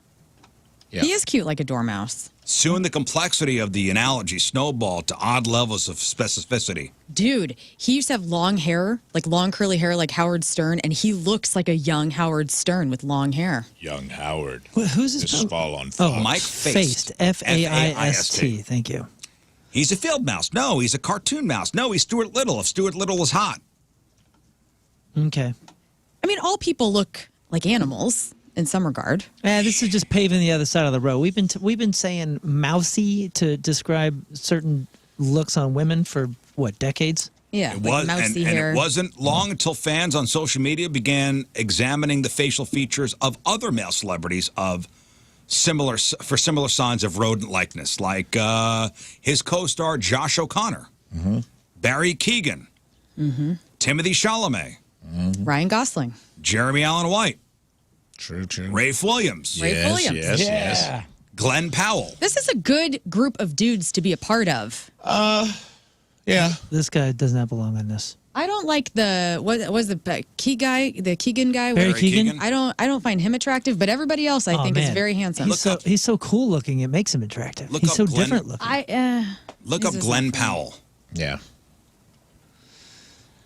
Yeah. He is cute like a dormouse. Soon the complexity of the analogy snowballed to odd levels of specificity. Dude, he used to have long hair, like long curly hair like Howard Stern, and he looks like a young Howard Stern with long hair. Young Howard. Who's this? This fall on Oh, Fox. Mike Faced. Faced. F-A-I-S-T. Thank you. He's a field mouse. No, he's a cartoon mouse. No, he's Stuart Little. If Stuart Little was hot. Okay. I mean, all people look like animals in some regard. This is just paving the other side of the road. We've been saying mousy to describe certain looks on women for what, decades? Yeah, It like was, mousy and hair. it wasn't long until fans on social media began examining the facial features of other male celebrities of similar signs of rodent likeness, like his co-star Josh O'Connor, Barry Keoghan, Timothy Chalamet, Ryan Gosling. Jeremy Allen White, True. Rafe Williams, Rafe Williams. Yes. Glenn Powell. This is a good group of dudes to be a part of. Yeah. This guy does not belong on this. I don't like the what was the Keegan guy. Barry Barry Keoghan? Keoghan? I don't find him attractive, but everybody else I think is very handsome. He's so cool looking. It makes him attractive. Look He's up so Glenn- different looking. Look up These are Glenn some- Powell. Yeah.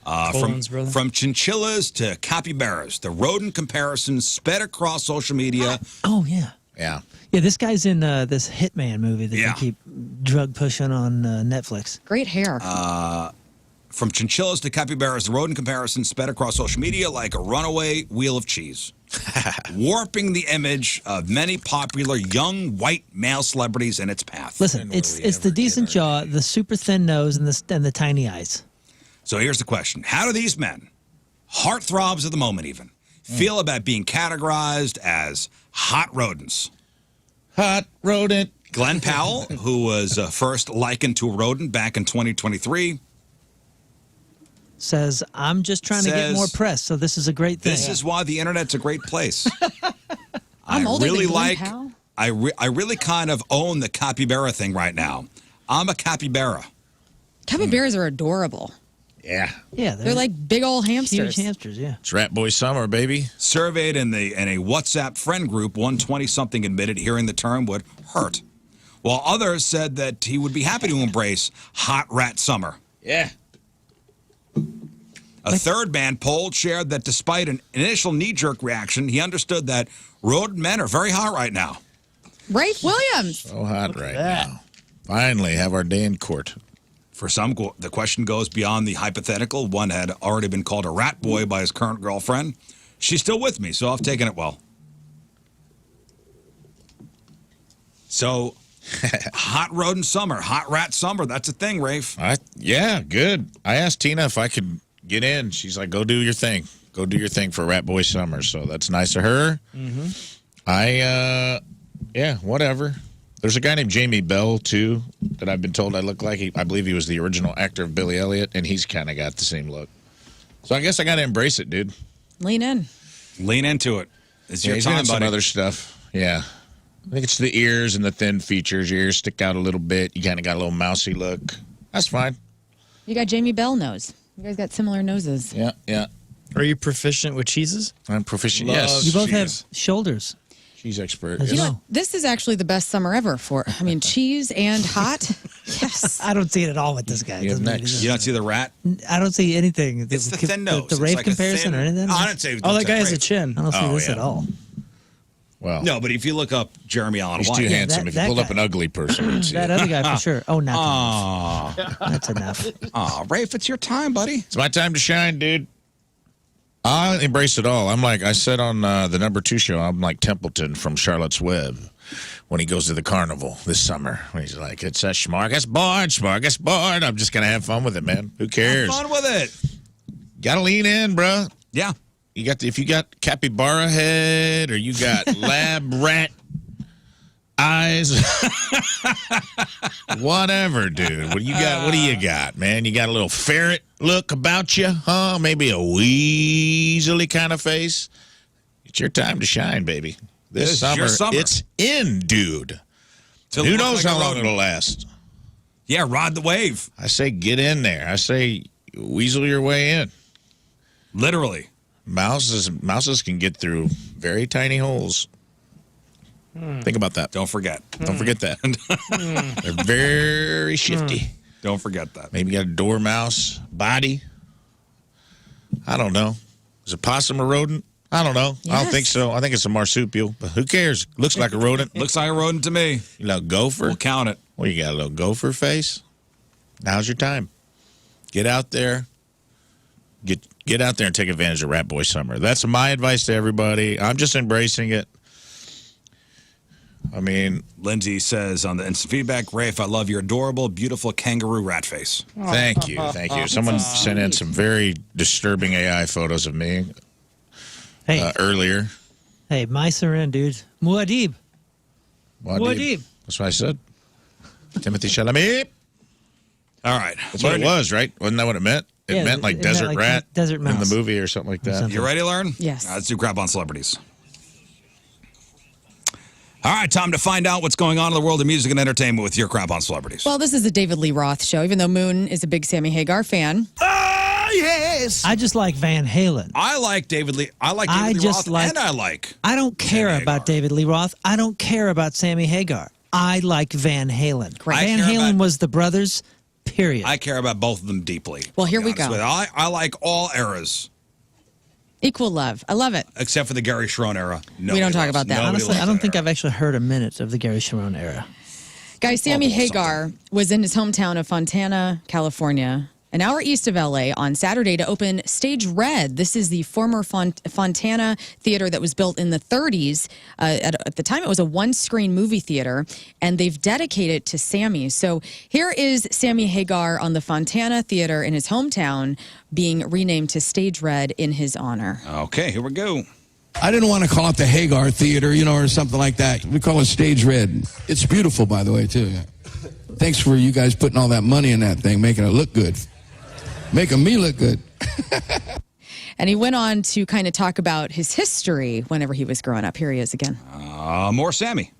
Colin's brother. From chinchillas to capybaras, the rodent comparisons sped across social media. Oh yeah. Yeah. Yeah, this guy's in this Hitman movie that Yeah. they keep drug pushing on Netflix. Great hair. From chinchillas to capybaras, the rodent comparisons sped across social media like a runaway wheel of cheese, warping the image of many popular young white male celebrities in its path. Listen, it's the decent jaw, the super thin nose, and the tiny eyes. So here's the question. How do these men, heartthrobs of the moment even, feel about being categorized as hot rodents? Hot rodent. Glenn Powell, who was first likened to a rodent back in 2023, Says, I'm just trying to get more press, so this is a great thing. this is why the internet's a great place. I'm older really than Glenn like, Powell. I really kind of own the capybara thing right now. I'm a capybara. Capybaras are adorable. Yeah. Yeah, They're like big old hamsters. huge hamsters, yeah. It's Rat Boy Summer, baby. Surveyed in a WhatsApp friend group, 120-something admitted hearing the term would hurt, while others said that he would be happy to embrace hot rat summer. Yeah. A third man polled shared that despite an initial knee-jerk reaction, he understood that rodent men are very hot right now. Rafe Williams. So hot right now. Finally, have our day in court. For some, the question goes beyond the hypothetical. One had already been called a rat boy by his current girlfriend. She's still with me, so I've taken it well. So, hot rodent summer, hot rat summer, that's a thing, Rafe. Yeah, good. I asked Tina if I could get in. She's like, go do your thing. Go do your thing for Rat Boy Summer. So that's nice of her. Yeah, whatever. There's a guy named Jamie Bell, too, that I've been told I look like. I believe he was the original actor of Billy Elliot, and he's kind of got the same look. So I guess I got to embrace it, dude. Lean in. Lean into it. It's your He's time, doing some buddy. other stuff. Yeah. I think it's the ears and the thin features. Your ears stick out a little bit. You kind of got a little mousy look. That's fine. You got Jamie Bell nose. You guys got similar noses. Yeah, yeah. Are you proficient with cheeses? I'm proficient. Love Yes. You both cheese. have shoulders. Cheese expert. As Yes. You know well. what? This is actually the best summer ever for, I mean, cheese and hot. Yes. I don't see it at all with this guy. You have next. You don't see the rat? I don't see anything. It's the thin nose. The It's Rafe like a comparison thin- or anything? I didn't say. Oh, that guy has a Rafe. chin. I don't see Oh, this yeah. at all. Well, No, but if you look up Jeremy Allen he's White, too Yeah, handsome. that- If you that pulled up guy. an ugly person, you'd see That it. other guy for sure. Oh, not Aw, enough. That's enough. aw, Rafe, it's your time, buddy. It's my time to shine, dude. I embrace it all. I'm like I said on the number 2 show. I'm like Templeton from Charlotte's Web when he goes to the carnival this summer. He's like, it's a smorgasbord. I'm just gonna have fun with it, man. Who cares? Have fun with it. Gotta lean in, bro. Yeah. You got if you got capybara head or you got lab rat eyes, whatever, dude. What do you got? What do you got, man? You got a little ferret look about you, huh? Maybe a weaselly kind of face. It's your time to shine, baby. This is summer, your summer. it's in, dude. To Who look knows like how a long rodent. it'll last? Yeah, ride the wave. I say get in there. I say weasel your way in. Literally. Mouses can get through very tiny holes. Think about that. Don't forget. Don't forget that. They're very shifty. Don't forget that. Maybe you got a dormouse body. I don't know. Is a possum a rodent? I don't know. I don't Yes. think so. I think it's a marsupial, but who cares? Looks like a rodent. Looks like a rodent to me. You know, gopher. We'll count it. Well, you got a little gopher face. Now's your time. Get out there. Get out there and take advantage of Rat Boy Summer. That's my advice to everybody. I'm just embracing it. I mean, Lindsay says on the instant feedback, Rafe, I love your adorable, beautiful kangaroo rat face. thank you. Thank you. Someone sent in some very disturbing AI photos of me Hey, earlier. hey, mice are in, dude. Muad'Dib. Muad'Dib. That's what I said. Timothy Chalamet. All right. That's what it was, right? Wasn't that what it meant? It Yeah, meant like it meant desert like rat desert in mouse. the movie or something like that. something. You ready, Lern? Yes. Let's do Crap on Celebrities. All right, time to find out what's going on in the world of music and entertainment with your Crap on Celebrities. Well, this is the David Lee Roth show, even though Moon is a big Sammy Hagar fan. yes! I just like Van Halen. I like David Lee. I like I David Lee just Roth, like- and I like. I don't care Sammy about Hagar. David Lee Roth. I don't care about Sammy Hagar. I like Van Halen. Great. I Van care Halen about- was the brothers, period. I care about both of them deeply. Well, here to be we honest go. with you. I like all eras Equal love. I love it. except for the Gary Sharon era. We don't talk about that. Honestly, I don't think I've actually heard a minute of the Gary Sharon era. Guys, Sammy Bubble Hagar was in his hometown of Fontana, California, an hour east of LA on Saturday to open Stage Red. This is the former Fontana Theater that was built in the 30s. At the time, it was a one-screen movie theater, and they've dedicated it to Sammy. So here is Sammy Hagar on the Fontana Theater in his hometown being renamed to Stage Red in his honor. Okay, here we go. I didn't want to call it the Hagar Theater, or something like that. We call it Stage Red. It's beautiful, by the way, too. Thanks for you guys putting all that money in that thing, making it look good. Making me look good. And he went on to kind of talk about his history whenever he was growing up. Here he is again. More Sammy.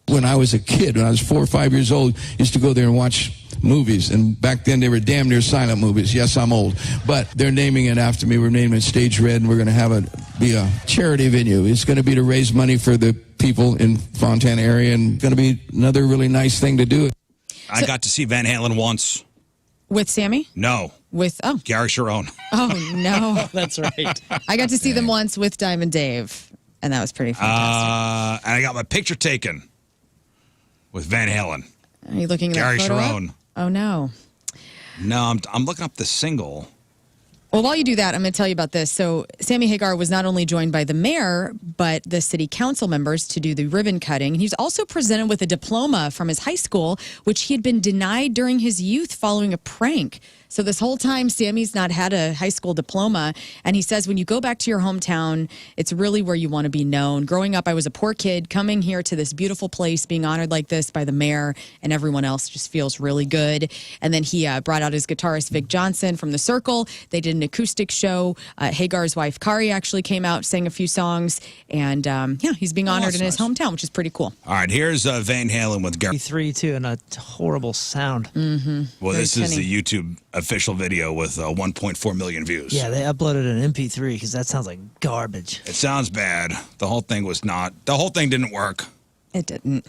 When I was a kid, when I was 4 or 5 years old, used to go there and watch movies. And back then, they were damn near silent movies. Yes, I'm old. But they're naming it after me. We're naming it Stage Red, and we're going to be a charity venue. It's going to be to raise money for the people in Fontana area, and going to be another really nice thing to do. I got to see Van Halen once. With Sammy? No, Oh, Gary Sharon. no. That's right. I got to see them once with Diamond Dave, and that was pretty fantastic. And I got my picture taken with Van Halen. Are you looking at Gary that photo up? Sharon. Oh, no. No, I'm looking up the single. Well, while you do that, I'm going to tell you about this. So, Sammy Hagar was not only joined by the mayor, but the city council members to do the ribbon cutting. And he was also presented with a diploma from his high school, which he had been denied during his youth following a prank. So this whole time, Sammy's not had a high school diploma. And he says, when you go back to your hometown, it's really where you want to be known. Growing up, I was a poor kid coming here to this beautiful place, being honored like this by the mayor, and everyone else just feels really good. And then he brought out his guitarist, Vic Johnson, from The Circle. They did an an acoustic show. Hagar's wife, Kari, actually came out, sang a few songs. And, he's being honored in his hometown, which is pretty cool. All right, here's Van Halen with Gary. 3 too, and a horrible sound. Well, this is tinny. the YouTube official video with 1.4 million views. Yeah, they uploaded an MP3 because that sounds like garbage. It sounds bad. The whole thing didn't work. It didn't.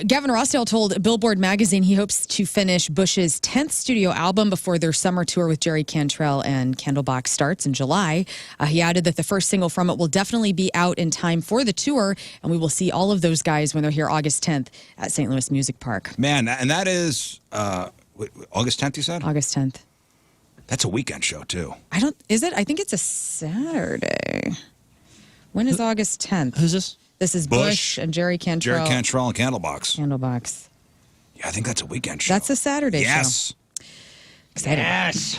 Gavin Rossdale told Billboard magazine he hopes to finish Bush's 10th studio album before their summer tour with Jerry Cantrell and Candlebox starts in July. He added that the first single from it will definitely be out in time for the tour, and we will see all of those guys when they're here August 10th at St. Louis Music Park. Man, and that is August 10th, you said? August 10th. That's a weekend show, too. Is it? I think it's a Saturday. When is August 10th? Who's this? This is Bush and Jerry Cantrell. Jerry Cantrell and Candlebox. Candlebox. Yeah, I think that's a weekend show. That's a Saturday show. Yes. Excited. Yes.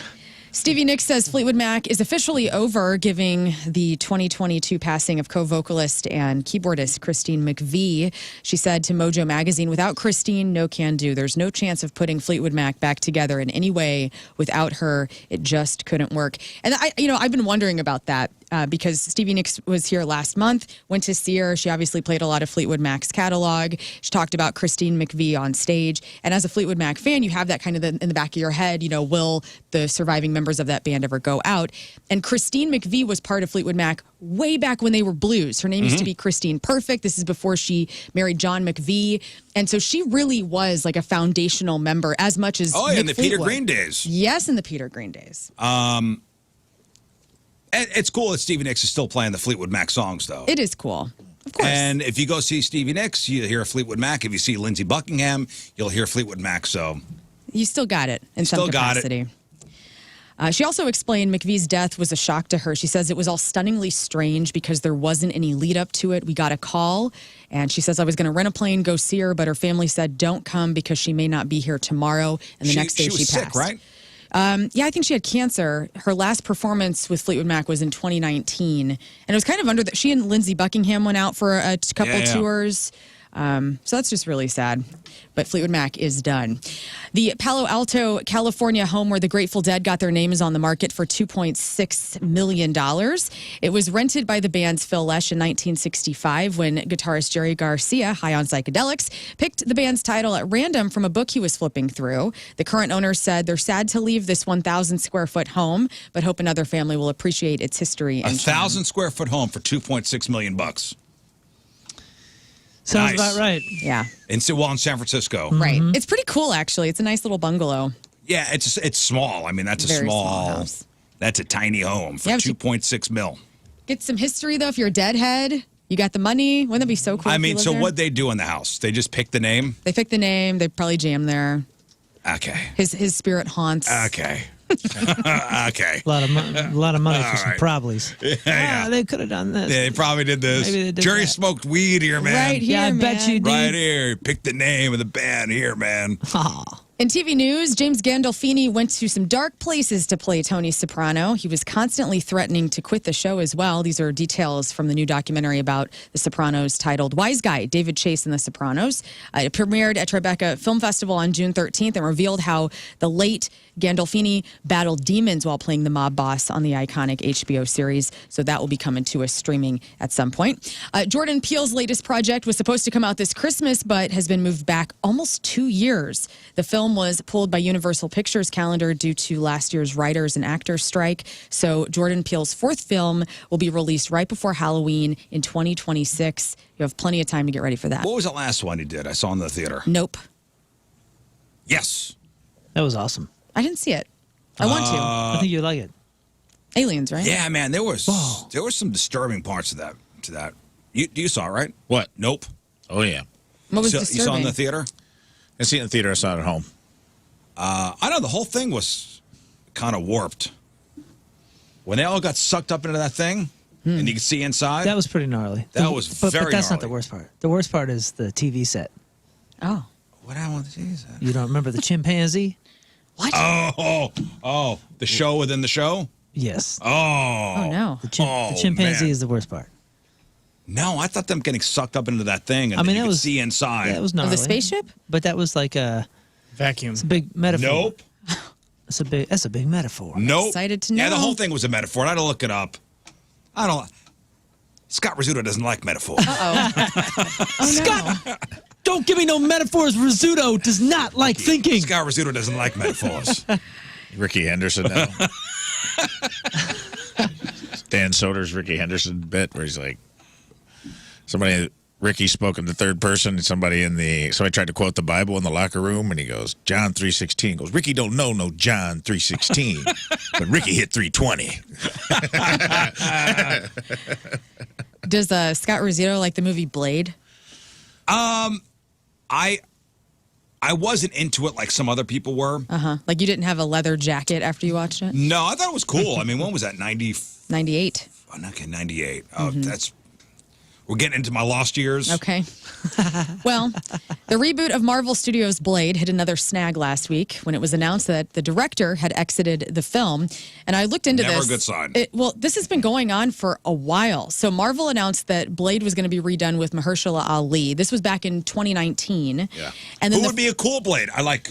Stevie Nicks says Fleetwood Mac is officially over, giving the 2022 passing of co-vocalist and keyboardist Christine McVie. She said to Mojo Magazine, "Without Christine, no can do. There's no chance of putting Fleetwood Mac back together in any way. Without her, it just couldn't work." And I've been wondering about that because Stevie Nicks was here last month, went to see her. She obviously played a lot of Fleetwood Mac's catalog. She talked about Christine McVie on stage. And as a Fleetwood Mac fan, you have that kind of in the back of your head, will the surviving members of that band ever go out? And Christine McVie was part of Fleetwood Mac way back when they were Blues. Her name used to be Christine Perfect. This is before she married John McVie. And so she really was like a foundational member as much as Oh, yeah, Mick in the Peter Fleetwood. Green days. Yes, in the Peter Green days. It's cool that Stevie Nicks is still playing the Fleetwood Mac songs, though. It is cool. Of course. And if you go see Stevie Nicks, you hear Fleetwood Mac. If you see Lindsey Buckingham, you'll hear Fleetwood Mac. So You still got it in some Still got it. capacity. She also explained McVie's death was a shock to her. She says it was all stunningly strange because there wasn't any lead up to it. We got a call, and she says I was going to rent a plane, go see her, but her family said don't come because she may not be here tomorrow. And the next day she was passed. sick, right? Yeah, I think she had cancer. Her last performance with Fleetwood Mac was in 2019, and it was kind of under she and Lindsey Buckingham went out for a couple tours. So that's just really sad. But Fleetwood Mac is done. The Palo Alto, California home where the Grateful Dead got their name is on the market for $2.6 million. It was rented by the band's Phil Lesh in 1965 when guitarist Jerry Garcia, high on psychedelics, picked the band's title at random from a book he was flipping through. The current owner said they're sad to leave this 1,000 square foot home, but hope another family will appreciate its history. A 1,000 square foot home for $2.6 million. Sounds Nice. about right. Yeah. In San Francisco. Right. It's pretty cool, actually. It's a nice little bungalow. Yeah, it's small. I mean, that's a Very small house. That's a tiny home for Yeah, but you- 2.6 mil. Get some history, though, if you're a deadhead. You got the money. Wouldn't that be so cool? I if you mean, lived so there? what'd they do in the house? They just picked the name? They picked the name. They probably jammed there. Okay. His spirit haunts. Okay. Okay. A lot of money for some right. problems. Yeah. They could have done this. They probably did this. Maybe they did Jerry that. smoked weed here, man. Right here, Yeah, I bet man. you did. Right here. Pick the name of the band here, man. In TV news, James Gandolfini went to some dark places to play Tony Soprano. He was constantly threatening to quit the show as well. These are details from the new documentary about The Sopranos titled Wise Guy, David Chase and The Sopranos. It premiered at Tribeca Film Festival on June 13th and revealed how the late Gandolfini battled demons while playing the mob boss on the iconic HBO series. So that will be coming to us streaming at some point. Jordan Peele's latest project was supposed to come out this Christmas, but has been moved back almost 2 years. The film was pulled by Universal Pictures' calendar due to last year's writers and actors strike. So Jordan Peele's fourth film will be released right before Halloween in 2026. You have plenty of time to get ready for that. What was the last one he did? I saw in the theater. Nope. Yes. That was awesome. I didn't see it. I want to. I think you'd like it. Aliens, right? Yeah, man. There was some disturbing parts of that. You saw it, right? What? Nope. Oh, yeah. What was You saw it disturbing? in the theater? I see it in the theater. I saw it at home. I know the whole thing was kind of warped. When they all got sucked up into that thing, and you could see inside. That was pretty gnarly. That was but very that's not gnarly. the worst part. The worst part is the TV set. Oh. What happened with the Jesus? You don't remember the chimpanzee? What? Oh, the show within the show? Yes. Oh, no. The chimpanzee man. is the worst part. No, I thought them getting sucked up into that thing and I mean, then that you could was- see inside. That was Of gnarly. the spaceship? But that was like a Vacuum. it's a big metaphor. Nope. That's a big metaphor. Nope. Excited to Yeah, the know. whole thing was a metaphor. I had to look it up. I don't. Scott Rizzuto doesn't like metaphors. Scott, don't give me no metaphors. Rizzuto does not like thinking. Scott Rizzuto doesn't like metaphors. Ricky Henderson now. Dan Soder's Ricky Henderson bit where he's like, Ricky spoke in the third person, and somebody tried to quote the Bible in the locker room, and he goes, John 3:16. Goes, Ricky don't know no John 3:16, but Ricky hit 3:20. Does Scott Rizzuto like the movie Blade? I wasn't into it like some other people were. Like you didn't have a leather jacket after you watched it? No, I thought it was cool. I mean, when was that? 98. Okay, 98. Oh, we're getting into my lost years. Okay. Well, the reboot of Marvel Studios' Blade hit another snag last week when it was announced that the director had exited the film. And I looked into Never this. a good sign. This has been going on for a while. So Marvel announced that Blade was going to be redone with Mahershala Ali. This was back in 2019. Yeah. And then Who would be a cool Blade? I like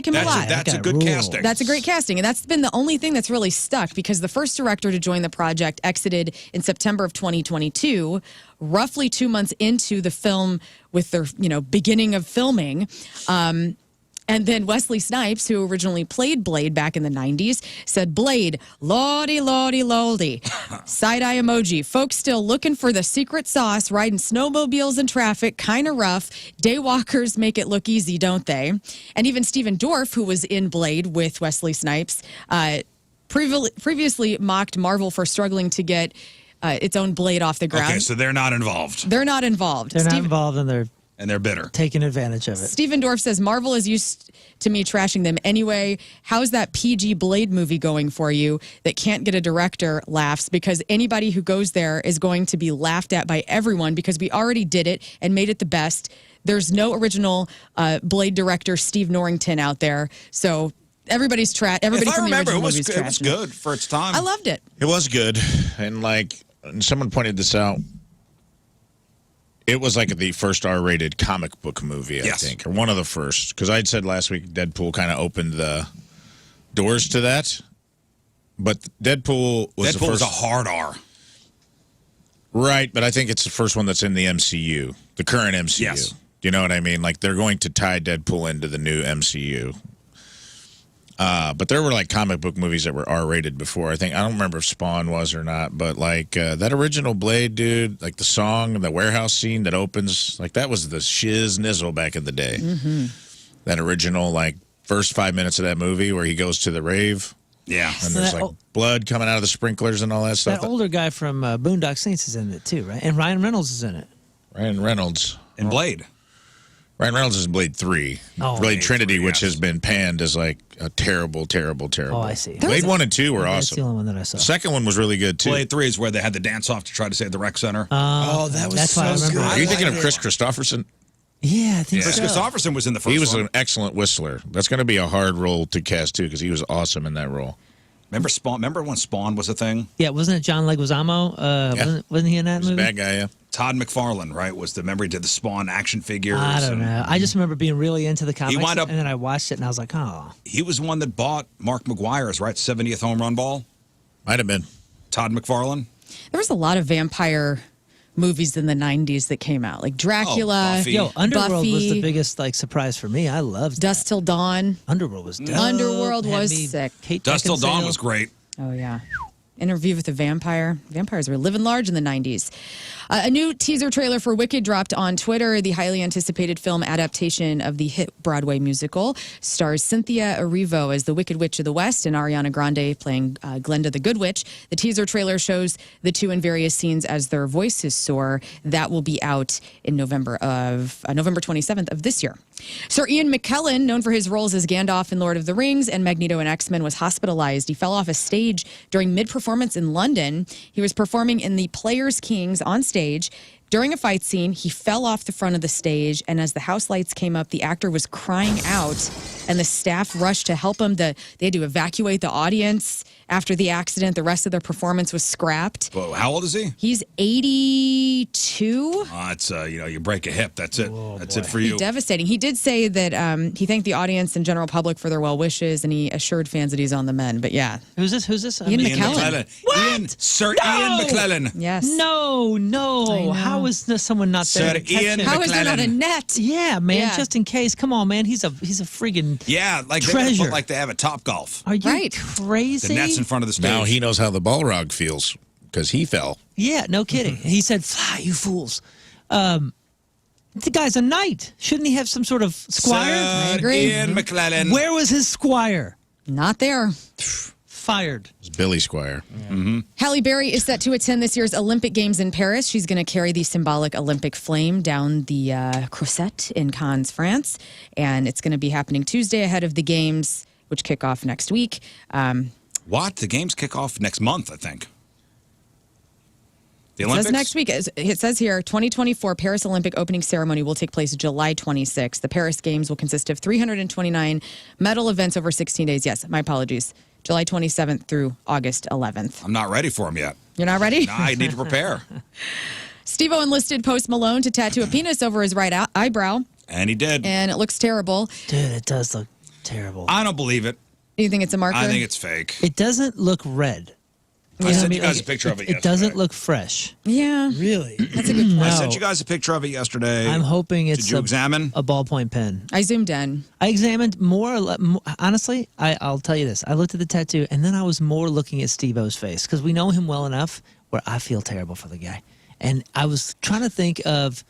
him a lot. That's a That good rule. casting. That's a great casting, and that's been the only thing that's really stuck because the first director to join the project exited in September of 2022, roughly 2 months into the film with their, beginning of filming. And then Wesley Snipes, who originally played Blade back in the 90s, said, Blade, lordy, lordy, lordy. Side-eye emoji. Folks still looking for the secret sauce, riding snowmobiles in traffic, kind of rough. Daywalkers make it look easy, don't they? And even Stephen Dorff, who was in Blade with Wesley Snipes, previously mocked Marvel for struggling to get its own Blade off the ground. Okay, so they're not involved. They're not involved. They're not involved, and they're bitter. taking advantage of it. Stephen Dorff says, Marvel is used to me trashing them anyway. How's that PG Blade movie going for you that can't get a director? Laughs, because anybody who goes there is going to be laughed at by everyone because we already did it and made it the best. There's no original Blade director Steve Norrington out there. So everybody's everybody If I from the remember, original it was movies trashing it. good for its time. I loved it. It was good. And someone pointed this out. It was like the first R-rated comic book movie, I think, or one of the first. Because I had said last week Deadpool kind of opened the doors to that. But Deadpool was a hard R. Right, but I think it's the first one that's in the MCU, the current MCU. Yes. You know what I mean? Like, they're going to tie Deadpool into the new MCU. But there were, comic book movies that were R-rated before. I don't remember if Spawn was or not, but, that original Blade, dude, the song, the warehouse scene that opens, that was the shiz nizzle back in the day. Mm-hmm. That original, first 5 minutes of that movie where he goes to the rave. Yeah. And there's, blood coming out of the sprinklers and all that stuff. That older guy from Boondock Saints is in it, too, right? And Ryan Reynolds is in it. Ryan Reynolds. And Blade. Ryan Reynolds is in Blade 3. Blade Trinity, which has been panned as a terrible, terrible, terrible. Oh, I see. Blade 1 and 2 were That's awesome. the only one that I saw. The second one was really good, too. Blade 3 is where they had the dance-off to try to save the rec center. That's why I remember. Are you thinking of Chris Christopherson? Yeah, I think Chris so. Christopherson was in the first one. He was an excellent whistler. That's going to be a hard role to cast, too, because he was awesome in that role. Remember Spawn? Remember when Spawn was a thing? Yeah, wasn't it John Leguizamo? Wasn't he in that movie? Bad guy, yeah. Todd McFarlane, right? Was the member who did the Spawn action figures? I don't know. I just remember being really into the comics, wound up- and then I watched it, and I was like, oh. He was one that bought Mark McGuire's, right? 70th home run ball. Might have been. Todd McFarlane. There was a lot of vampire movies in the 90s that came out, like Dracula, Buffy. Yo, Underworld was Buffy, the biggest surprise for me. I loved Dust Till Dawn. Underworld was dope. Underworld Had was me sick. Kate Dust Till Dawn Beckinsale. was great. Oh, yeah. Interview with a Vampire. Vampires were living large in the 90s. A new teaser trailer for Wicked dropped on Twitter. The highly anticipated film adaptation of the hit Broadway musical stars Cynthia Erivo as the Wicked Witch of the West and Ariana Grande playing Glenda the Good Witch. The teaser trailer shows the two in various scenes as their voices soar. That will be out in November 27th of this year. Sir Ian McKellen, known for his roles as Gandalf in Lord of the Rings and Magneto in X-Men, was hospitalized. He fell off a stage during mid-performance in London. He was performing in the Players' Kings on stage, During a fight scene, he fell off the front of the stage, and as the house lights came up, the actor was crying out, and the staff rushed to help him. They had to evacuate the audience after the accident. The rest of their performance was scrapped. Well, how old is he? He's 82. It's you break a hip. That's it. That's it for you. Devastating. He did say that he thanked the audience and general public for their well wishes, and he assured fans that he's on the mend. But yeah, Who's this? Ian McKellen. Sir Ian McKellen. Yes. No. How is someone not there? Sir to catch Ian him? How is there not a McKellen. net? Yeah, man. Yeah. Just in case. Come on, man. He's a friggin' Yeah, like they treasure. put like they have at Top Golf. Are you Right. crazy? The net's in front of the stage. Now he knows how the Balrog feels because he fell. Yeah, no kidding. He said, "Fly, you fools." The guy's a knight. Shouldn't he have some sort of squire? Sir agree. Ian McKellen. Where was his squire? Not there. Fired. It's Billy Squire. Halle Berry is set to attend this year's Olympic Games in Paris. She's going to carry the symbolic Olympic flame down the Croisette in Cannes, France. And it's going to be happening Tuesday ahead of the Games, which kick off next week. What? The games kick off next month, I think. The It Olympics? says next week. It says here, 2024 Paris Olympic opening ceremony will take place July 26th. The Paris Games will consist of 329 medal events over 16 days. Yes, my apologies. July 27th through August 11th. I'm not ready for him yet. You're not ready? No, I need to prepare. Steve-O enlisted Post Malone to tattoo a penis over his right eyebrow, And he did. and it looks terrible. Dude, it does look terrible. I don't believe it. Do you think it's a marker? I think it's fake. It doesn't look red. I sent you Like, guys a picture of it It yesterday. doesn't look fresh. Yeah, Really? that's a good point. I No. sent you guys a picture of it yesterday. I'm hoping it's Did you examine? a ballpoint pen. I zoomed in. I examined honestly, I'll tell you this. I looked at the tattoo, and then I was more looking at Steve-O's face, because we know him well enough where I feel terrible for the guy. And I was trying to think of,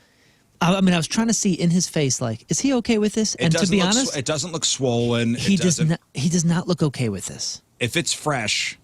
I was trying to see in his face, like, is he okay with this? And to be honest, it doesn't look swollen. he It doesn't. he does not look okay with this. If it's fresh,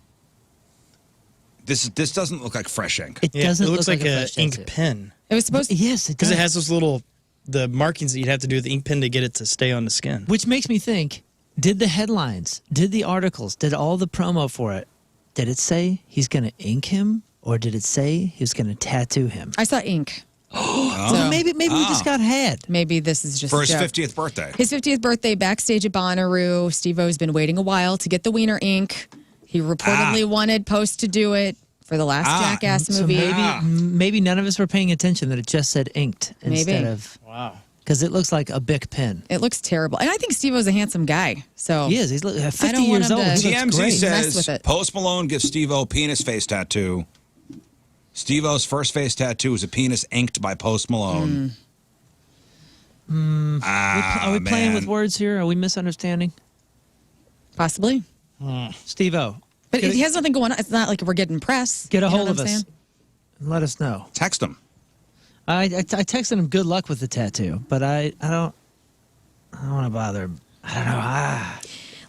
this doesn't look like fresh ink. It Yeah, doesn't it looks look like a an fresh ink tattoo. pen It was supposed to. Yes, it because does. it has those the markings that you'd have to do with the ink pen to get it to stay on the skin. Which makes me think, did the headlines, did the articles, did all the promo for it, did it say he's going to ink him, or did it say he's going to tattoo him? I saw ink. So maybe we just got had. Maybe this is just For a his joke. 50th birthday. His 50th birthday backstage at Bonnaroo. Steve-O's been waiting a while to get the wiener ink. He reportedly wanted Post to do it for the last Jackass So movie. maybe none of us were paying attention that it just said inked instead of, Wow. because it looks like a Bic pen. It looks terrible. And I think Steve-O's a handsome guy. So He is. He's 50 don't want years him old. to- He looks TMZ great. Mess with says it. Post Malone gives Steve-O penis face tattoo. Steve-O's first face tattoo is a penis inked by Post Malone. Are we playing man. with words here? Are we misunderstanding? possibly. Steve-O, But he has nothing going on. It's not like we're getting press. get a You know hold what of I'm us. saying? Let us know. Text him. I texted him good luck with the tattoo, but I don't want to bother him. I don't know.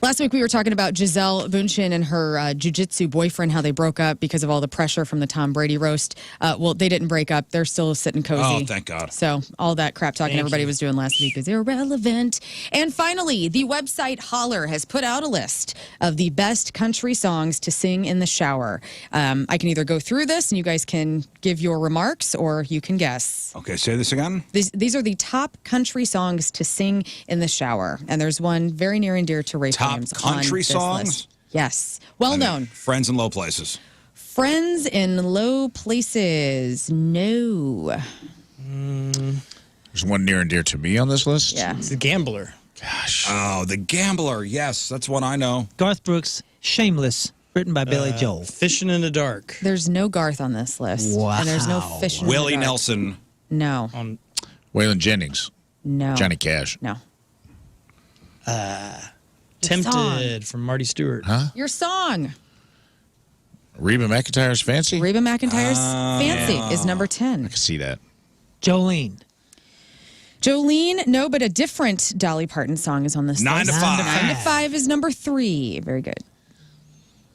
Last week we were talking about Giselle Bündchen and her jiu-jitsu boyfriend, how they broke up because of all the pressure from the Tom Brady roast. Well, they didn't break up. They're still sitting cozy. Oh, thank God. So all that crap talking everybody was doing last week is irrelevant. And finally, the website Holler has put out a list of the best country songs to sing in the shower. I can either go through this and you guys can give your remarks, or you can guess. Okay, say this again. These are the top country songs to sing in the shower. And there's one very near and dear to Rafe Top Williams country on this songs? list. Yes. Well known. Friends in low places. Friends in low places. No. There's one near and dear to me on this list. Yeah. It's the gambler. Gosh. Oh, The Gambler. Yes, that's one I know. Garth Brooks, Shameless, written by Billy Joel. Fishing in the dark. There's no Garth on this list. Wow. And there's no fish in the Willie dark. Nelson. No. Waylon Jennings. No. Johnny Cash. No. Tempted from Marty Stewart. Huh? Your song. Reba McEntire's Fancy? Reba McEntire's Fancy is number 10. I can see that. Jolene. Jolene, no, but a different Dolly Parton song is on this 9 list. to 5. 9 to 5 is number 3. Very good.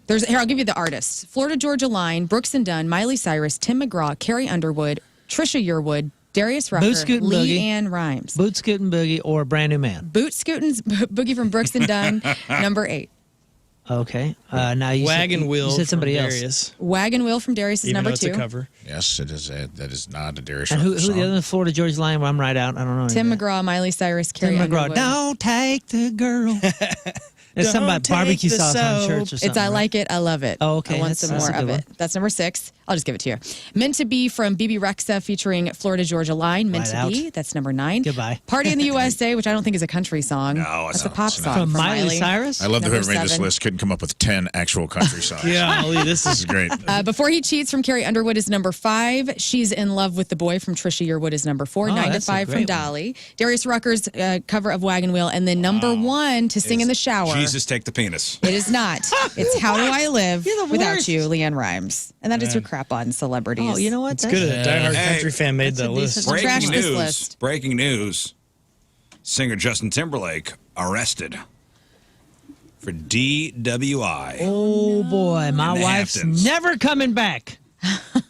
Here, I'll give you the artists. Florida Georgia Line, Brooks and Dunn, Miley Cyrus, Tim McGraw, Carrie Underwood, Trisha Yearwood, Darius Rucker, Boot Scoot and Lee Boogie. Ann Rhymes. Boot Scootin' Boogie or Brand New Man. Boot Scootin's Boogie from Brooks and Dunn, number 8. Okay. Now you Wagon said, Wheel. You said somebody from else. Darius, Wagon Wheel from Darius is even number though it's a 2. cover. Yes, it is. That is not a Darius And who Rucker song. the other? Florida Georgia Line. Well, I'm right out. I don't know. Tim any of that. McGraw, Miley Cyrus, Carrie Tim McGraw. Underwood. Don't take the girl. There's something about Don't barbecue take the sauce on soap. shirts or something. It's I right? Like It, I Love It. Oh, okay. I want That's- some that's more a of good it. That's number 6. I'll just give it to you. Meant to Be from BB Rexa featuring Florida Georgia Line. Meant Right to Be. out. That's number 9. Goodbye. Party in the USA, which I don't think is a country song. No, it's That's a not. pop It's song From Miley Miley. Cyrus? I love that Number whoever made this 7. list couldn't come up with 10 actual country songs. Golly, this This is is great. Before He Cheats from Carrie Underwood is number 5. She's in Love with the Boy from Trisha Yearwood is number 4. Oh, 9 to that's a 5 from great one. Dolly. Darius Rucker's cover of Wagon Wheel. And then number 1 to sing in the shower. Jesus, take the penis. It is not. It's How Do I Live You're the Without worst. You, Leanne Rhymes. And that is your crap on celebrities. Oh, you know what? it's good that a diehard Hey, country fan made that's a that list. decent- Trash Breaking this news. list. Breaking news. Singer Justin Timberlake arrested for DWI. Oh, boy. My In the wife's Hamptons. never coming back.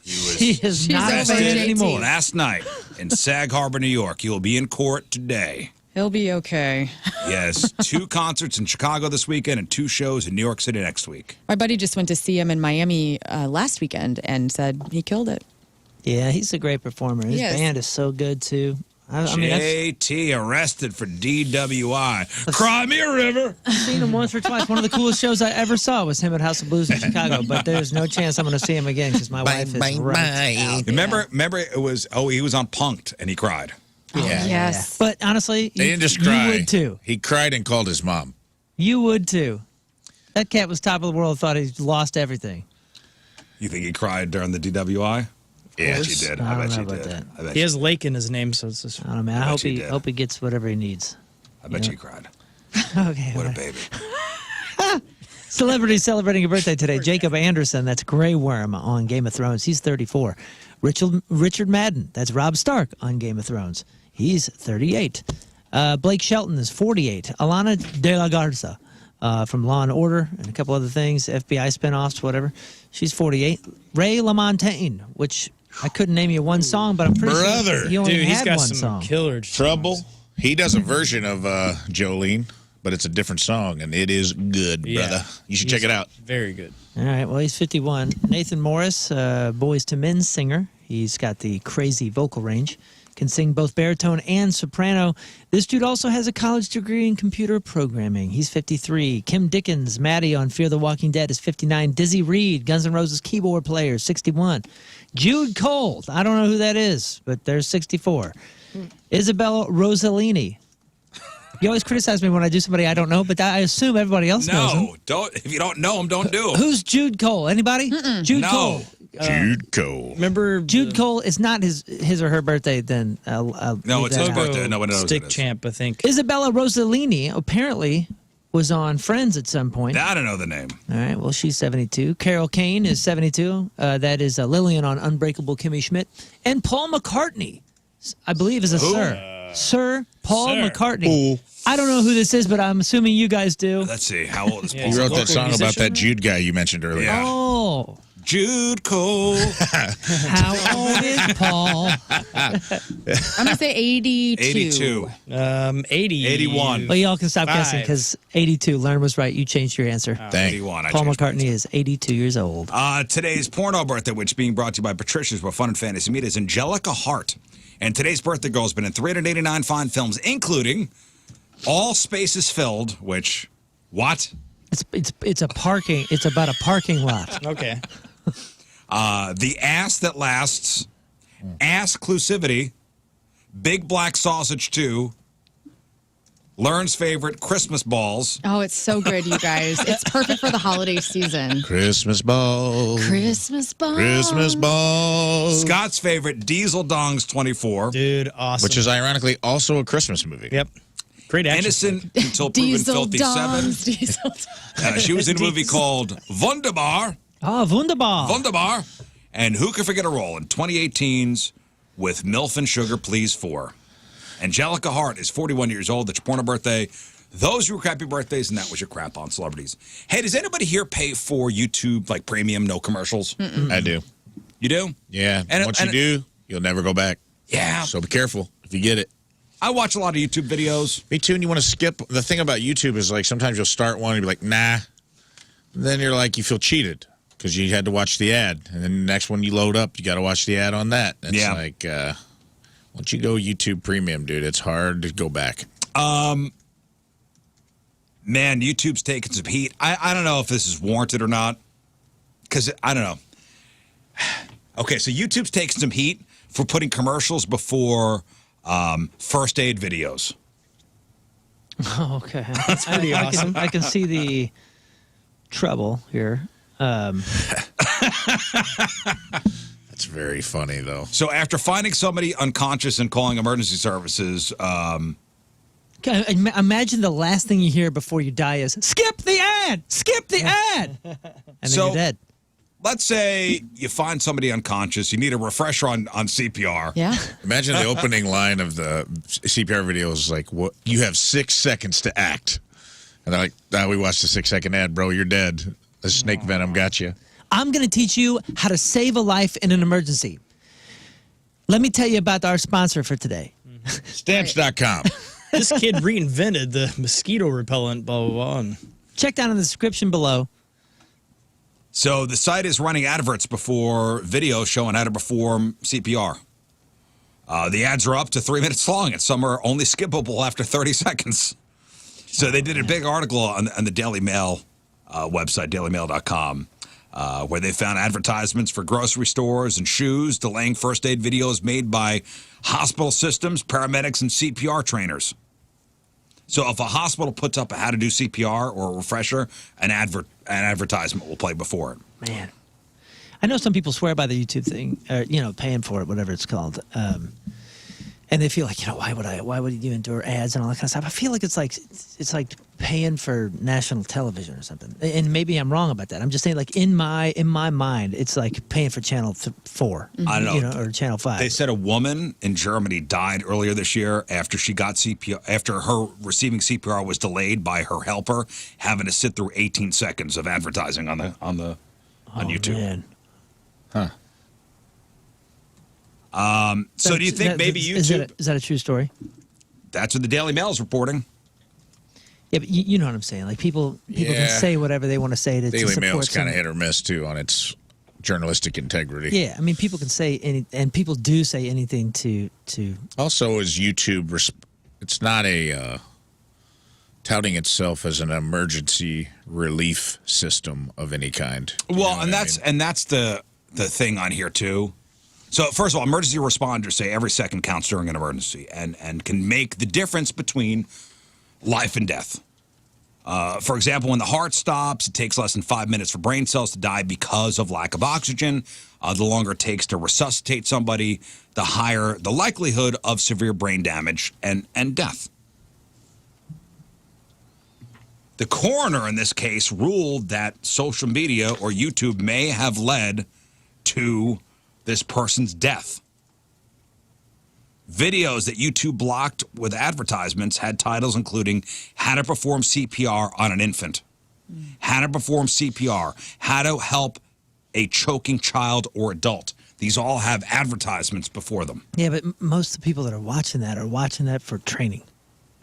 She is not over staying it. anymore. Last night in Sag Harbor, New York. He will be in court today. He'll be okay. He has 2 concerts in Chicago this weekend and 2 shows in New York City next week. My buddy just went to see him in Miami last weekend and said he killed it. Yeah, he's a great performer. His Yes. band is so good, too. I mean, JT arrested for DWI. Cry me a river. I've seen him once or twice. One of the coolest shows I ever saw was him at House of Blues in Chicago, but there's no chance I'm going to see him again because my wife is right out. Remember it was, he was on Punk'd and he cried. Yeah. Yes. But honestly, They didn't just cry. you would too. He cried and called his mom. You would too. That cat was top of the world, thought he'd lost everything. You think he cried during the DWI? Yeah. I bet you did. I I bet don't you know about did. that. I bet He you, has Lake in his name, so it's just. I don't know, man. I bet hope you he did. hope he gets whatever he needs. I bet you cried. Okay. What a well. baby. Celebrity celebrating a birthday today. Jacob Anderson, that's Grey Worm on Game of Thrones. He's 34. Richard Madden, that's Robb Stark on Game of Thrones. He's 38. Blake Shelton is 48. Alana De La Garza from Law & Order and a couple other things, FBI spinoffs, whatever. She's 48. Ray LaMontagne, which I couldn't name you one song, but I'm pretty Brother. sure he only Dude, he's had got one some song. killer Trouble. He does a version of Jolene, but it's a different song, and it is good, Yeah. brother. You should check it out. Very good. All right, well, he's 51. Nathan Morris, Boys to Men singer. He's got the crazy vocal range. Can sing both baritone and soprano. This dude also has a college degree in computer programming. He's 53. Kim Dickens, Maddie on Fear the Walking Dead is 59. Dizzy Reed, Guns N' Roses keyboard player, 61. Jude Cole, I don't know who that is, but there's 64. Isabella Rossellini. You always criticize me when I do somebody I don't know, but I assume everybody else knows him. No, don't. If you don't know him, don't do him. Who's Jude Cole? Anybody? Jude No. Cole. Jude Cole. Remember Jude Cole, it's not his or her birthday, then I'll No, leave it's that his out. birthday. No one knows Stick who it is. Champ, I think. Isabella Rossellini apparently was on Friends at some point. I don't know the name. All right, well, she's 72. Carol Kane is 72. That is Lillian on Unbreakable Kimmy Schmidt. And Paul McCartney, I believe, is a sir. Sir Paul Sir. McCartney. I don't know who this is, but I'm assuming you guys do. Let's see. How old is Yeah, Paul? He wrote that local song about musician, that right? Jude guy you mentioned earlier. Yeah. Oh, Jude Cole. how old is Paul? I'm going to say 82. 82. 80. 81. Well, y'all can stop Five. guessing because 82. Lern was right. You changed your answer. Thank 81. I Paul changed my McCartney is 82 years old. Today's porno birthday, which is being brought to you by Patricia's, where fun and fantasy meet, is Angelica Hart. And today's birthday girl has been in 389 fine films, including All Spaces Filled, which, what? It's a parking. It's about a parking lot. Okay. The Ass That Lasts, Ass-Clusivity, Big Black Sausage 2, Lern's favorite, Christmas Balls, Oh, it's so good, you guys. It's perfect for the holiday season. Christmas ball. Christmas ball. Christmas ball. Scott's favorite, Diesel Dongs 24, Dude, awesome. Which is ironically also a Christmas movie. Yep. Great action. Innocent Until Proven Diesel Filthy Doms. 7. Diesel She was in a movie called Wunderbar. Oh, wunderbar. Wunderbar. And Who Could Forget a Role in 2018's With MILF and Sugar Please 4. Angelica Hart is 41 years old. That's your porno birthday. Those were crappy birthdays, and that was your crap on celebrities. Hey, does anybody here pay for YouTube, like premium, no commercials? I do. You do? Yeah. And- Once and- you do, you'll never go back. Yeah. So be careful if you get it. I watch a lot of YouTube videos. Me too. And you want to skip. The thing about YouTube is like sometimes you'll start one and be like, nah. Then you're like, you feel cheated because you had to watch the ad. And then the next one you load up, you got to watch the ad on that. It's like, once you go YouTube Premium, dude, it's hard to go back. Man, YouTube's taking some heat. I don't know if this is warranted or not, because I don't know. Okay, so YouTube's taking some heat for putting commercials before first aid videos. Oh, okay. That's pretty awesome. I can see the trouble here. That's very funny, though. So after finding somebody unconscious and calling emergency services, Okay, imagine the last thing you hear before you die is, skip the ad! Skip the ad! And then So- you're dead. let's say you find somebody unconscious, you need a refresher on CPR. Yeah. Imagine the opening line of the CPR video is like, "What? You have 6 seconds to act." And they're like, "Now we watched the 6-second ad, bro. You're dead. The snake venom got you." I'm going to teach you how to save a life in an emergency. Let me tell you about our sponsor for today. Stamps.com. This kid reinvented the mosquito repellent, blah, blah, blah. And Check down in the description below. So the site is running adverts before videos showing how to perform CPR. The ads are up to 3 minutes long, and some are only skippable after 30 seconds. So they did a big article on the Daily Mail website, dailymail.com, where they found advertisements for grocery stores and shoes delaying first aid videos made by hospital systems, paramedics, and CPR trainers. So if a hospital puts up a how to do CPR or a refresher, an advertisement will play before it. Man. I know some people swear by the YouTube thing, or, paying for it, whatever it's called. And they feel like, why would you endure ads and all that kind of stuff? I feel like it's like paying for national television or something. And maybe I'm wrong about that. I'm just saying, like, in my mind, it's like paying for Channel 4. I don't know. Or Channel 5. They said a woman in Germany died earlier this year after she got CPR, after her receiving CPR was delayed by her helper having to sit through 18 seconds of advertising on YouTube. Man. Huh. So do you think maybe YouTube? Is that a true story? That's what the Daily Mail is reporting. Yeah, but you know what I'm saying. Like people can say whatever they want to say to Daily support Mail's kind of some- hit or miss, too, on its journalistic integrity. Yeah, I mean, people can say and people do say anything to. Also, is YouTube, it's not a touting itself as an emergency relief system of any kind. You know Well, what and I that's mean? the thing on here too. So first of all, emergency responders say every second counts during an emergency and can make the difference between life and death. For example, when the heart stops, it takes less than 5 minutes for brain cells to die because of lack of oxygen. The longer it takes to resuscitate somebody, the higher the likelihood of severe brain damage and death. The coroner in this case ruled that social media or YouTube may have led to this person's death. Videos that YouTube blocked with advertisements had titles including how to perform CPR on an infant, how to perform CPR, how to help a choking child or adult. These all have advertisements before them. Yeah, but most of the people that are watching that for training.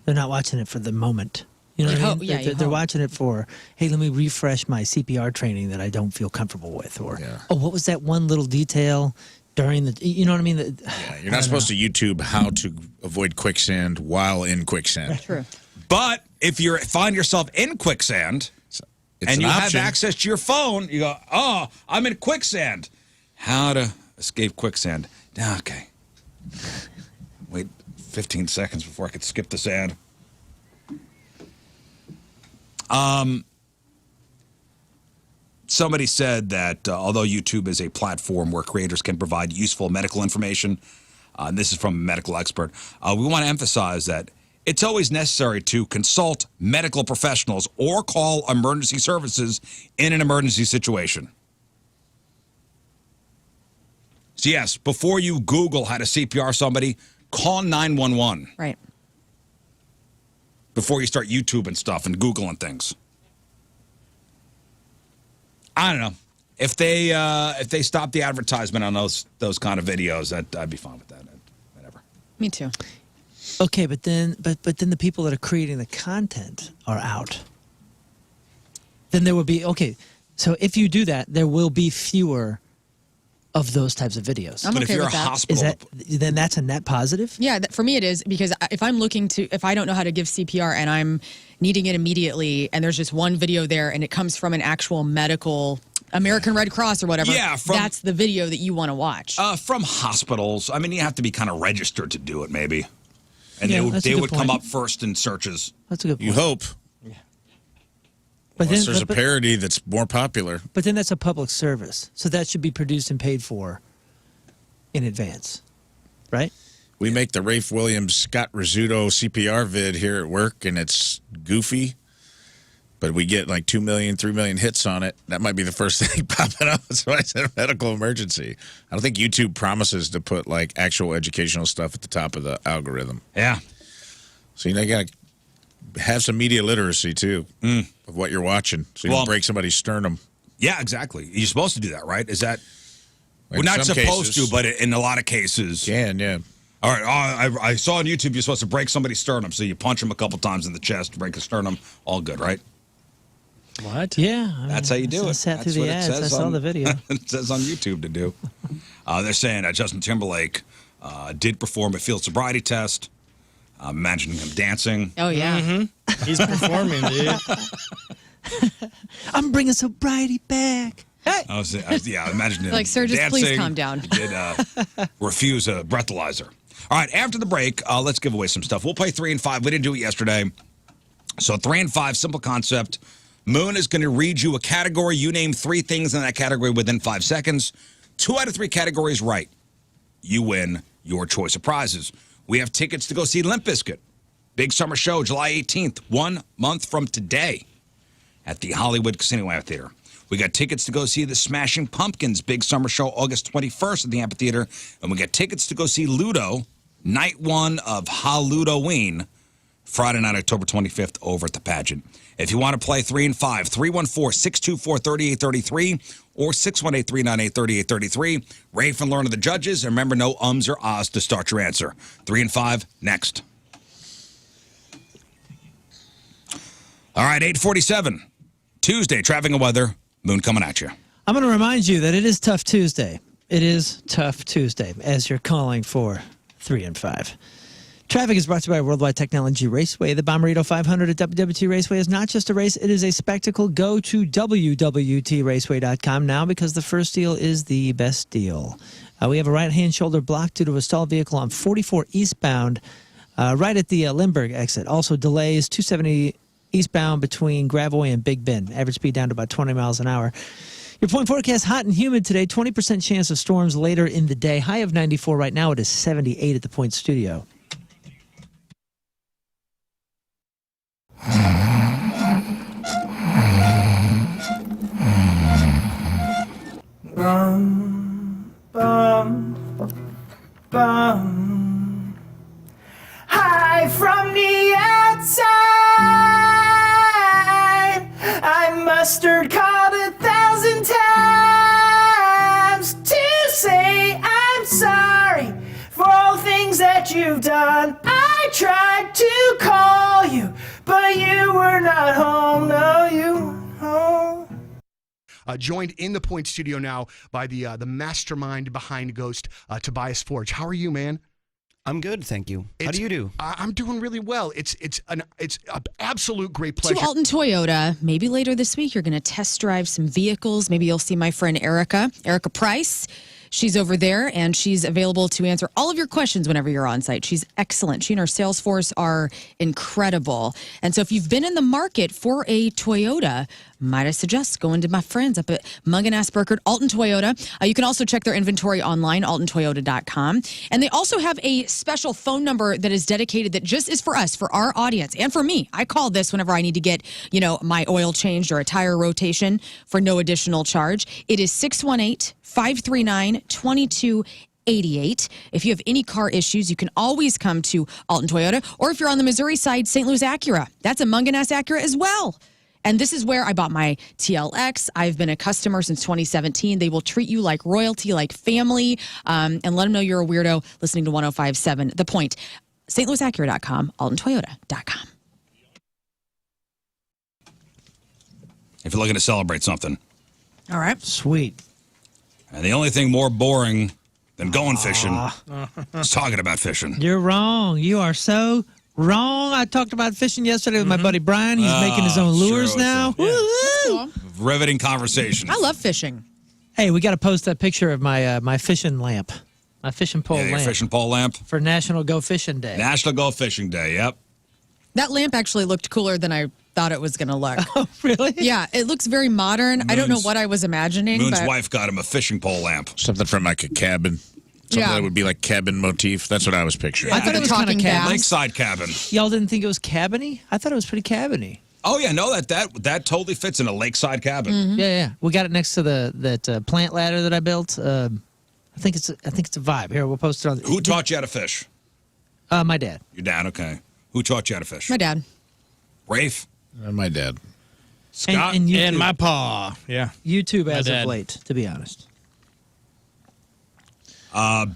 They're not watching it for the moment. You know what I mean? Yeah, you they're hope. watching it for, hey, let me refresh my CPR training that I don't feel comfortable with. Or, oh, what was that one little detail during the, you know what I mean? You're not supposed to YouTube how to avoid quicksand while in quicksand. True. But if you find yourself in quicksand It's and an you have option. access to your phone, you go, oh, I'm in quicksand. How to escape quicksand. Okay. Wait 15 seconds before I could skip this ad. Somebody said that although YouTube is a platform where creators can provide useful medical information, and this is from a medical expert, we want to emphasize that it's always necessary to consult medical professionals or call emergency services in an emergency situation. So yes, before you Google how to CPR somebody, call 911 Right. before you start YouTube and stuff and Googling things. I don't know. If they stop the advertisement on those kind of videos, I'd be fine with that. Whatever. Me too. Okay, but then the people that are creating the content are out. then there would be, okay, so if you do that, there will be fewer of those types of videos. I'm But okay if you're with a that. hospital, Then that's a net positive? Yeah, for me it is, because if I'm if I don't know how to give CPR and I'm needing it immediately, and there's just one video there and it comes from an actual medical American Red Cross or whatever, that's the video that you want to watch. From hospitals, I mean, you have to be kind of registered to do it, maybe. And Yeah, they would come up first in searches. That's a good point. You hope. But Unless then, there's a parody that's more popular. But then that's a public service. So that should be produced and paid for in advance, right? We make the Rafe Williams Scott Rizzuto CPR vid here at work, and it's goofy, but we get like 2 million, 3 million hits on it. That might be the first thing popping up. That's why I said medical emergency. I don't think YouTube promises to put like actual educational stuff at the top of the algorithm. Yeah. So you got to have some media literacy too of what you're watching, so you don't break somebody's sternum. Yeah, exactly. You're supposed to do that, right? Is that we're In not some supposed cases. to, but in a lot of cases, Yeah. All right, I saw on YouTube you're supposed to break somebody's sternum, so you punch them a couple times in the chest, break the sternum, all good, right? What? Yeah. I That's how you do I it. sat through That's the what it ads. I says saw on- the video. It says on YouTube to do. They're saying Justin Timberlake did perform a field sobriety test. Imagining him dancing. Oh, yeah. He's performing, dude. I'm bringing sobriety back. Hey. Imagine him Like, sir, just dancing. please calm down. He did refuse a breathalyzer. All right, after the break, let's give away some stuff. We'll play 3 and 5. We didn't do it yesterday. So 3 and 5, simple concept. Moon is going to read you a category. You name 3 things in that category within 5 seconds. 2 out of 3 categories right. You win your choice of prizes. We have tickets to go see Limp Bizkit. Big summer show, July 18th, 1 month from today at the Hollywood Casino Amphitheater. We got tickets to go see the Smashing Pumpkins big summer show August 21st at the Amphitheater. And we got tickets to go see Ludo, night 1 of Halloween, Friday night, October 25th over at the Pageant. If you want to play 3 and 5, 314-624-3833 or 618-398-3833. Rafe and Lern are the judges. And remember, no ums or ahs to start your answer. 3 and 5, next. All right, 8:47. Tuesday, traffic and weather. Moon coming at you. I'm going to remind you that it is Tough Tuesday. It is Tough Tuesday as you're calling for 3 and 5. Traffic is brought to you by Worldwide Technology Raceway. The Bommarito 500 at WWT Raceway is not just a race, it is a spectacle. Go to WWTRaceway.com now because the first deal is the best deal. We have a right-hand shoulder block due to a stalled vehicle on 44 eastbound right at the Lindbergh exit. Also delays 270 eastbound between Gravois and Big Bend. Average speed down to about 20 miles an hour. Your point forecast, hot and humid today. 20% chance of storms later in the day. High of 94 right now. It is 78 at the Point Studio. Bum, bum, bum. Hi from the outside. I mustard called 1,000 times to say I'm sorry for all things that you've done. I tried to call you, but you were not home. No, you weren't home. Joined in the Point Studio now by the mastermind behind Ghost, Tobias Forge. How are you, man? I'm good, thank you. How do you do? I'm doing really well. It's an absolute great pleasure. To Alton Toyota, maybe later this week you're going to test drive some vehicles. Maybe you'll see my friend Erica Price. She's over there, and she's available to answer all of your questions whenever you're on site. She's excellent. She and her sales force are incredible. And so if you've been in the market for a Toyota, might I suggest going to my friends up at Mungan Asperger, Alton Toyota. You can also check their inventory online, altontoyota.com. And they also have a special phone number that is dedicated that just is for us, for our audience, and for me. I call this whenever I need to get, my oil changed or a tire rotation for no additional charge. It is 618-539-2288. If you have any car issues, you can always come to Alton Toyota. Or if you're on the Missouri side, St. Louis Acura. That's a Mungan Acura as well. And this is where I bought my TLX. I've been a customer since 2017. They will treat you like royalty, like family, and let them know you're a weirdo listening to 105.7 The Point. StLouisAcura.com, AltonToyota.com. if you're looking to celebrate something. All right. Sweet. And the only thing more boring than going fishing is talking about fishing. You're wrong. You are so wrong. I talked about fishing yesterday with my buddy Brian. He's making his own lures now. Cool. Riveting conversation. I love fishing. Hey, we got to post that picture of my my fishing lamp, my fishing pole Your lamp fishing pole lamp. for National Go Fishing Day. National Go Fishing Day, yep. That lamp actually looked cooler than I thought it was going to look. Oh, really? Yeah, it looks very modern. I don't know Moon's- what I was imagining. Moon's but wife got him a fishing pole lamp. Something from like a cabin. Something Yeah. that would be like cabin motif. That's what I was picturing. I thought it was kind of talking cabin. bass. Lakeside cabin. Y'all didn't think it was cabiny? I thought it was pretty cabiny. Oh, yeah, no, that totally fits in a lakeside cabin. Mm-hmm. Yeah. We got it next to that plant ladder that I built. I think it's a vibe. Here, we'll post it on. Who taught you how to fish? My dad. Your dad, okay. Who taught you how to fish? My dad. Rafe? My dad. Scott? And YouTube, And my paw. Yeah. YouTube as dad. of late, to be honest.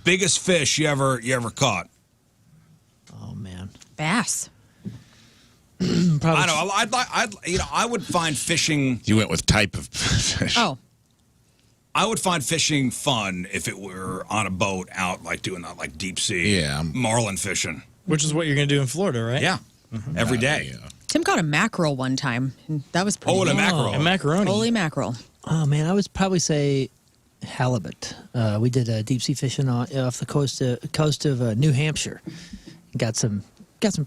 Biggest fish you ever caught? Oh man, Bass. probably. I know. I would find fishing. You went with type of fish. Oh, I would find fishing fun if it were on a boat out, like doing that, like deep sea. Yeah. Marlin fishing. Which is what you're going to do in Florida, right? Yeah. Every day. Yeah. Tim caught a mackerel one time. And that was pretty Oh, and a neat. mackerel. And macaroni. Holy mackerel. Oh man, I would probably say halibut. We did deep sea fishing off the coast of New Hampshire. Got some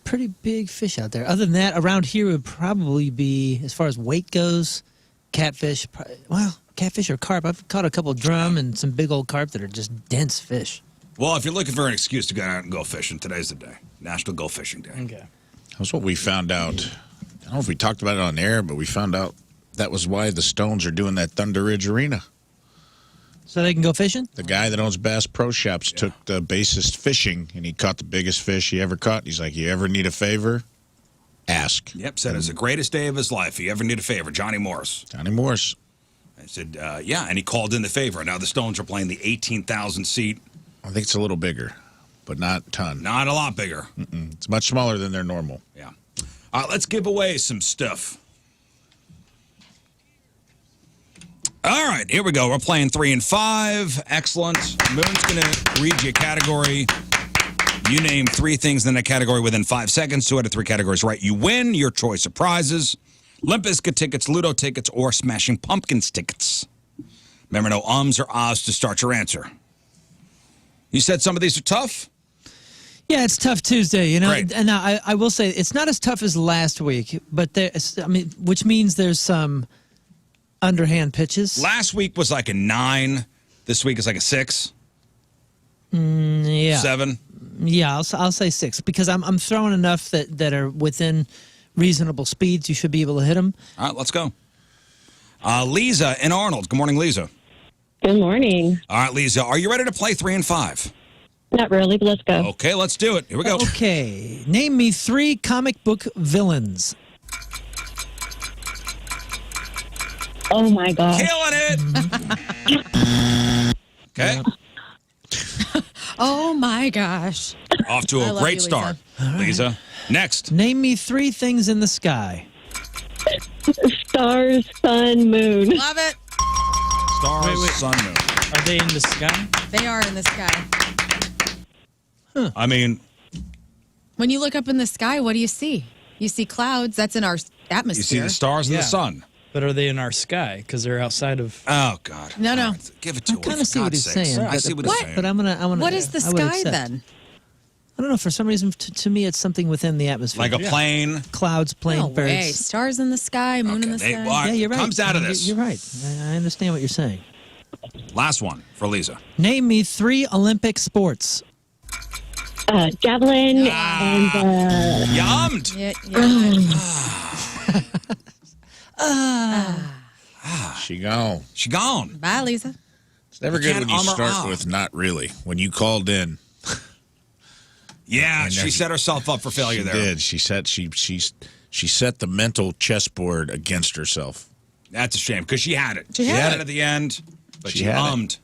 pretty big fish out there. Other than that, around here would probably be, as far as weight goes, catfish. Well, catfish or carp. I've caught a couple drum and some big old carp that are just dense fish. Well, if you're looking for an excuse to go out and go fishing, today's the day. National Go Fishing Day. Okay. That's what we found out. I don't know if we talked about it on air, but we found out that was why the Stones are doing that Thunder Ridge Arena. So they can go fishing? The guy that owns Bass Pro Shops took the bassist fishing, and he caught the biggest fish he ever caught. He's like, you ever need a favor? Ask. Yep, said it's the greatest day of his life. If you ever need a favor, Johnny Morris. Johnny Morris. I said, yeah, and he called in the favor. Now the Stones are playing the 18,000 seat. I think it's a little bigger, but not a ton. Not a lot bigger. It's much smaller than their normal. Yeah. All right, let's give away some stuff. All right, here we go. We're playing 3 and 5. Excellent. Moon's going to read you a category. You name 3 things in that category within 5 seconds. 2 out of 3 categories right. You win your choice of prizes. Limp Bizkit tickets, Ludo tickets, or Smashing Pumpkins tickets. Remember, no ums or ahs to start your answer. You said some of these are tough? Yeah, it's Tough Tuesday, you know. Right. And I will say it's not as tough as last week, but which means there's some underhand pitches. Last week was like a 9. This week is like a 6. Yeah, 7. Yeah, I'll say 6 because I'm throwing enough that are within reasonable speeds. You should be able to hit them. All right, let's go. Lisa in Arnold. Good morning, Lisa. Good morning. All right, Lisa, are you ready to play 3 and 5? Not really, but let's go. Okay, let's do it. Here we go. Okay, name me 3 comic book villains. Oh my God. Killing it. Okay. Oh my gosh. Off to I a love great you, Lisa. start. Lisa. Next. Name me 3 things in the sky. Stars, sun, moon. Love it. Stars, sun, moon. Are they in the sky? They are in the sky. I mean, When you look up in the sky, what do you see? You see clouds. That's in our atmosphere. you see the stars and Yeah. the sun. But are they in our sky? Because they're outside of. Oh, God. No, no. All right, give it to I her. kind of see what God's he's sakes. saying. I see what he's saying. But I'm gonna. What is the I would sky accept. then? I don't know. For some reason, to me, it's something within the atmosphere. Like a plane. Clouds, plane, No birds. way. Stars in the sky, moon in the Okay, sky. well, Yeah, you're right. Comes out of this. You're right. I understand what you're saying. Last one for Lisa. Name me 3 Olympic sports. Javelin and Yummed. Yeah, She gone. She gone. Bye, Lisa. It's never You good can't when you or start ah. with not really. When you called in, Yeah, And she there's- set herself up for failure she there. did. She set the mental chessboard against herself. That's a shame because she had it. She had it at the end, but She she had it. ummed.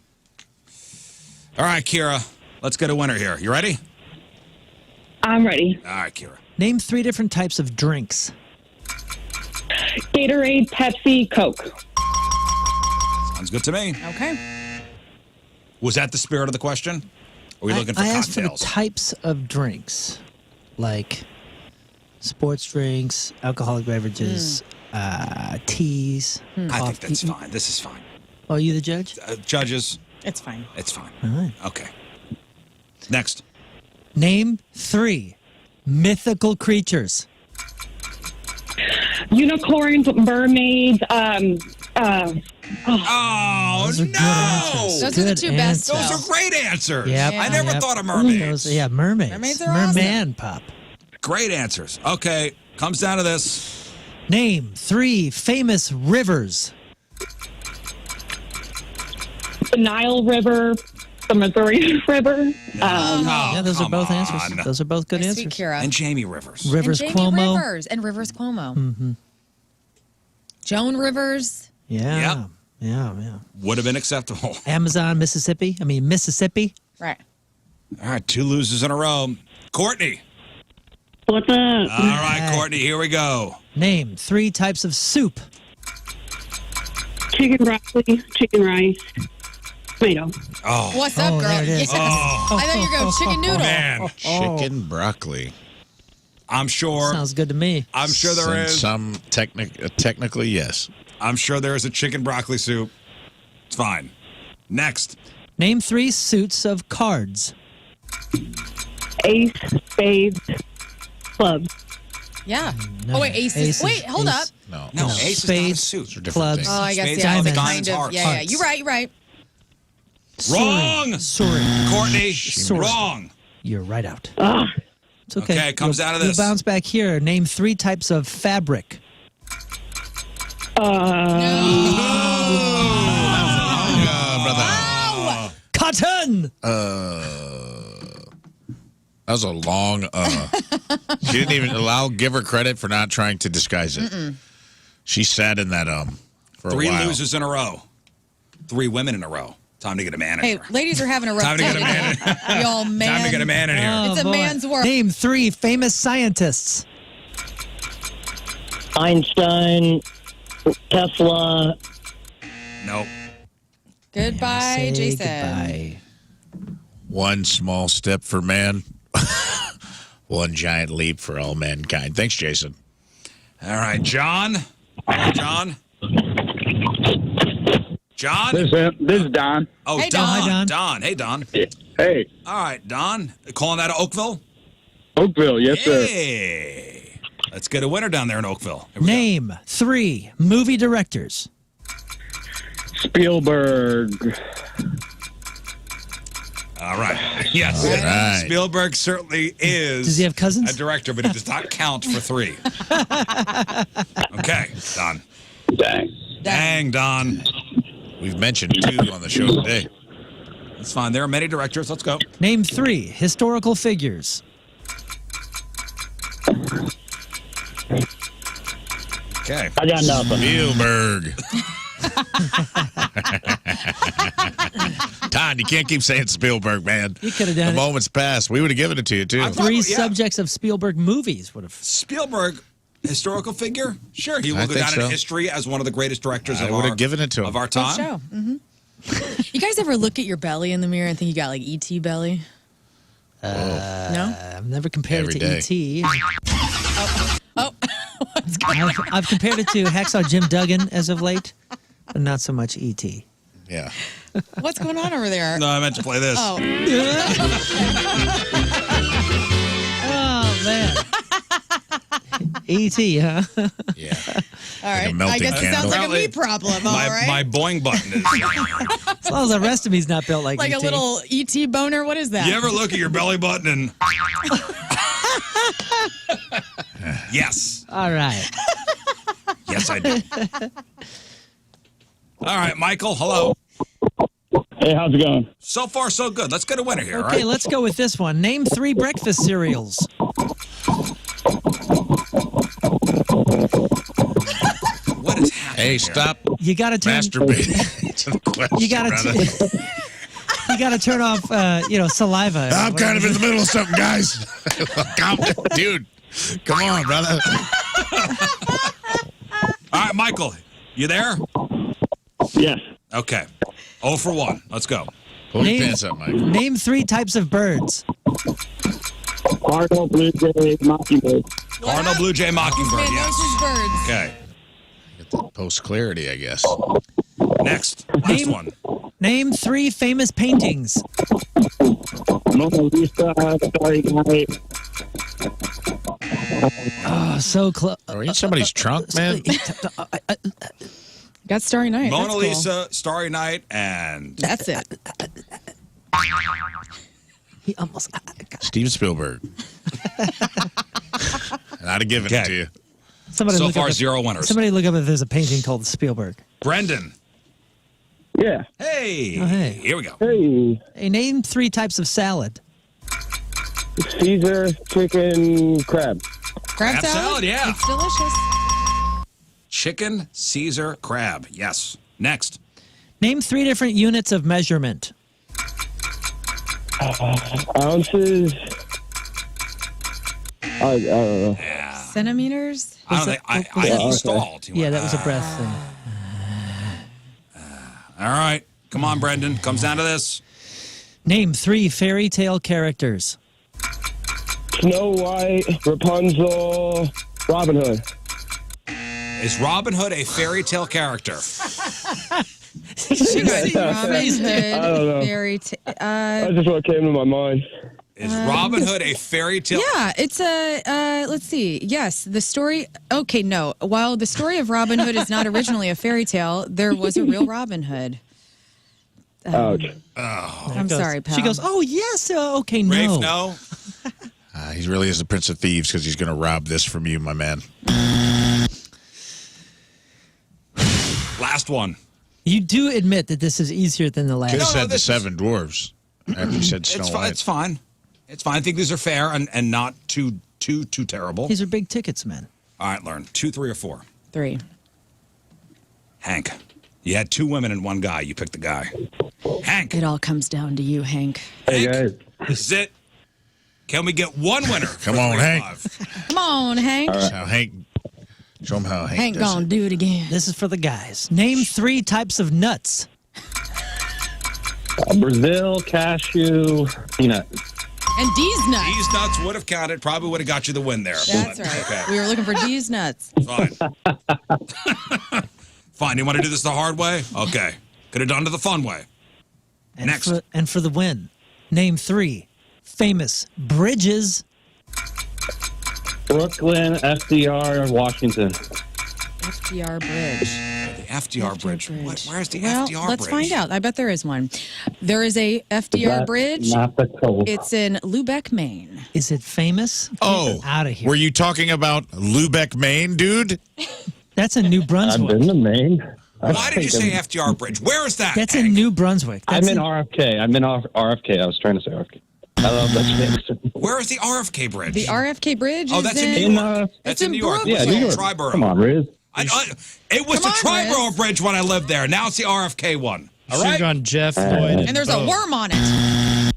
All right, Kira, let's get a winner here. You ready? I'm ready. All right, Kira. Name 3 different types of drinks. Gatorade, Pepsi, Coke. Sounds good to me. Okay. Was that the spirit of the question? Or are we looking for I asked for the cocktails? types of drinks, like sports drinks, alcoholic beverages, teas. I think that's fine. This is fine. Oh, you the judge? Judges, It's fine. it's fine. All right. Okay. Next. Name 3 mythical creatures. Unicorns, mermaids, Oh, Those are good answers. Those are the Good two best. answers. Those are great answers. Yep, I never yep. thought of mermaids. Mermaids. Mermaids are awesome. Merman pop. Great answers. Okay, comes down to this. Name 3 famous rivers. the Nile River, the Missouri River. Yeah, those are both on. answers. Those are both good Sweet answers. Kira. And Jamie Rivers. Rivers and Jamie Cuomo. Rivers. And Rivers Cuomo. Joan Rivers. Yeah. Yep. Yeah. Would have been acceptable. Amazon, Mississippi. Mississippi. Right. All right, 2 losers in a row. Courtney. What's up? All right, Courtney, here we go. Name 3 types of soup. Chicken broccoli, chicken rice, tomato. Oh, What's up, girl? there it is. Yes. I thought you were going chicken noodle. man. Chicken broccoli. I'm sure. Sounds good to me. I'm sure there And is. some technically, yes. I'm sure there is a chicken broccoli soup. It's fine. Next. Name 3 suits of cards. Ace, spades, club. Yeah. No. Oh, wait, aces. Wait, hold up. No. No, ace is not a Spades, suit. Those are different clubs. things. Oh, I guess, Spades, yeah, it's diamonds, kind of. hearts. Yeah. You're right. Wrong. Sorry. Courtney, Sorry. wrong. You're right out. Ah, It's okay. Okay, it comes You'll- out of you'll this. bounce back here. Name 3 types of fabric. Cotton. That was a long She didn't even give her credit for not trying to disguise it. She sat in that for 3 a while. losers in a row. 3 women in a row. Time to get a man in Hey, here. ladies are having a rough Time to get a day. man in. Y'all, man. Time to get a man in here. It's a boy. man's work. Name 3 famous scientists. Einstein, Tesla. Nope. Goodbye, Say Jason. Goodbye. One small step for man, one giant leap for all mankind. Thanks, Jason. All right, John. Hello, John. John. This is Don. Oh, Hey, Don. Don. Hi, Don. Don. Hey, Don. Hey, All right, Don. Calling out of Oakville. Oakville. Yes, sir. Hey. Let's get a winner down there in Oakville. Here we go. Name 3 movie directors. Spielberg. All right. Yes. All right. Spielberg certainly is Does he have cousins? a director, but it does not count for 3. Okay, Don. Dang, Don. We've mentioned 2 on the show today. That's fine. There are many directors. Let's go. Name 3 historical figures. Okay. I got nothing. Spielberg. Todd, you can't keep saying Spielberg, man. You could have done The it. moment's passed. We would have given it to you, too. 3 yeah. subjects of Spielberg movies would have. Spielberg, historical figure? Sure. He will I go think down so. in history as one of the greatest directors I of would our have given it to him. of our Good time. show. You guys ever look at your belly in the mirror and think you got like ET belly? No? I've never compared Every it day. to E.T. Oh, what's going on? I've compared it to Hacksaw Jim Duggan as of late, but not so much E.T. Yeah. What's going on over there? No, I meant to play this. Oh, Oh, man. E.T., huh? Yeah. all right. I melting guess it sounds candle. like a me problem. All My, right. my boing button is. As long as the rest of me's not built like like E.T. a little ET boner. What is that? You ever look at your belly button and. Yes. All right. Yes, I do. All right, Michael, hello. Hey, how's it going? So far, so good. Let's get a winner here, all Okay, right? let's go with this one. Name 3 breakfast cereals. What is happening Hey, here? stop You got to turn. masturbating to the question, You got brother. to. You got to turn off, saliva. I'm kind of in the middle of something, guys. Dude, come on, brother. You there? Yes. Okay. 0 for 1. Let's go. Pull your pants up, Mike. Name 3 types of birds. Cardinal, blue jay, mockingbird. Cardinal, blue jay, mockingbird. Man, Yes. those is birds. Okay. Get the post clarity, I guess. Next one. Name 3 famous paintings. Mona Lisa, Starry Night. Oh, so close. Are we in somebody's trunk, man? Got Starry Night. Mona That's cool. Lisa, Starry Night, and That's it. He almost. Steven Spielberg. And I'd have given it to you. Somebody so look far up 0 winners. Somebody look up if there's a painting called Spielberg. Brendan. Yeah. Hey. Oh, hey. Here we go. Hey. Hey, name 3 types of salad. Caesar, chicken, crab. Crab salad? yeah. It's delicious. Chicken, Caesar, crab. Yes. Next. Name 3 different units of measurement. Ounces. I don't know. Centimeters? I don't think I installed. Yeah, that was a breath thing. All right. Come on, Brendan. Comes down to this. Name 3 fairy tale characters. Snow White, Rapunzel, Robin Hood. Is Robin Hood a fairy tale character? Robin Hood, I don't know. fairy That's just what came to my mind. Is Robin Hood a fairy tale? Yeah, it's a, let's see. Yes, the story, okay, no. While the story of Robin Hood is not originally a fairy tale, there was a real Robin Hood. Ouch. I'm sorry, pal. She goes, oh, yes. Okay, no. Rafe, no. He really is the Prince of Thieves because he's going to rob this from you, my man. Last one. You do admit that this is easier than the last. Could have No, said the this is- 7 dwarves after you said Snow White. It's fine. It's fine. I think these are fair and not too terrible. These are big tickets, man. All right, Lern. 2, 3, or 4. 3. Hank. You had 2 women and 1 guy. You picked the guy. Hank. It all comes down to you, Hank. Hey, guys. This is it. Can we get 1 winner? Come on, Hank. Come on, Hank. That's how Hank. Show him how Hank Hank does gonna it. do it again. This is for the guys. Name 3 types of nuts. Brazil, cashew, peanut. And D's nuts. These nuts would have counted. Probably would have got you the win there. That's right. Okay. We were looking for D's nuts. Fine. Fine. You want to do this the hard way? Okay. Could have done it the fun way. And Next. For the win, name 3 famous bridges. Brooklyn, FDR, Washington. FDR Bridge. The FDR Bridge. Where's the Well, FDR let's Bridge? find out. I bet there is one. There is a FDR Bridge. Not the cold. It's in Lubeck, Maine. Is it famous? Oh, out of here. Were you talking about Lubeck, Maine, dude? That's in New Brunswick. I've been to Maine. Why did you say FDR Bridge? Where is that? That's Hank? in New Brunswick. I'm That's in RFK. I'm in RFK. I was trying to say RFK. I love that. Where is the RFK Bridge? The RFK Bridge Oh, is that's in New York. That's it's in in New York. Brooklyn. Yeah, New York. Triborough. Come on, Riz. It was Come the on, Triborough Riz. Bridge when I lived there. Now it's the RFK one. All Should have right. gone Jeff Lloyd. And there's a Bo. worm on it.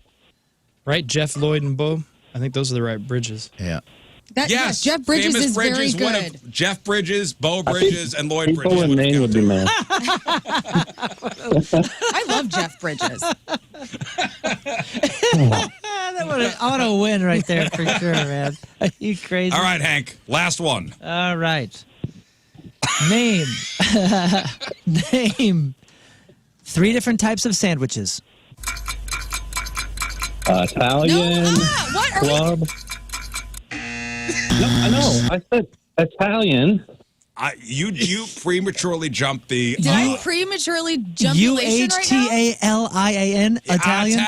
Right? Jeff Lloyd and Bo. I think those are the right bridges. Yeah. Yes, Jeff Bridges famous is very Bridges, one good. of Jeff Bridges, Bo Bridges, and Lloyd People Bridges. in would have Maine would be counted. mad. I love Jeff Bridges. I want to win right there for sure, man. Are you crazy? All right, Hank. Last one. All right. Name 3 different types of sandwiches. Italian. What are club. No, I know. I said Italian. You prematurely jumped the. Did I prematurely jump elation right now? UHTALIAN Italian.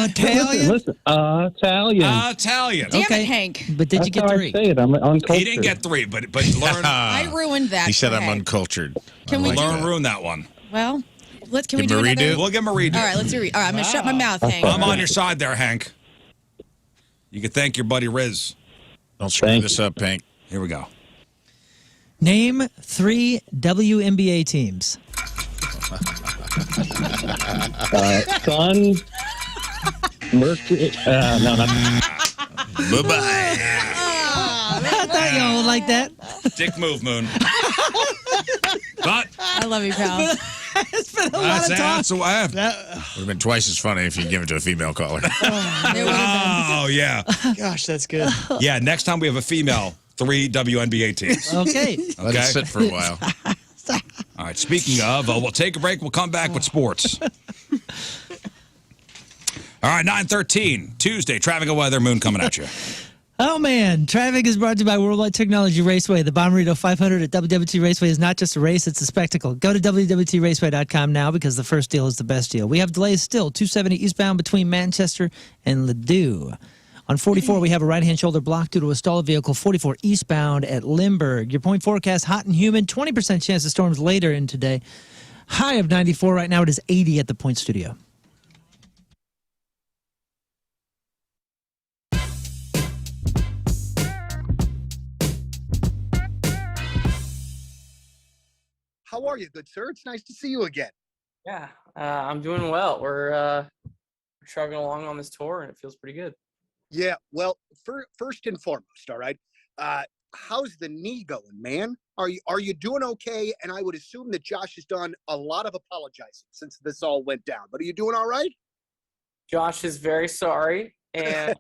Italian. Listen, Italian. Italian. Damn it, Hank. But did you That's get how 3? I say it. I'm uncultured. He didn't get 3, but learn. I ruined that. He said for I'm Hank. uncultured. Can we Learn ruined that one. Well, can we Give do him a another? redo? We'll give him a redo. All right, let's do it. All right, I'm going to shut my mouth, Hank. I'm on your side there, Hank. You can thank your buddy Riz. Don't screw this up, Hank. Here we go. Name 3 WNBA teams. Sun. Mercury. No, not. Bye-bye. I thought y'all would like that. Dick move, Moon. But I love you, pal. It's been a lot of talk. That's what I Would have been twice as funny if you give it to a female caller. Oh, yeah. Gosh, that's good. Yeah, next time we have a female, 3 WNBA teams. Okay. Let it sit for a while. All right, speaking of, we'll take a break. We'll come back with sports. All right, 9:13, Tuesday, traffic and weather, Moon coming at you. Oh, man. Traffic is brought to you by Worldwide Technology Raceway. The Bommarito 500 at WWT Raceway is not just a race, it's a spectacle. Go to WWTRaceway.com now because the first deal is the best deal. We have delays still, 270 eastbound between Manchester and Ladue. On 44, we have a right-hand shoulder block due to a stalled vehicle, 44 eastbound at Limburg. Your point forecast, hot and humid, 20% chance of storms later in today. High of 94 right now. It is 80 at the Point Studio. How are you, good sir? It's nice to see you again. Yeah, I'm doing well. We're chugging along on this tour, and it feels pretty good. Yeah, well, first and foremost, all right. How's the knee going, man? Are you doing okay? And I would assume that Josh has done a lot of apologizing since this all went down. But are you doing all right? Josh is very sorry, and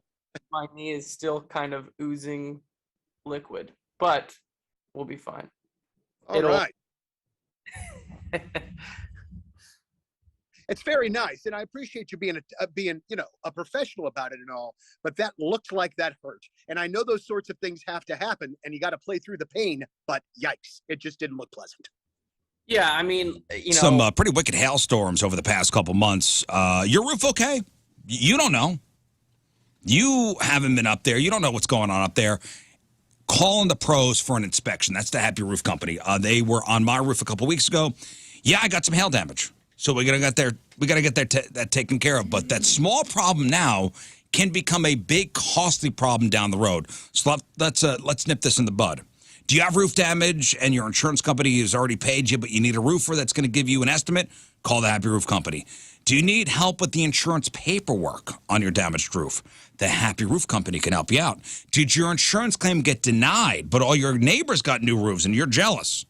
my knee is still kind of oozing liquid, but we'll be fine. All right. It's very nice, and I appreciate you being a professional about it and all. But that looked like that hurt, and I know those sorts of things have to happen, and you got to play through the pain. But yikes, it just didn't look pleasant. Yeah, I mean, some pretty wicked hailstorms over the past couple months. Your roof okay? You don't know. You haven't been up there. You don't know what's going on up there. Calling the pros for an inspection. That's the Happy Roof Company. They were on my roof a couple weeks ago. Yeah, I got some hail damage, so we gotta get that taken care of. But that small problem now can become a big, costly problem down the road. So let's nip this in the bud. Do you have roof damage and your insurance company has already paid you, but you need a roofer that's going to give you an estimate? Call the Happy Roof Company. Do you need help with the insurance paperwork on your damaged roof? The Happy Roof Company can help you out. Did your insurance claim get denied, but all your neighbors got new roofs and you're jealous?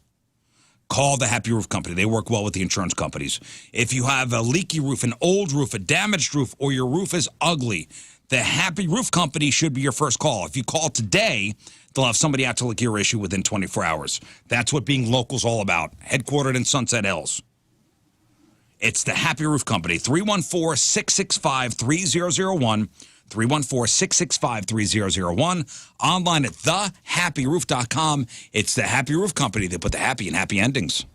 Call the Happy Roof Company. They work well with the insurance companies. If you have a leaky roof, an old roof, a damaged roof, or your roof is ugly, the Happy Roof Company should be your first call. If you call today, they'll have somebody out to look at your issue within 24 hours. That's what being local is all about. Headquartered in Sunset Hills. It's the Happy Roof Company, 314-665-3001, 314-665-3001, online at thehappyroof.com. It's the Happy Roof Company. They put the happy in happy endings.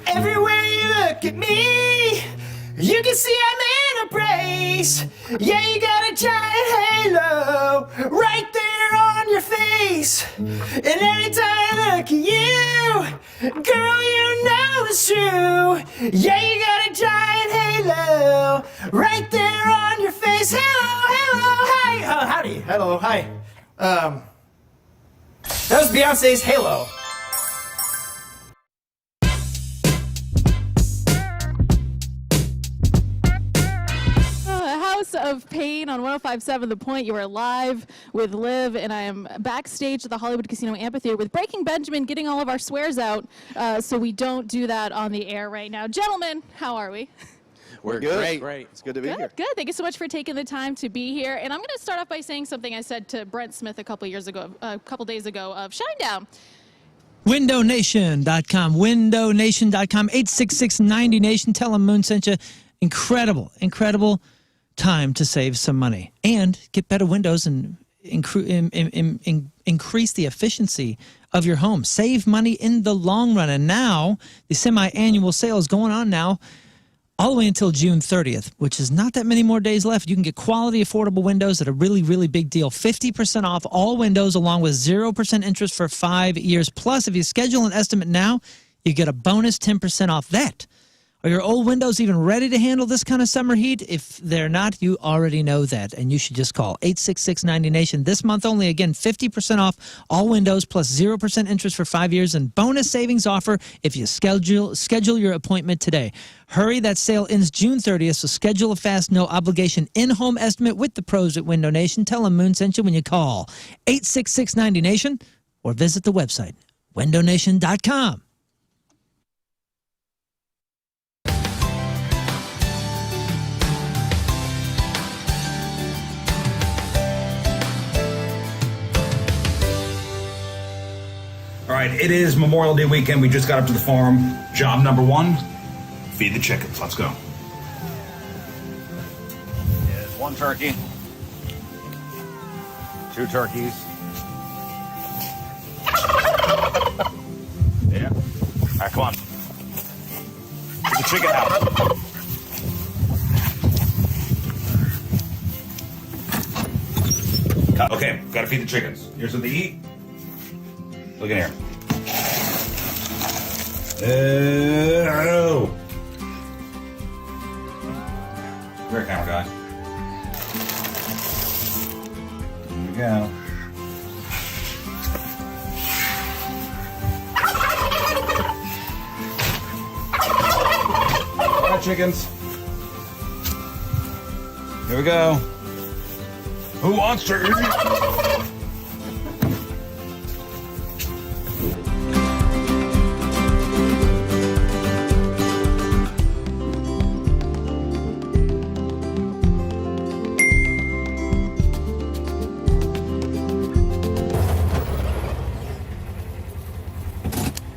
Everywhere you look at me, you can see I'm in a brace. Yeah, you got a giant halo right there on your face. And every time I look at you, girl, you know it's true. Yeah, you got a giant halo right there on your face. Hello, hello, hi. Howdy, hello, hi. That was Beyonce's Halo. House of Pain on 105.7 The Point. You are live with Liv, and I am backstage at the Hollywood Casino Amphitheater with Breaking Benjamin, getting all of our swears out so we don't do that on the air right now. Gentlemen, how are we? We're good. Great. It's good to be here. Good. Thank you so much for taking the time to be here. And I'm going to start off by saying something I said to Brent Smith a couple days ago of Shinedown. WindowNation.com. WindowNation.com. 866-90-NATION. Tell them Moon sent you. Incredible time to save some money and get better windows and increase the efficiency of your home. Save money in the long run. And now the semi-annual sale is going on now all the way until June 30th, which is not that many more days left. You can get quality, affordable windows at a really, really big deal. 50% off all windows along with 0% interest for 5 years. Plus, if you schedule an estimate now, you get a bonus 10% off that. Are your old windows even ready to handle this kind of summer heat? If they're not, you already know that, and you should just call 866-90-NATION. This month only, again, 50% off all windows plus 0% interest for 5 years and bonus savings offer if you schedule your appointment today. Hurry, that sale ends June 30th, so schedule a fast, no-obligation in-home estimate with the pros at Window Nation. Tell them Moon sent you when you call 866-90-NATION or visit the website, windownation.com. All right, it is Memorial Day weekend. We just got up to the farm. Job number 1, feed the chickens. Let's go. There's 1 turkey, 2 turkeys. Yeah. All right, come on. To the chicken house. Okay, gotta feed the chickens. Here's what they eat. Look in here. Oh. Come here, camera guy. Here we go. All right, chickens. Here we go. Who wants to eat?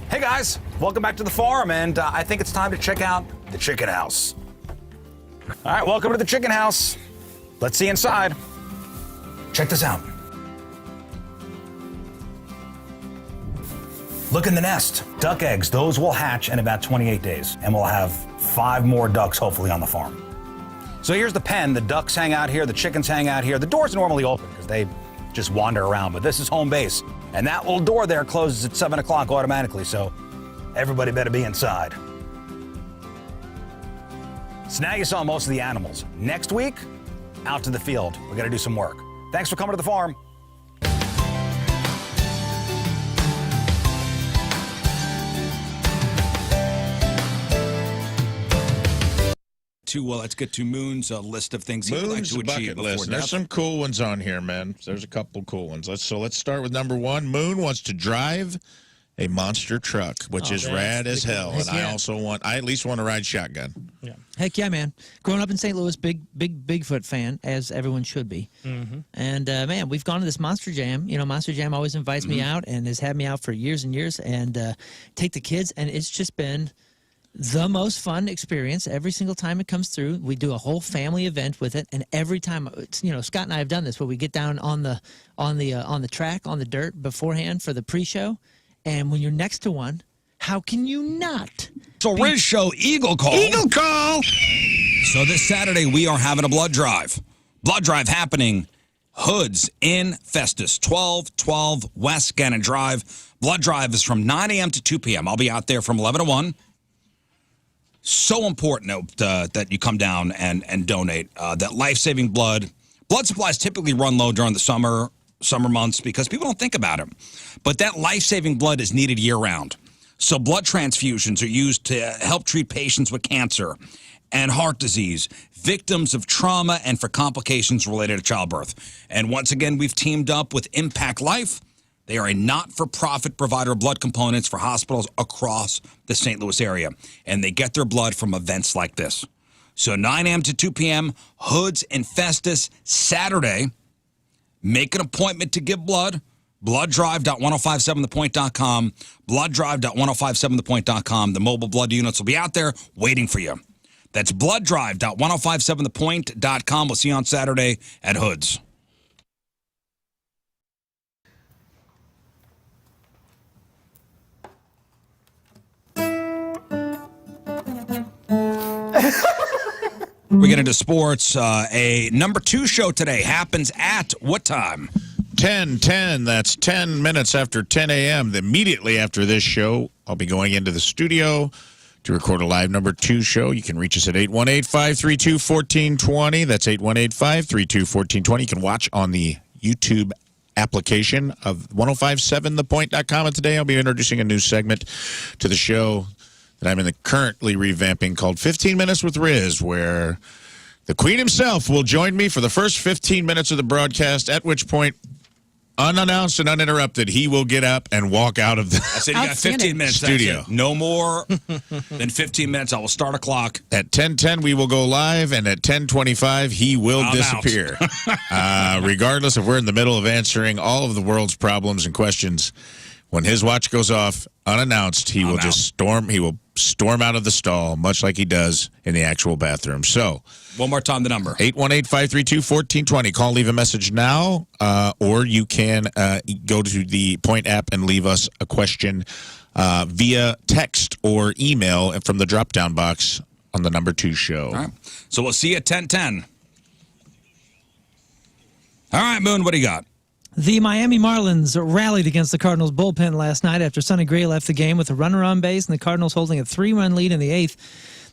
Hey guys, welcome back to the farm, and I think it's time to check out the chicken house. All right, welcome to the chicken house. Let's see inside. Check this out. Look in the nest. Duck eggs, those will hatch in about 28 days, and we'll have 5 more ducks hopefully on the farm. So here's the pen. The ducks hang out here, the chickens hang out here. The door's normally open because they just wander around, but this is home base. And that little door there closes at 7 o'clock automatically, so everybody better be inside. So now you saw most of the animals. Next week, out to the field. We gotta do some work. Thanks for coming to the farm. Well, let's get to Moon's list of things he would like Moon's to achieve bucket before list. There's death. some cool ones on here, man. There's a couple cool ones. Let's start with number 1. Moon wants to drive a monster truck, which is rad as hell. And I at least want to ride shotgun. Yeah. Heck yeah, man. Growing up in St. Louis, big Bigfoot fan, as everyone should be. Mm-hmm. And, man, we've gone to this Monster Jam. You know, Monster Jam always invites me out and has had me out for years and years and take the kids. And it's just been the most fun experience every single time it comes through. We do a whole family event with it, and every time, you know, Scott and I have done this, where we get down on the track, on the dirt beforehand for the pre-show, and when you're next to one, how can you not? So Riz Show, Eagle Call. Eagle Call! So this Saturday, we are having a blood drive. Blood drive happening, Hoods in Festus, 1212 West Gannon Drive. Blood drive is from 9 a.m. to 2 p.m. I'll be out there from 11 to 1. So important that you come down and donate. That life-saving blood. Blood supplies typically run low during the summer months because people don't think about it. But that life-saving blood is needed year-round. So blood transfusions are used to help treat patients with cancer and heart disease, victims of trauma, and for complications related to childbirth. And once again, we've teamed up with Impact Life. They are a not-for-profit provider of blood components for hospitals across the St. Louis area, and they get their blood from events like this. So 9 a.m. to 2 p.m., Hoods in Festus, Saturday. Make an appointment to give blood. Blooddrive.1057thepoint.com. Blooddrive.1057thepoint.com. The mobile blood units will be out there waiting for you. That's blooddrive.1057thepoint.com. We'll see you on Saturday at Hoods. We get into sports. A number 2 show today happens at what time? 10:10. That's 10 minutes after 10 a.m. Immediately after this show, I'll be going into the studio to record a live number 2 show, you can reach us at 818-532-1420. That's 818-532-1420. You can watch on the YouTube application of 1057thepoint.com. And today I'll be introducing a new segment to the show that I'm currently revamping called 15 Minutes with Riz, where the Queen himself will join me for the first 15 minutes of the broadcast, at which point, unannounced and uninterrupted, he will get up and walk out of the I said you got 15 minutes. studio. That's it. No more than 15 minutes. I will start a clock. At 10:10, we will go live, and at 10:25, he will I'm disappear. Regardless if we're in the middle of answering all of the world's problems and questions, when his watch goes off unannounced, he will just storm. He will storm out of the stall, much like he does in the actual bathroom. So, one more time, the number 818-532-1420. Call, leave a message now, or you can go to the Point app and leave us a question via text or email from the drop-down box on the number 2 show. All right. So we'll see you at 10:10. All right, Moon, what do you got? The Miami Marlins rallied against the Cardinals bullpen last night after Sonny Gray left the game with a runner on base and the Cardinals holding a 3-run lead in the 8th.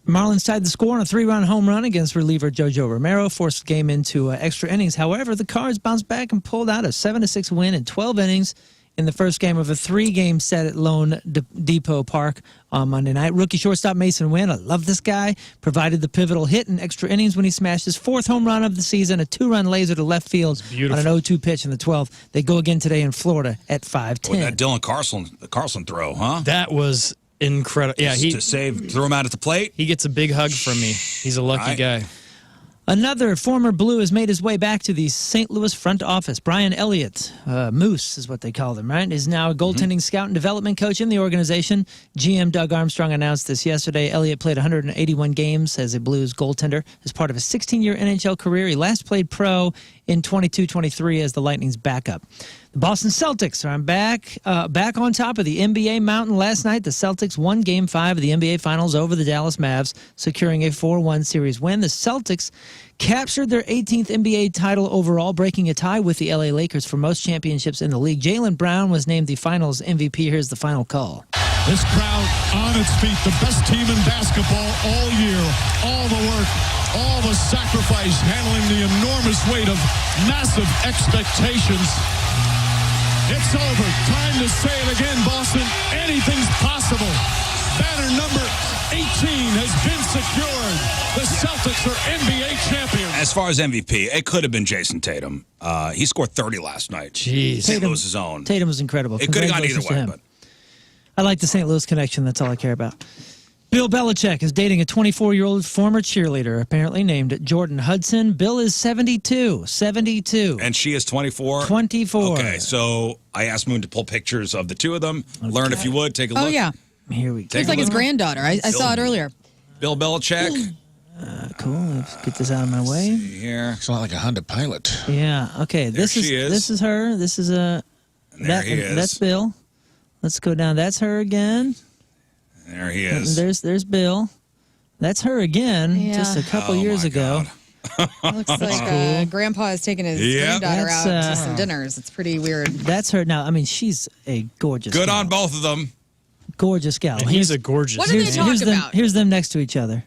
The Marlins tied the score on a 3-run home run against reliever JoJo Romero, forced the game into extra innings. However, the Cards bounced back and pulled out a 7-6 win in 12 innings in the first game of a 3-game set at Lone Depot Park on Monday night. Rookie shortstop Mason Wynn, I love this guy, provided the pivotal hit in extra innings when he smashed his 4th home run of the season, a 2-run laser to left field on an 0-2 pitch in the 12th. They go again today in Florida at 5:10. Boy, that Dylan Carlson throw, huh? That was incredible. Yeah, threw him out at the plate. He gets a big hug from me. He's a lucky guy. Another former Blue has made his way back to the St. Louis front office. Brian Elliott, Moose is what they call them, right, is now a goaltending scout and development coach in the organization. GM Doug Armstrong announced this yesterday. Elliott played 181 games as a Blues goaltender as part of a 16-year NHL career. He last played pro in 22-23 as the Lightning's backup. The Boston Celtics are back on top of the NBA mountain last night. The Celtics won Game 5 of the NBA Finals over the Dallas Mavs, securing a 4-1 series win. The Celtics captured their 18th NBA title overall, breaking a tie with the LA Lakers for most championships in the league. Jaylen Brown was named the Finals MVP. Here's the final call. This crowd on its feet, the best team in basketball all year, all the work, all the sacrifice, handling the enormous weight of massive expectations. It's over. Time to say it again, Boston. Anything's possible. Banner number 18 has been secured. The Celtics are NBA champions. As far as MVP, it could have been Jason Tatum. He scored 30 last night. Jeez. St. Louis' own. Tatum was incredible. It could have gone either way, but I like the St. Louis connection. That's all I care about. Bill Belichick is dating a 24-year-old former cheerleader, apparently named Jordan Hudson. Bill is 72. 72. And she is 24? 24. Okay, so I asked Moon to pull pictures of the two of them. Okay. Learn, if you would, take a look. Oh, yeah. Here we go. It's like his granddaughter. I saw it earlier. Bill Belichick. Cool. Let's get this out of my way. Here. It's not like a Honda Pilot. Yeah. Okay. There she is. This is her. This is a. There he is. That's Bill. Let's go down. That's her again. There he is. There's Bill. That's her again. Yeah. Just a couple years ago. Looks like Grandpa has taken his granddaughter out to some dinners. It's pretty weird. That's her. Now, I mean, she's a gorgeous Good gal. on both of them. Gorgeous gal. And he's a gorgeous. What did they talk about? Here's them next to each other.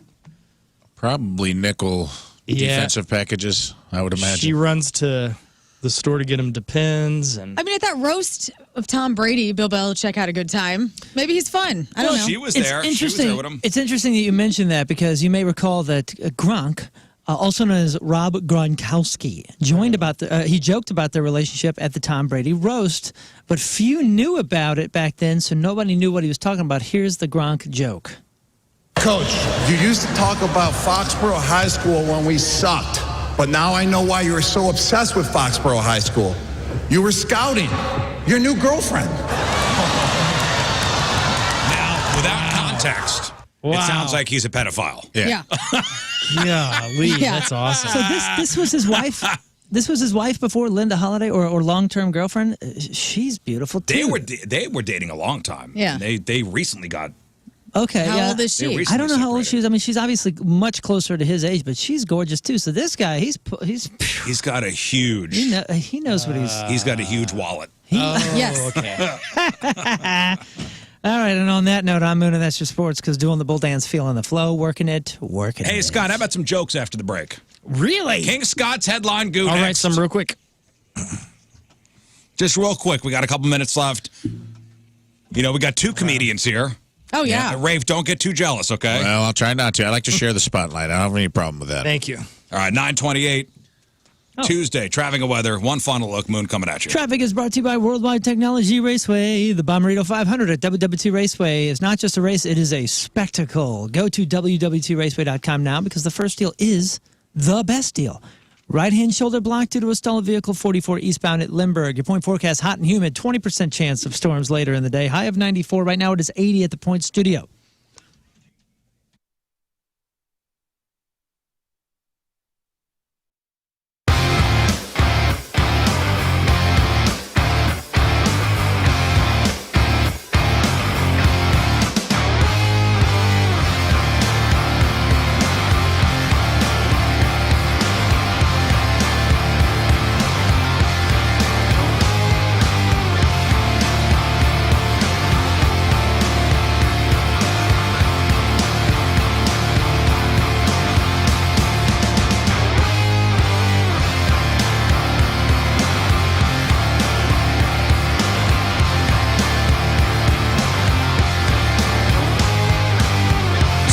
Probably nickel defensive packages, I would imagine. She runs to the store to get him Depends. And I mean, at that roast of Tom Brady, Bill Belichick had a good time. Maybe he's fun. I don't know. She was there. She was there with him. It's interesting that you mentioned that because you may recall that Gronk, also known as Rob Gronkowski, he joked about their relationship at the Tom Brady roast, but few knew about it back then, so nobody knew what he was talking about. Here's the Gronk joke. Coach, you used to talk about Foxborough High School when we sucked, but now I know why you were so obsessed with Foxborough High School. You were scouting your new girlfriend. Now, without context, it sounds like he's a pedophile. Yeah. That's awesome. So this was his wife. This was his wife before Linda Holiday, or long-term girlfriend. She's beautiful too. They were dating a long time. Yeah. They recently got. Okay. How old is she? I don't know how old she is. I mean, she's obviously much closer to his age, but she's gorgeous too. So this guy, he's got a huge. He knows what he's. He's got a huge wallet. Yes. Okay. All right, and on that note, I'm Moon, and that's your sports, because doing the bull dance, feeling the flow, working it. Hey, Scott, how about some jokes after the break? Really? King Scott's headline goo. I'll write next. some real quick. Just real quick, we got a couple minutes left. You know, we got 2 comedians here. Oh, yeah. Rafe, don't get too jealous, okay? Well, I'll try not to. I like to share the spotlight. I don't have any problem with that. Thank you. All right, 9:28. Tuesday, traffic and weather. One final look. Moon coming at you. Traffic is brought to you by Worldwide Technology Raceway. The Bommarito 500 at WW2 Raceway is not just a race, it is a spectacle. Go to WW2Raceway.com now because the first deal is the best deal. Right-hand shoulder block due to a stalled vehicle 44 eastbound at Limburg. Your point forecast, hot and humid, 20% chance of storms later in the day. High of 94. Right now it is 80 at the Point Studio.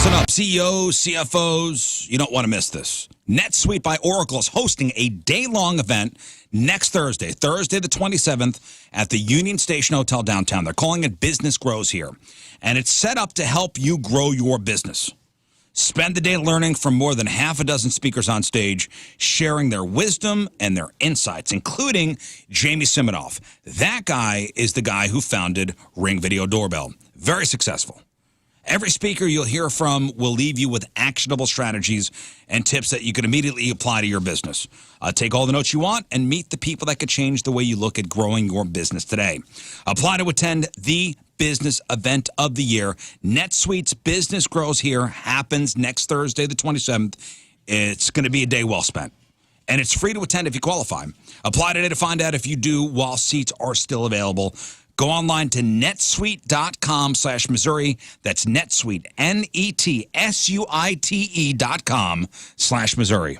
Listen up, CEOs, CFOs, you don't want to miss this. NetSuite by Oracle is hosting a day-long event next Thursday, the 27th, at the Union Station Hotel downtown. They're calling it Business Grows Here, and it's set up to help you grow your business. Spend the day learning from more than half a dozen speakers on stage, sharing their wisdom and their insights, including Jamie Siminoff. That guy is the guy who founded Ring Video Doorbell. Very successful. Every speaker you'll hear from will leave you with actionable strategies and tips that you can immediately apply to your business. Take all the notes you want and meet the people that could change the way you look at growing your business today. Apply to attend the business event of the year. NetSuite's Business Grows Here happens next Thursday, the 27th. It's going to be a day well spent. And it's free to attend if you qualify. Apply today to find out if you do while seats are still available. Go online to netsuite.com/Missouri. That's NetSuite, NETSUITE.com/Missouri.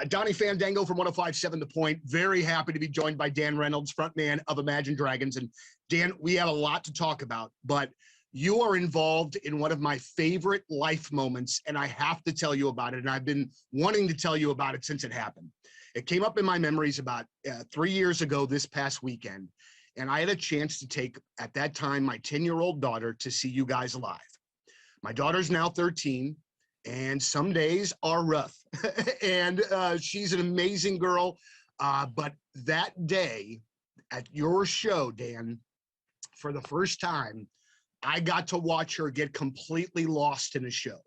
Donnie Fandango from 105.7 The Point. Very happy to be joined by Dan Reynolds, frontman of Imagine Dragons. And Dan, we have a lot to talk about, but you are involved in one of my favorite life moments, and I have to tell you about it. And I've been wanting to tell you about it since it happened. It came up in my memories about 3 years ago this past weekend, and I had a chance to take, at that time, my 10-year-old daughter to see you guys live. My daughter's now 13, and some days are rough, and she's an amazing girl, but that day at your show, Dan, for the first time, I got to watch her get completely lost in a show.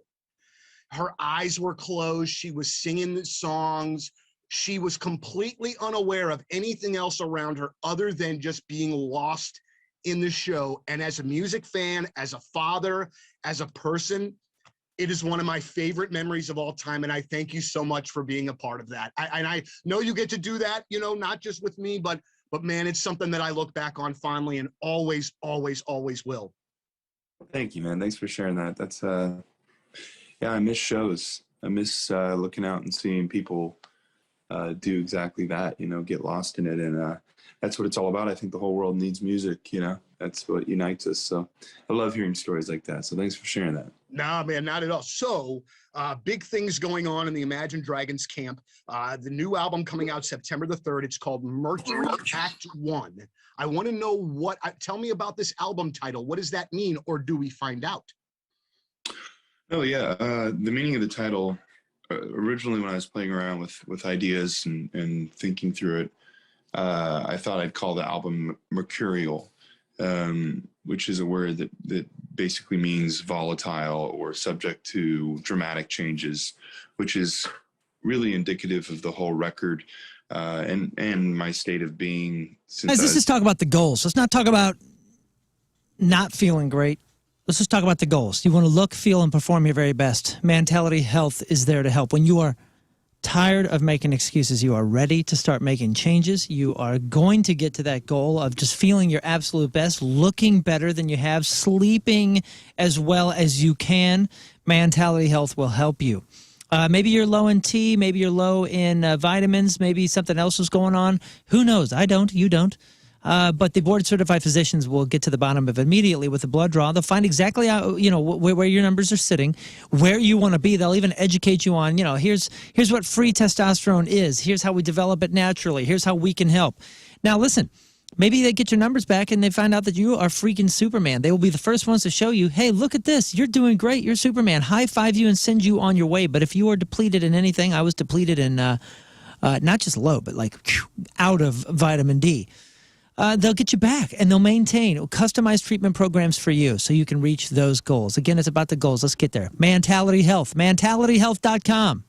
Her eyes were closed. She was singing the songs. She was completely unaware of anything else around her other than just being lost in the show. And as a music fan, as a father, as a person, it is one of my favorite memories of all time. And I thank you so much for being a part of that. I know you get to do that, you know, not just with me, but man, it's something that I look back on fondly and always, always, always will. Thank you, man. Thanks for sharing that. That's, yeah, I miss shows. I miss looking out and seeing people do exactly that, you know, get lost in it. And that's what it's all about. I think the whole world needs music, you know, that's what unites us. So I love hearing stories like that. So thanks for sharing that. Nah, man, not at all. So big things going on in the Imagine Dragons camp. The new album coming out September the 3rd. It's called Mercury Act 1. I want to know tell me about this album title. What does that mean? Or do we find out? Oh, yeah. The meaning of the title, originally when I was playing around with ideas and thinking through it, I thought I'd call the album Mercurial, which is a word that basically means volatile or subject to dramatic changes, which is really indicative of the whole record and my state of being. Guys, let's just talk about the goals. Let's not talk about not feeling great. Let's just talk about the goals. You want to look, feel, and perform your very best. Mentality Health is there to help. When you are tired of making excuses. You are ready to start making changes. You are going to get to that goal of just feeling your absolute best, looking better than you have, sleeping as well as you can. Mentality Health will help you. Maybe you're low in T, maybe you're low in vitamins, maybe something else is going on. Who knows? I don't, you don't. But the board-certified physicians will get to the bottom of it immediately with a blood draw. They'll find exactly how, where your numbers are sitting, where you want to be. They'll even educate you on, here's what free testosterone is. Here's how we develop it naturally. Here's how we can help. Now, listen, maybe they get your numbers back and they find out that you are freaking Superman. They will be the first ones to show you, hey, look at this. You're doing great. You're Superman. High-five you and send you on your way. But if you are depleted in anything, I was depleted in not just low, but like out of vitamin D. They'll get you back, and they'll maintain customized treatment programs for you so you can reach those goals. Again, it's about the goals. Let's get there. Mentality Health, mentalityhealth.com.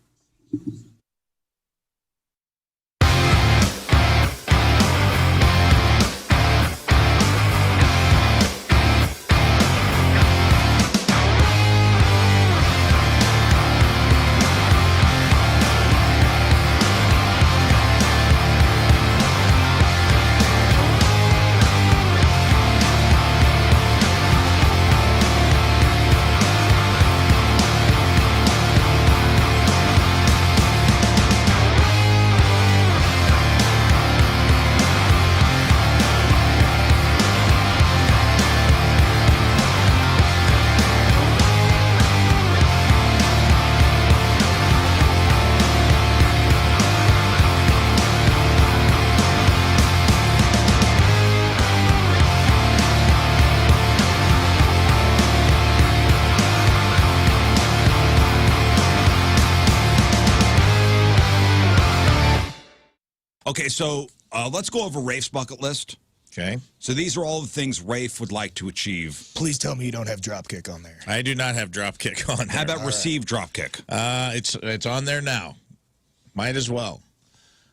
Okay, so let's go over Rafe's bucket list. Okay. So these are all the things Rafe would like to achieve. Please tell me you don't have Dropkick on there. I do not have Dropkick on there. How about receive Dropkick? It's on there now. Might as well.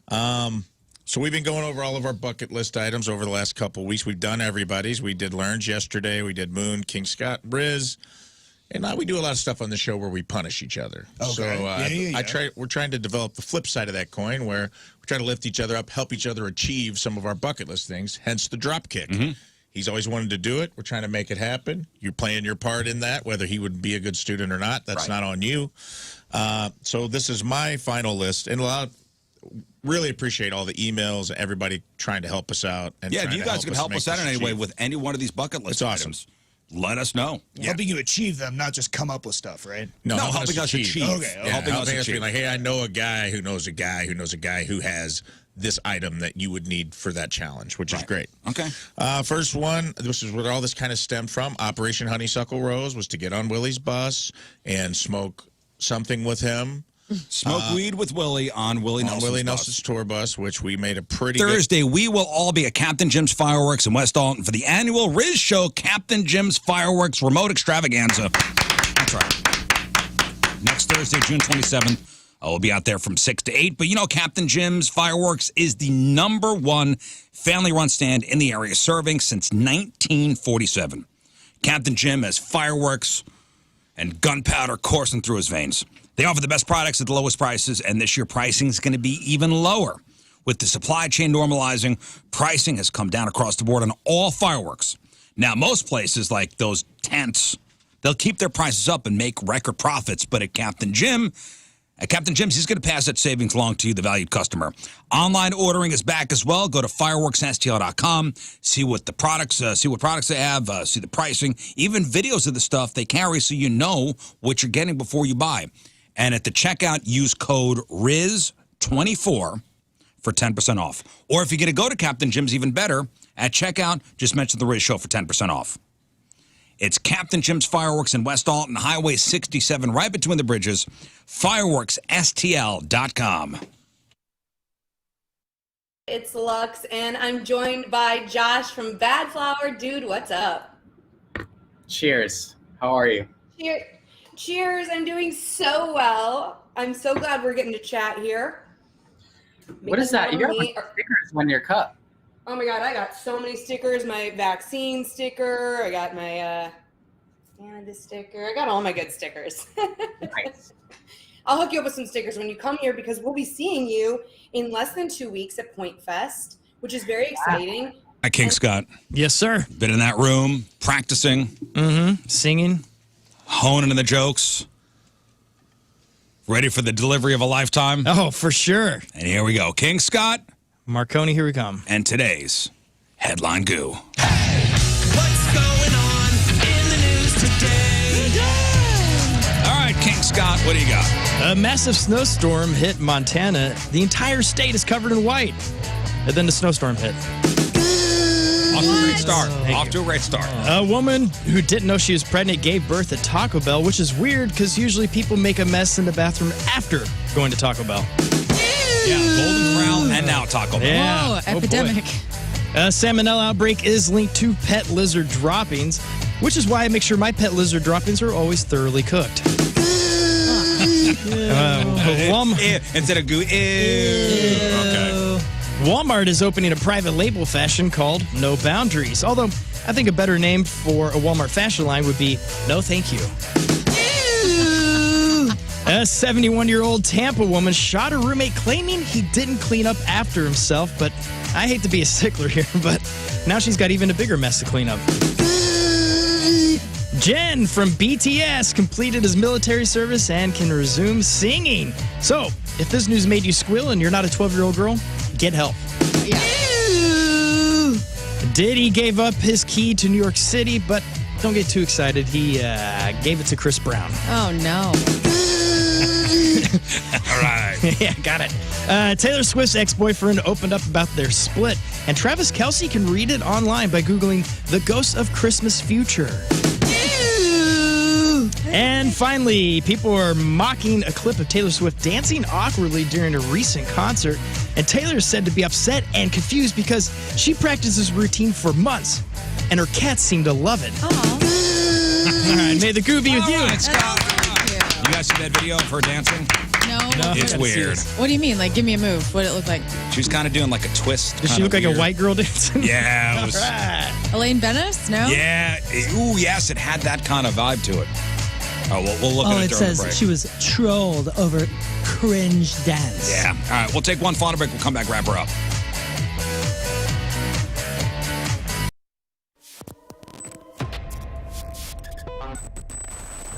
So we've been going over all of our bucket list items over the last couple weeks. We've done everybody's. We did Lern's yesterday. We did Moon, King Scott, Briz. And now we do a lot of stuff on the show where we punish each other. Okay. So we're trying to develop the flip side of that coin where we try to lift each other up, help each other achieve some of our bucket list things, hence the drop kick. Mm-hmm. He's always wanted to do it. We're trying to make it happen. You're playing your part in that, whether he would be a good student or not. That's not on you. So this is my final list. And really appreciate all the emails, everybody trying to help us out. And yeah, if you guys can help us out in any way with any one of these bucket list items, let us know. Helping you achieve them, not just come up with stuff, right? No, helping us achieve. Okay. Yeah, helping us be like, hey, I know a guy who knows a guy who knows a guy who has this item that you would need for that challenge, which is great. Okay. First one, this is where all this kind of stemmed from. Operation Honeysuckle Rose was to get on Willie's bus and smoke something with him. Smoke weed with Willie on Willie Nelson's tour bus, which we made a pretty Thursday, we will all be at Captain Jim's Fireworks in West Alton for the annual Riz Show Captain Jim's Fireworks Remote Extravaganza. That's right. Next Thursday, June 27th, we'll be out there from 6 to 8. But you know, Captain Jim's Fireworks is the #1 family-run stand in the area, serving since 1947. Captain Jim has fireworks and gunpowder coursing through his veins. They offer the best products at the lowest prices, and this year pricing is going to be even lower. With the supply chain normalizing, pricing has come down across the board on all fireworks. Now, most places like those tents, they'll keep their prices up and make record profits, but at Captain Jim's, he's going to pass that savings along to you, the valued customer. Online ordering is back as well. Go to fireworksstl.com, see what products they have, see the pricing, even videos of the stuff they carry so you know what you're getting before you buy. And at the checkout, use code RIZ24 for 10% off. Or if you're going to go to Captain Jim's, even better, at checkout, just mention the Riz Show for 10% off. It's Captain Jim's Fireworks in West Alton, Highway 67, right between the bridges. Fireworksstl.com. It's Lux, and I'm joined by Josh from Bad Flower. Dude, what's up? Cheers. How are you? Cheers. I'm doing so well. I'm so glad we're getting to chat here. What is that? You got stickers on your cup. Oh my God, I got so many stickers. My vaccine sticker. I got my Canada sticker. I got all my good stickers. Nice. I'll hook you up with some stickers when you come here because we'll be seeing you in less than 2 weeks at Point Fest, which is very exciting. Hi, King Scott. Yes, sir. Been in that room, practicing. Mm-hmm. Singing. Honing in the jokes. Ready for the delivery of a lifetime? Oh, for sure. And here we go. King Scott. Marconi, here we come. And today's Headline Goo. What's going on in the news today? All right, King Scott, what do you got? A massive snowstorm hit Montana. The entire state is covered in white. And then the snowstorm hit. Off to a great start. Off to a great start. A woman who didn't know she was pregnant gave birth at Taco Bell, which is weird because usually people make a mess in the bathroom after going to Taco Bell. Yeah, Golden Corral and now Taco Bell. Yeah. Whoa, epidemic. A salmonella outbreak is linked to pet lizard droppings, which is why I make sure my pet lizard droppings are always thoroughly cooked. Instead of goo. Ew. Okay. Walmart is opening a private label fashion called No Boundaries. Although I think a better name for a Walmart fashion line would be No Thank You. A 71-year-old Tampa woman shot her roommate claiming he didn't clean up after himself, but I hate to be a stickler here, but now she's got even a bigger mess to clean up. Jen from BTS completed his military service and can resume singing. So, if this news made you squeal and you're not a 12-year-old girl, get help. Diddy gave up his key to New York City, but don't get too excited. He gave it to Chris Brown. Oh, no. All right. Yeah, got it. Taylor Swift's ex-boyfriend opened up about their split, and Travis Kelce can read it online by Googling The Ghost of Christmas Future. And finally, people are mocking a clip of Taylor Swift dancing awkwardly during a recent concert, and Taylor is said to be upset and confused because she practices routine for months, and her cats seem to love it. All right, may the goo be with you. Right, Scott. You guys see that video of her dancing? No. It's weird. What do you mean? Like, give me a move. What did it look like? She was kind of doing like a twist. Does she look like a white girl dancing? Yeah. It was, Elaine Bennis? No? Yeah. Ooh, yes, it had that kind of vibe to it. Oh, we'll look at it during the break. She was trolled over cringe dance. Yeah. All right, we'll take one final break. We'll come back, wrap her up.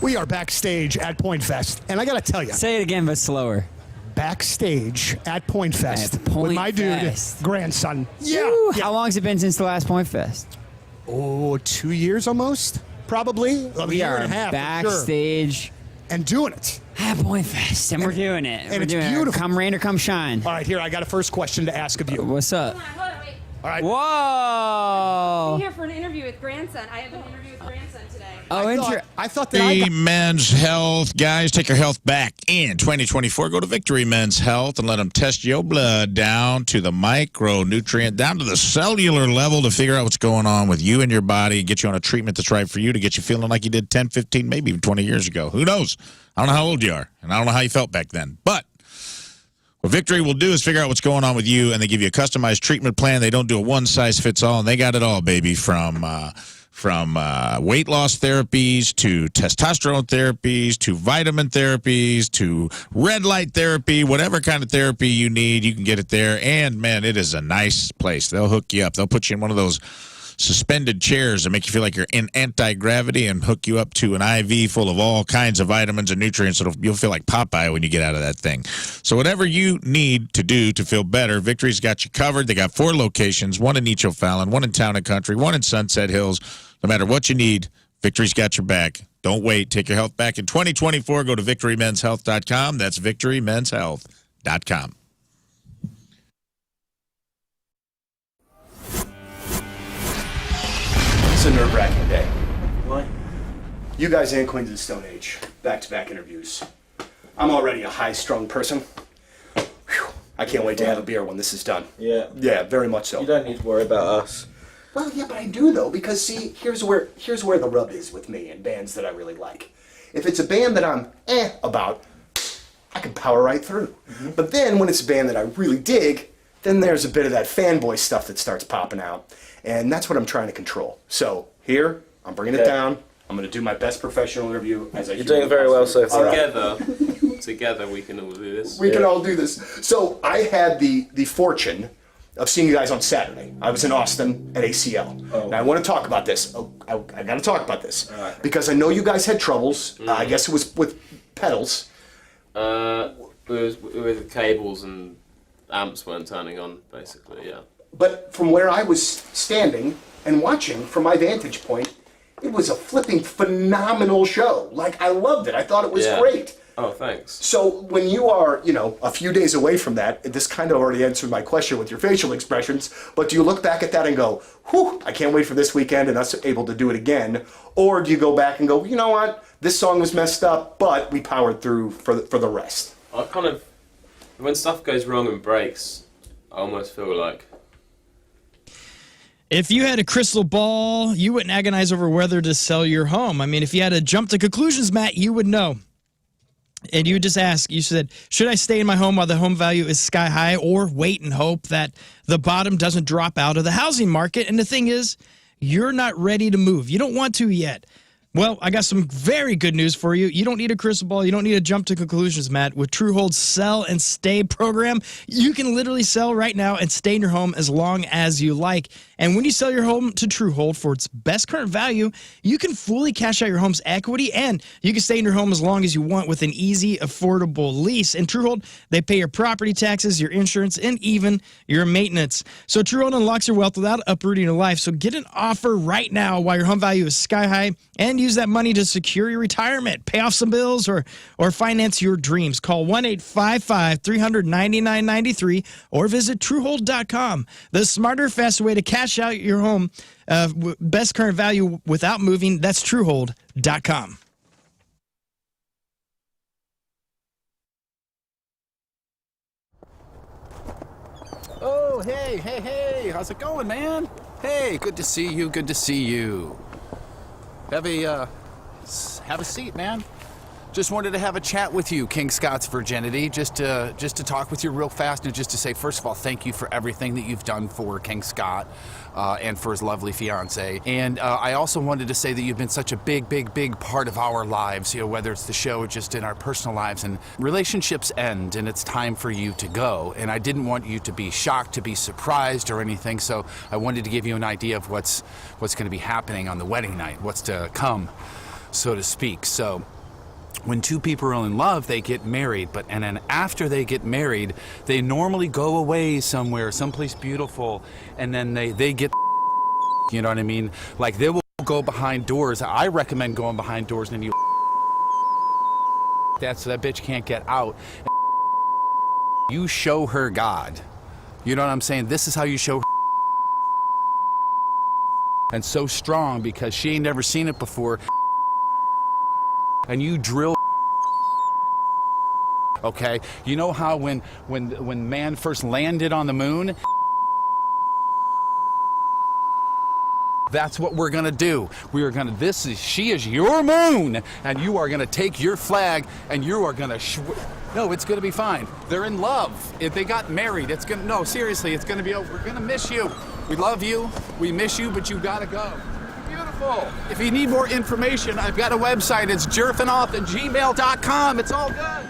We are backstage at Point Fest, and I got to tell you. Say it again, but slower. Backstage at Point Fest At Point with my Fest. dude, grandson. Woo! How long has it been since the last Point Fest? Oh, 2 years almost, probably. A We year are and a half, for sure. backstage and doing it. At Point Fest, and we're doing it. And We're it's doing beautiful. It. Come rain or come shine. All right, here, I got a first question to ask of you. What's up? All right. Whoa! I'm here for an interview with grandson. I have an interview with grandson today. Oh, I thought that I got... Men's Health. Guys, take your health back in 2024. Go to Victory Men's Health and let them test your blood down to the micronutrient, down to the cellular level to figure out what's going on with you and your body and get you on a treatment that's right for you to get you feeling like you did 10, 15, maybe even 20 years ago. Who knows? I don't know how old you are, and I don't know how you felt back then. But what Victory will do is figure out what's going on with you, and they give you a customized treatment plan. They don't do a one-size-fits-all, and they got it all, baby, from weight loss therapies to testosterone therapies to vitamin therapies to red light therapy. Whatever kind of therapy you need, you can get it there. And, man, it is a nice place. They'll hook you up. They'll put you in one of those suspended chairs that make you feel like you're in anti-gravity and hook you up to an IV full of all kinds of vitamins and nutrients. You'll feel like Popeye when you get out of that thing. So whatever you need to do to feel better, Victory's got you covered. They got 4 locations, one in Each O'Fallon, one in Town and Country, one in Sunset Hills. No matter what you need, Victory's got your back. Don't wait. Take your health back in 2024. Go to victorymenshealth.com. That's victorymenshealth.com. It's a nerve-wracking day. What? You guys and Queens of the Stone Age. Back-to-back interviews. I'm already a high-strung person. Whew. I can't wait to have a beer when this is done. Yeah. Yeah, very much so. You don't need to worry about us. Well, yeah, but I do though, because see, here's where the rub is with me and bands that I really like. If it's a band that I'm about, I can power right through. Mm-hmm. But then when it's a band that I really dig, then there's a bit of that fanboy stuff that starts popping out. And that's what I'm trying to control. So here, I'm bringing it down. I'm going to do my best professional interview as I You're doing very well so far. Together. together we can all do this. We can all do this. So I had the fortune of seeing you guys on Saturday. I was in Austin at ACL. Now I want to talk about this. I got to talk about this because I know you guys had troubles. I guess it was with pedals. It was with cables and amps weren't turning on, basically, yeah. But from where I was standing and watching from my vantage point, it was a flipping phenomenal show. Like, I loved it. I thought it was great. Oh, thanks. So when you are, a few days away from that, this kind of already answered my question with your facial expressions, but do you look back at that and go, whew, I can't wait for this weekend and us able to do it again? Or do you go back and go, you know what, this song was messed up, but we powered through for the rest? I kind of, when stuff goes wrong and breaks, I almost feel like... If you had a crystal ball, you wouldn't agonize over whether to sell your home. I mean, if you had a jump to conclusions, Matt, you would know. And you would just ask, you said, should I stay in my home while the home value is sky high, or wait and hope that the bottom doesn't drop out of the housing market? And the thing is, you're not ready to move. You don't want to yet. Well, I got some very good news for you. You don't need a crystal ball. You don't need to jump to conclusions, Matt. With Truehold's Sell and Stay program, you can literally sell right now and stay in your home as long as you like. And when you sell your home to Truehold for its best current value, you can fully cash out your home's equity, and you can stay in your home as long as you want with an easy, affordable lease. And Truehold, they pay your property taxes, your insurance, and even your maintenance. So Truehold unlocks your wealth without uprooting your life. So get an offer right now while your home value is sky high, and use that money to secure your retirement, pay off some bills, or finance your dreams. Call 1-855-300-9993 or visit Truehold.com. The smarter, faster way to cash out your home, best current value without moving. That's Truehold.com. Oh, hey, how's it going, man? Hey, good to see you, Have a seat, man. Just wanted to have a chat with you, King Scott's Virginity, just to talk with you real fast, and just to say, first of all, thank you for everything that you've done for King Scott and for his lovely fiance. And I also wanted to say that you've been such a big part of our lives, whether it's the show or just in our personal lives. And relationships end, and it's time for you to go. And I didn't want you to be shocked, to be surprised or anything, so I wanted to give you an idea of what's going to be happening on the wedding night, what's to come, so to speak. So when two people are in love, they get married, and then after they get married, they normally go away somewhere, someplace beautiful, and then they get, you know what I mean? Like, they will go behind doors. I recommend going behind doors, and you so that bitch can't get out. You show her God. You know what I'm saying? This is how you show her. And so strong, because she ain't never seen it before. And you drill, okay? You know how when man first landed on the moon? That's what we're gonna do. She is your moon, and you are gonna take your flag, and you are gonna no, it's gonna be fine. They're in love. If they got married, no, seriously, it's gonna be over. We're gonna miss you. We love you, we miss you, but you gotta go. If you need more information, I've got a website. It's jerfinoff@gmail.com. It's all good.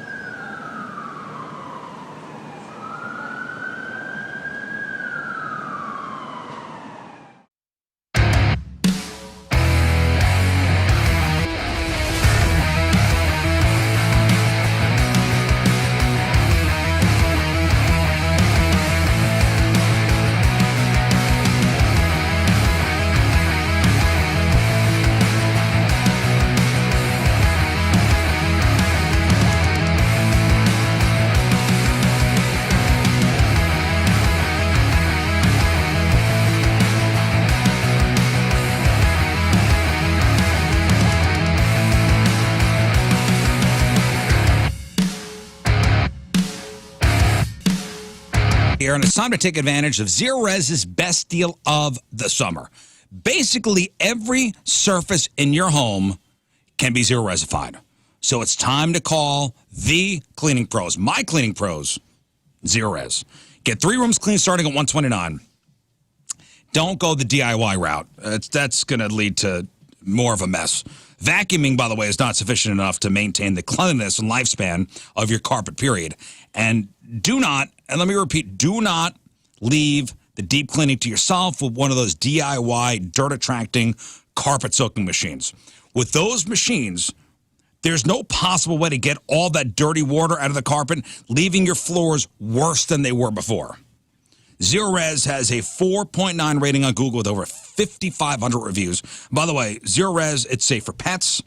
Here, and it's time to take advantage of Zero Res's best deal of the summer. Basically, every surface in your home can be zero resified. So it's time to call the cleaning pros. My cleaning pros, Zero Res. Get 3 rooms clean starting at $129. Don't go the DIY route. That's going to lead to more of a mess. Vacuuming, by the way, is not sufficient enough to maintain the cleanliness and lifespan of your carpet, period. And do not, and let me repeat, do not leave the deep cleaning to yourself with one of those DIY dirt-attracting carpet soaking machines. With those machines, there's no possible way to get all that dirty water out of the carpet, leaving your floors worse than they were before. Zero Res has a 4.9 rating on Google with over 5,500 reviews. By the way, Zero Res, it's safe for pets,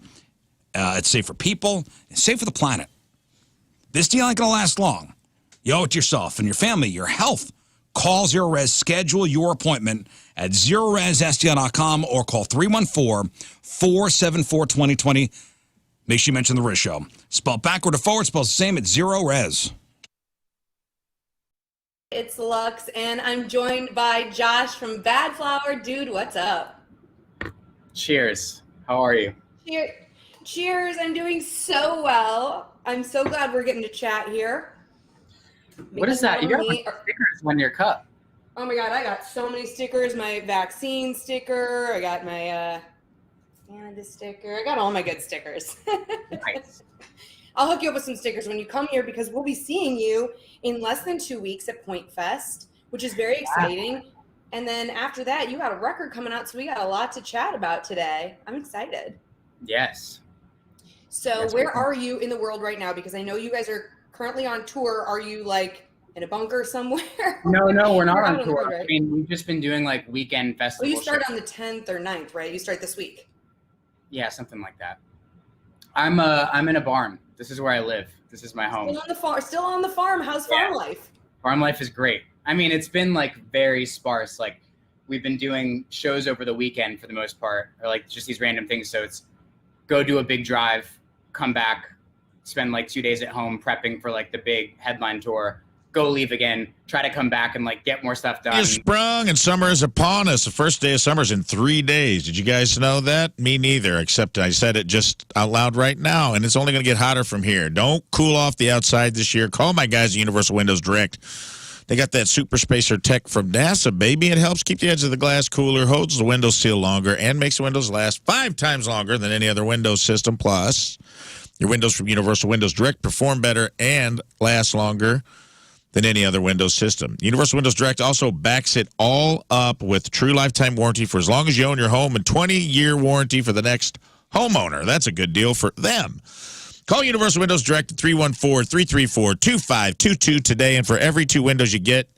it's safe for people, it's safe for the planet. This deal ain't going to last long. You owe it to yourself and your family, your health. Call Zero Res, schedule your appointment at ZeroResSTL.com or call 314-474-2020. Make sure you mention the Riz Show. Spelled backward or forward, spelled the same at Zero Res. It's Lux, and I'm joined by Josh from Bad Flower. Dude, what's up? Cheers. How are you? Cheers. I'm doing so well. I'm so glad we're getting to chat here. What is that? You got stickers on your cup. Oh my God, I got so many stickers. My vaccine sticker. I got my Canada sticker. I got all my good stickers. Nice. I'll hook you up with some stickers when you come here because we'll be seeing you in less than 2 weeks at Point Fest, which is very exciting. Wow. And then after that, you got a record coming out, so we got a lot to chat about today. I'm excited. Yes. So where are you in the world right now? Because I know you guys are currently on tour. Are you like in a bunker somewhere? No, we're not on tour. Right? I mean, we've just been doing like weekend festivals. Well, you start on the 10th or 9th, right? You start this week. Yeah, something like that. I'm in a barn. This is where I live. This is my home. Still on the farm. How's farm life? Farm life is great. I mean, it's been like very sparse. Like we've been doing shows over the weekend for the most part, or like just these random things. So it's go do a big drive, come back, spend like 2 days at home prepping for like the big headline tour, go leave again, try to come back and like get more stuff done. You sprung and summer is upon us. The first day of summer is in 3 days. Did you guys know that? Me neither, except I said it just out loud right now, and it's only going to get hotter from here. Don't cool off the outside this year. Call my guys at Universal Windows Direct. They got that super spacer tech from NASA, baby. It helps keep the edge of the glass cooler, holds the windows seal longer, and makes the windows last 5 times longer than any other Windows system. Plus, your windows from Universal Windows Direct perform better and last longer than any other Windows system. Universal Windows Direct also backs it all up with true lifetime warranty for as long as you own your home and 20-year warranty for the next homeowner. That's a good deal for them. Call Universal Windows Direct at 314-334-2522 today, and for every 2 windows you get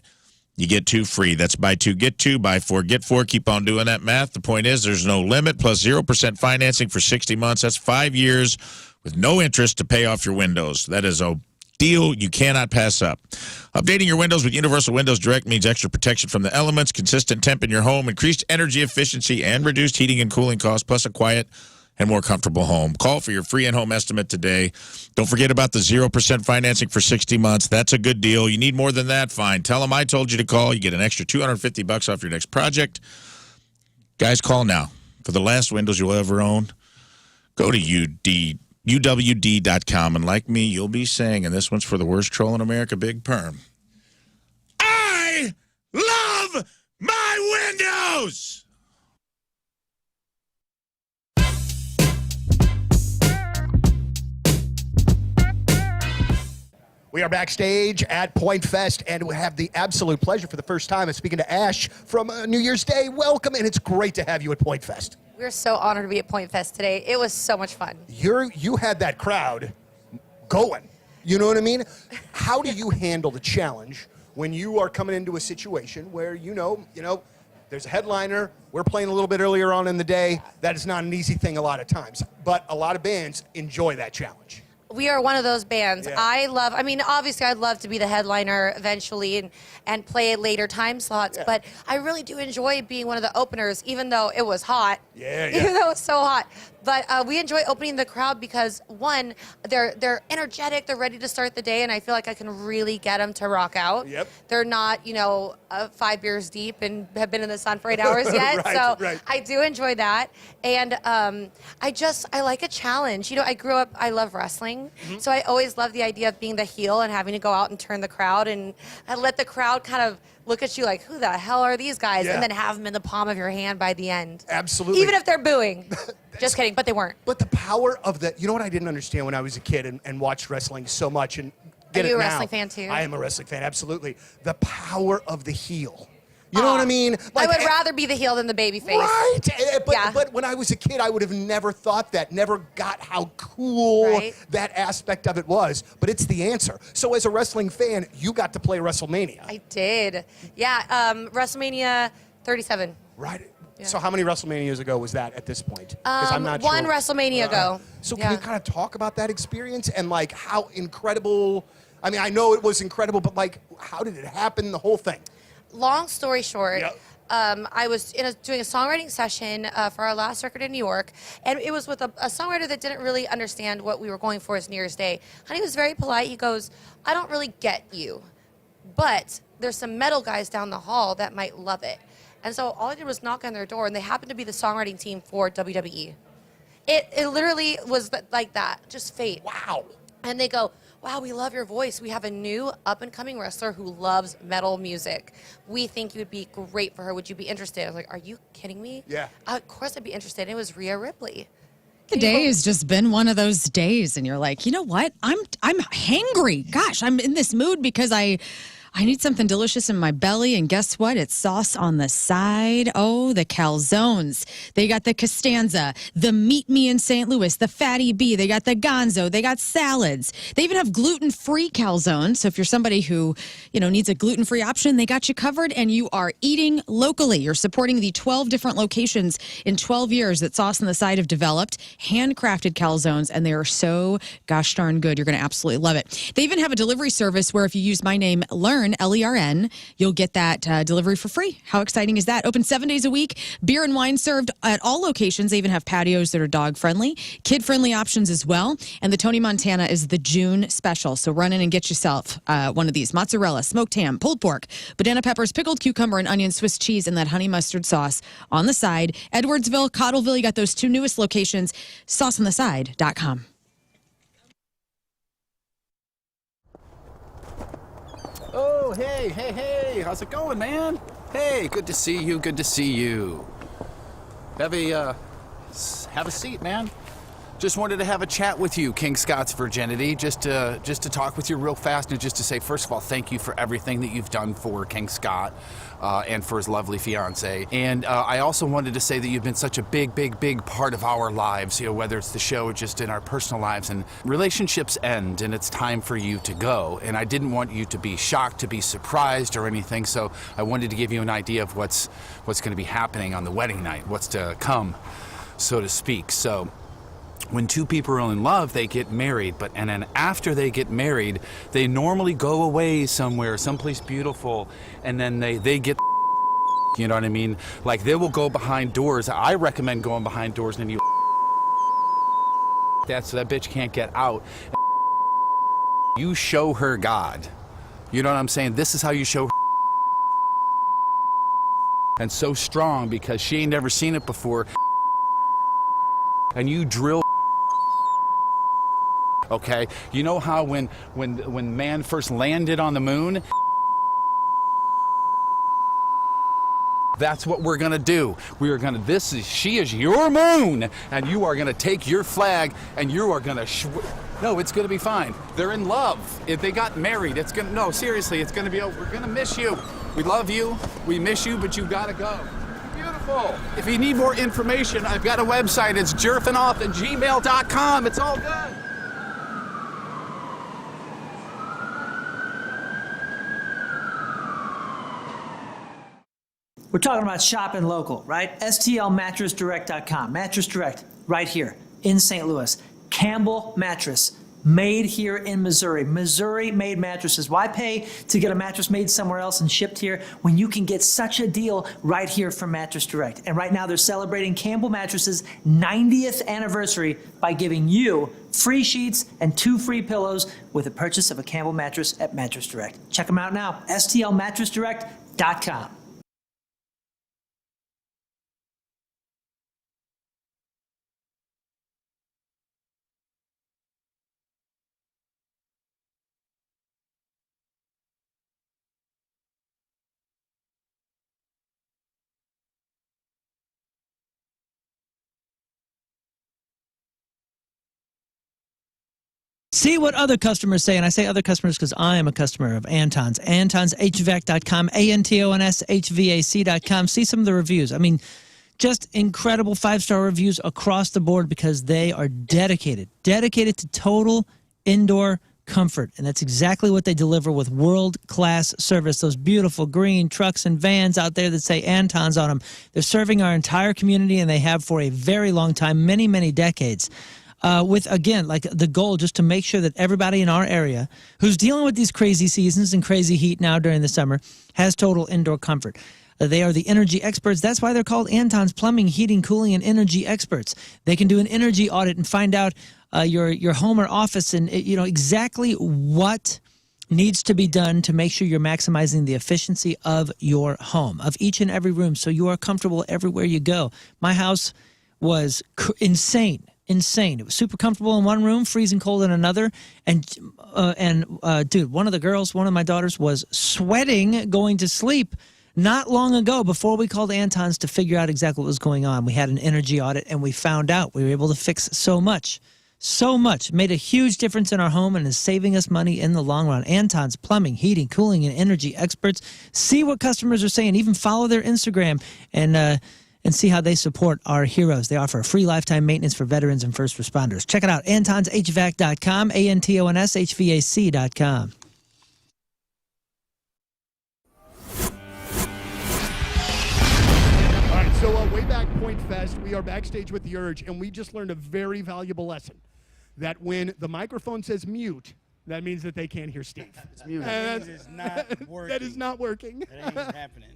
2 free. That's buy 2, get 2, buy 4, get 4. Keep on doing that math. The point is there's no limit, plus 0% financing for 60 months. That's 5 years with no interest to pay off your windows. That is a deal you cannot pass up. Updating your windows with Universal Windows Direct means extra protection from the elements, consistent temp in your home, increased energy efficiency, and reduced heating and cooling costs, plus a quiet and more comfortable home. Call for your free in-home estimate today. Don't forget about the 0% financing for 60 months. That's a good deal. You need more than that? Fine. Tell them I told you to call. You get an extra $250 off your next project. Guys, call now. For the last windows you'll ever own, go to UWD.com, and like me, you'll be saying, and this one's for the worst troll in America, Big Perm, I love my windows! We are backstage at Point Fest, and we have the absolute pleasure for the first time of speaking to Ash from New Year's Day. Welcome, and it's great to have you at Point Fest. We're so honored to be at Point Fest today. It was so much fun. You had that crowd going. You know what I mean? How do you handle the challenge when you are coming into a situation where you know, there's a headliner, we're playing a little bit earlier on in the day. That is not an easy thing a lot of times, but a lot of bands enjoy that challenge. We are one of those bands. Yeah. Obviously I'd love to be the headliner eventually and play at later time slots, but I really do enjoy being one of the openers, even though it was hot. Yeah. Even though it's so hot. But we enjoy opening the crowd because, one, they're energetic, they're ready to start the day, and I feel like I can really get them to rock out. Yep. They're not, 5 beers deep and have been in the sun for 8 hours yet. Right. I do enjoy that. And I like a challenge. I love wrestling. wrestling. So I always love the idea of being the heel and having to go out and turn the crowd and let the crowd kind of look at you like, who the hell are these guys? Yeah. And then have them in the palm of your hand by the end. Absolutely. Even if they're booing. Just kidding, but they weren't. But the power of the, you know what I didn't understand when I was a kid and watched wrestling so much and get Are you it a now. wrestling fan too? I am a wrestling fan, absolutely. The power of the heel. You know what I mean? I would rather be the heel than the baby face. Right. But, Yeah. but when I was a kid, I would have never thought that, never got how cool Right. that aspect of it was. But it's the answer. So as a wrestling fan, you got to play WrestleMania. I did. Yeah, WrestleMania 37. Right. Yeah. So how many WrestleManias ago was that at this point? 'Cause I'm not one sure. WrestleMania ago. So Yeah. can you kind of talk about that experience and like how incredible, I mean, I know it was incredible, but like how did it happen, the whole thing? Long story short, Yep. I was doing a songwriting session for our last record in New York, and it was with a songwriter that didn't really understand what we were going for as New Year's Day. And he was very polite. He goes, I don't really get you, but there's some metal guys down the hall that might love it. And so all I did was knock on their door, and they happened to be the songwriting team for WWE. It literally was like that, just fate. Wow. And they go, wow, we love your voice. We have a new up-and-coming wrestler who loves metal music. We think you would be great for her. Would you be interested? I was like, are you kidding me? Yeah. Of course I'd be interested. And it was Rhea Ripley. Today has just been one of those days, and you're like, you know what? I'm hangry. Gosh, I'm in this mood because I need something delicious in my belly, and guess what? It's sauce on the side. Oh, the calzones. They got the Costanza, the Meet Me in St. Louis, the Fatty Bee. They got the Gonzo. They got salads. They even have gluten-free calzones. So if you're somebody who, needs a gluten-free option, they got you covered, and you are eating locally. You're supporting the 12 different locations in 12 years that Sauce on the Side have developed, handcrafted calzones, and they are so gosh darn good. You're going to absolutely love it. They even have a delivery service where if you use my name, Lern, Lern, you'll get that delivery for free. How exciting is that? Open 7 days a week. Beer and wine served at all locations. They even have patios that are dog-friendly, kid-friendly options as well. And the Tony Montana is the June special. So run in and get yourself one of these. Mozzarella, smoked ham, pulled pork, banana peppers, pickled cucumber, and onion, Swiss cheese, and that honey mustard sauce on the side. Edwardsville, Cottleville, you got those two newest locations. SauceOnTheSide.com. Oh, hey, how's it going, man? Hey, good to see you, good to see you. Have a seat, man. Just wanted to have a chat with you, King Scott's Virginity, just to talk with you real fast and just to say, first of all, thank you for everything that you've done for King Scott and for his lovely fiance. And I also wanted to say that you've been such a big part of our lives, whether it's the show or just in our personal lives. And relationships end, and it's time for you to go. And I didn't want you to be shocked, to be surprised or anything, so I wanted to give you an idea of what's going to be happening on the wedding night, what's to come, so to speak. So when two people are in love, they get married, and then after they get married, they normally go away somewhere, someplace beautiful, and then they get, you know what I mean? Like, they will go behind doors. I recommend going behind doors, and you so that bitch can't get out. You show her God. You know what I'm saying? This is how you show her. And so strong because she ain't never seen it before. And you drill. Okay, you know how when man first landed on the moon? That's what we're gonna do. We are gonna. She is your moon, and you are gonna take your flag, and you are gonna. No, it's gonna be fine. They're in love. If they got married, it's gonna. No, seriously, it's gonna be over. We're gonna miss you. We love you. We miss you, but you gotta go. Beautiful. If you need more information, I've got a website. It's jerfinoff@gmail.com. It's all good. We're talking about shopping local, right? STLmattressdirect.com. Mattress Direct, right here in St. Louis. Campbell Mattress, made here in Missouri. Missouri-made mattresses. Why pay to get a mattress made somewhere else and shipped here when you can get such a deal right here from Mattress Direct? And right now they're celebrating Campbell Mattress's 90th anniversary by giving you free sheets and 2 free pillows with a purchase of a Campbell mattress at Mattress Direct. Check them out now. STLmattressdirect.com. See what other customers say, and I say other customers because I am a customer of Anton's. AntonsHVAC.com, ANTONSHVAC.com. See some of the reviews. I mean, just incredible 5-star reviews across the board because they are dedicated to total indoor comfort. And that's exactly what they deliver with world-class service. Those beautiful green trucks and vans out there that say Anton's on them. They're serving our entire community, and they have for a very long time, many, many decades. With, again, like the goal just to make sure that everybody in our area who's dealing with these crazy seasons and crazy heat now during the summer has total indoor comfort. They are the energy experts. That's why they're called Anton's Plumbing, Heating, Cooling, and Energy Experts. They can do an energy audit and find out your home or office and exactly what needs to be done to make sure you're maximizing the efficiency of your home, of each and every room, so you are comfortable everywhere you go. My house was insane. It was super comfortable in one room, freezing cold in another. And dude, one of my daughters was sweating going to sleep not long ago before we called Anton's to figure out exactly what was going on. We had an energy audit and we found out we were able to fix so much. Made a huge difference in our home and is saving us money in the long run. Anton's Plumbing, Heating, Cooling, and Energy Experts. See what customers are saying. Even follow their Instagram and see how they support our heroes. They offer a free lifetime maintenance for veterans and first responders. Check it out, AntonsHVAC.com, ANTONSHVAC.com. All right, so way back Point Fest, we are backstage with The Urge, and we just learned a very valuable lesson, that when the microphone says mute, that means that they can't hear Steve. It's muted. That is not working. That is not working. It ain't happening.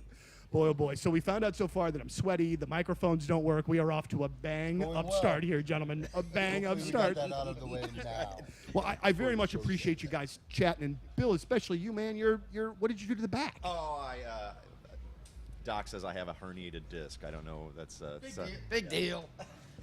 Boy, oh boy. So we found out so far that I'm sweaty. The microphones don't work. We are off to a bang upstart here, gentlemen. A bang upstart. We got that out of the way now. Well, I very much appreciate you guys chatting. And Bill, especially you, man. You're what did you do to the back? Oh, Doc says I have a herniated disc. I don't know. That's Big deal.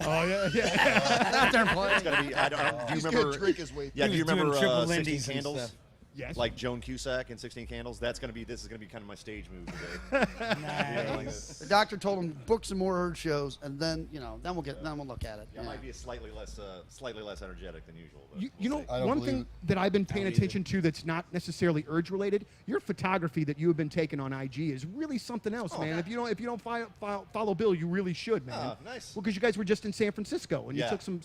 Oh yeah. Out there playing. It's gotta be. I don't. Do you He's remember? gonna drink his way Yeah. through. Do you He was doing remember triple 16 Lindy's and Candles? stuff. Yes. Like Joan Cusack in 16 Candles. This is gonna be kind of my stage move today. Nice. The doctor told him book some more Urge shows, and then then we'll look at it. Yeah, it might be a slightly less energetic than usual. But You know, I don't one believe thing it. that I've been paying attention to that's not necessarily Urge related, your photography that you have been taking on IG is really something else, man. If you don't follow Bill, you really should, man. Oh, nice. Well, because you guys were just in San Francisco and you Yeah. took some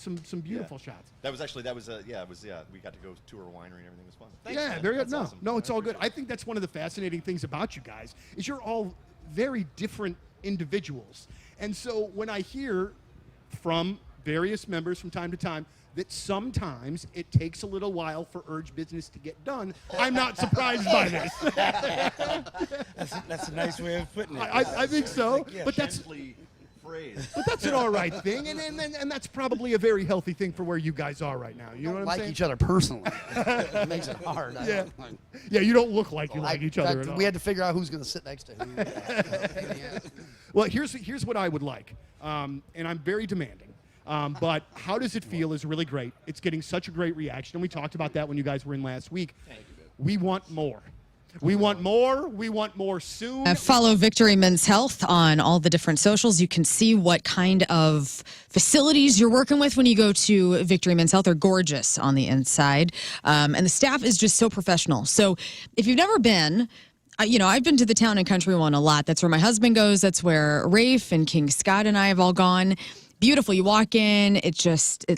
beautiful shots. That was we got to go tour a winery and everything was fun. Thanks, Yeah, man. very good. That's No, awesome. no, it's all good. I think that's one of the fascinating things about you guys is you're all very different individuals. And so when I hear from various members from time to time that sometimes it takes a little while for Urge business to get done, I'm not surprised by this. That's a nice way of putting it. I think so. But that's Gently phrased. But that's an all right thing, and that's probably a very healthy thing for where you guys are right now. You know what I'm like saying? each other personally. It makes it hard. Yeah. Yeah, you don't look like you like each other at all. We had to figure out who's going to sit next to who. Well, here's what I would like, and I'm very demanding. But how does it feel is really great. It's getting such a great reaction, and we talked about that when you guys were in last week. Thank you, babe. We want more. We want more. We want more soon. Follow Victory Men's Health on all the different socials. You can see what kind of facilities you're working with when you go to Victory Men's Health. They're gorgeous on the inside. And the staff is just so professional. So if you've never been, I've been to the Town and Country one a lot. That's where my husband goes. That's where Rafe and King Scott and I have all gone. Beautiful. You walk in, it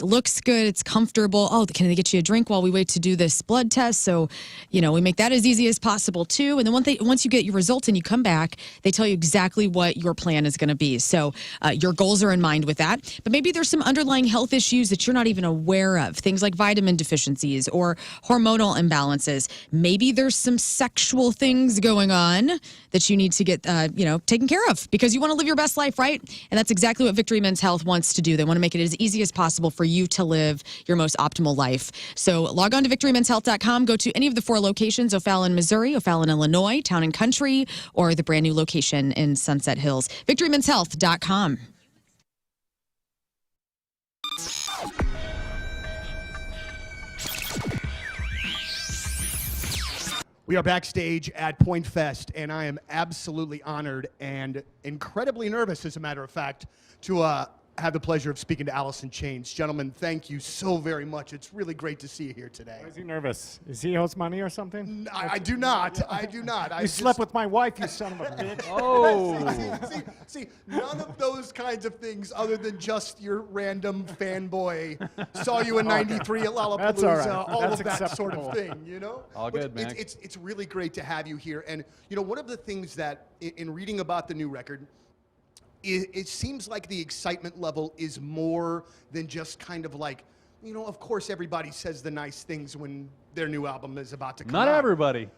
looks good, it's comfortable. Oh, can they get you a drink while we wait to do this blood test? So, we make that as easy as possible too. And then once you get your results and you come back, they tell you exactly what your plan is going to be. So your goals are in mind with that. But maybe there's some underlying health issues that you're not even aware of. Things like vitamin deficiencies or hormonal imbalances. Maybe there's some sexual things going on that you need to get, taken care of because you want to live your best life, right? And that's exactly what Victory Men's Health wants to do. They want to make it as easy as possible for you to live your most optimal life. So log on to victorymenshealth.com. Go to any of the 4 locations, O'Fallon, Missouri, O'Fallon, Illinois, Town and Country, or the brand new location in Sunset Hills. victorymenshealth.com. We are backstage at Point Fest, and I am absolutely honored and incredibly nervous, as a matter of fact, to have the pleasure of speaking to Alice in Chains. Gentlemen, thank you so very much. It's really great to see you here today. Why is he nervous? Is he owes money or something? I do not. I do not. You slept with my wife, you son of a bitch. Oh. See, none of those kinds of things other than just your random fanboy saw you in 93 at Lollapalooza, That's all right. all That's of that acceptable. sort of thing, you know? All But good, man. It's really great to have you here. And, you know, one of the things that in reading about the new record, it seems like the excitement level is more than just kind of like, you know, of course everybody says the nice things when their new album is about to come out. Not everybody.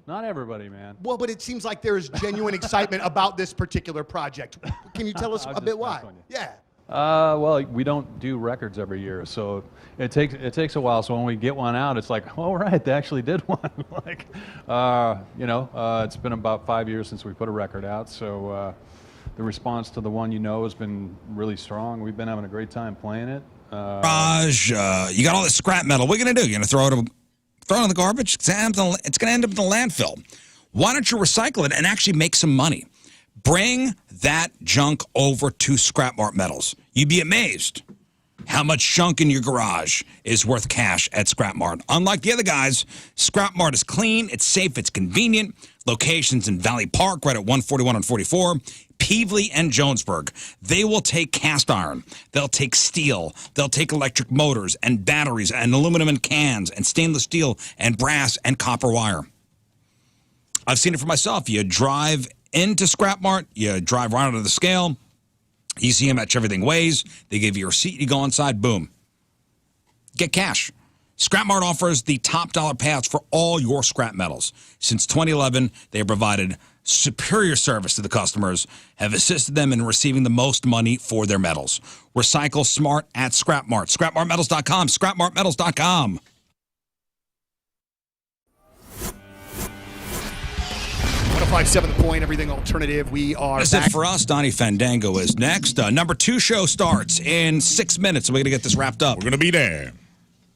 Not everybody, man. Well, but it seems like there is genuine excitement about this particular project. Can you tell us I'll a just bit why? mess on you. Yeah. Well, we don't do records every year, so it takes a while. So when we get one out, it's like, all right, they actually did one. Like, it's been about 5 years since we put a record out, so the response to the one has been really strong. We've been having a great time playing it. Raj, you got all this scrap metal. What are you going to do? You're going to throw it in the garbage? It's going to end up in the landfill. Why don't you recycle it and actually make some money? Bring that junk over to Scrap Mart Metals. You'd be amazed how much junk in your garage is worth cash at Scrap Mart. Unlike the other guys, Scrap Mart is clean, it's safe, it's convenient. Locations in Valley Park, right at 141 and 44, Peevely and Jonesburg. They will take cast iron, they'll take steel, they'll take electric motors and batteries and aluminum and cans and stainless steel and brass and copper wire. I've seen it for myself. You drive into Scrap Mart, you drive right onto the scale, you see how much everything weighs, they give you a receipt, you go inside, boom. Get cash. Scrap Mart offers the top dollar payouts for all your scrap metals. Since 2011, they have provided superior service to the customers, have assisted them in receiving the most money for their metals. Recycle smart at Scrap Mart. ScrapMartMetals.com, ScrapMartMetals.com. 105.7 The Point, everything alternative. We are That's back. it for us. Donnie Fandango is next. Number 2 show starts in 6 minutes. We're going to get this wrapped up. We're going to be there.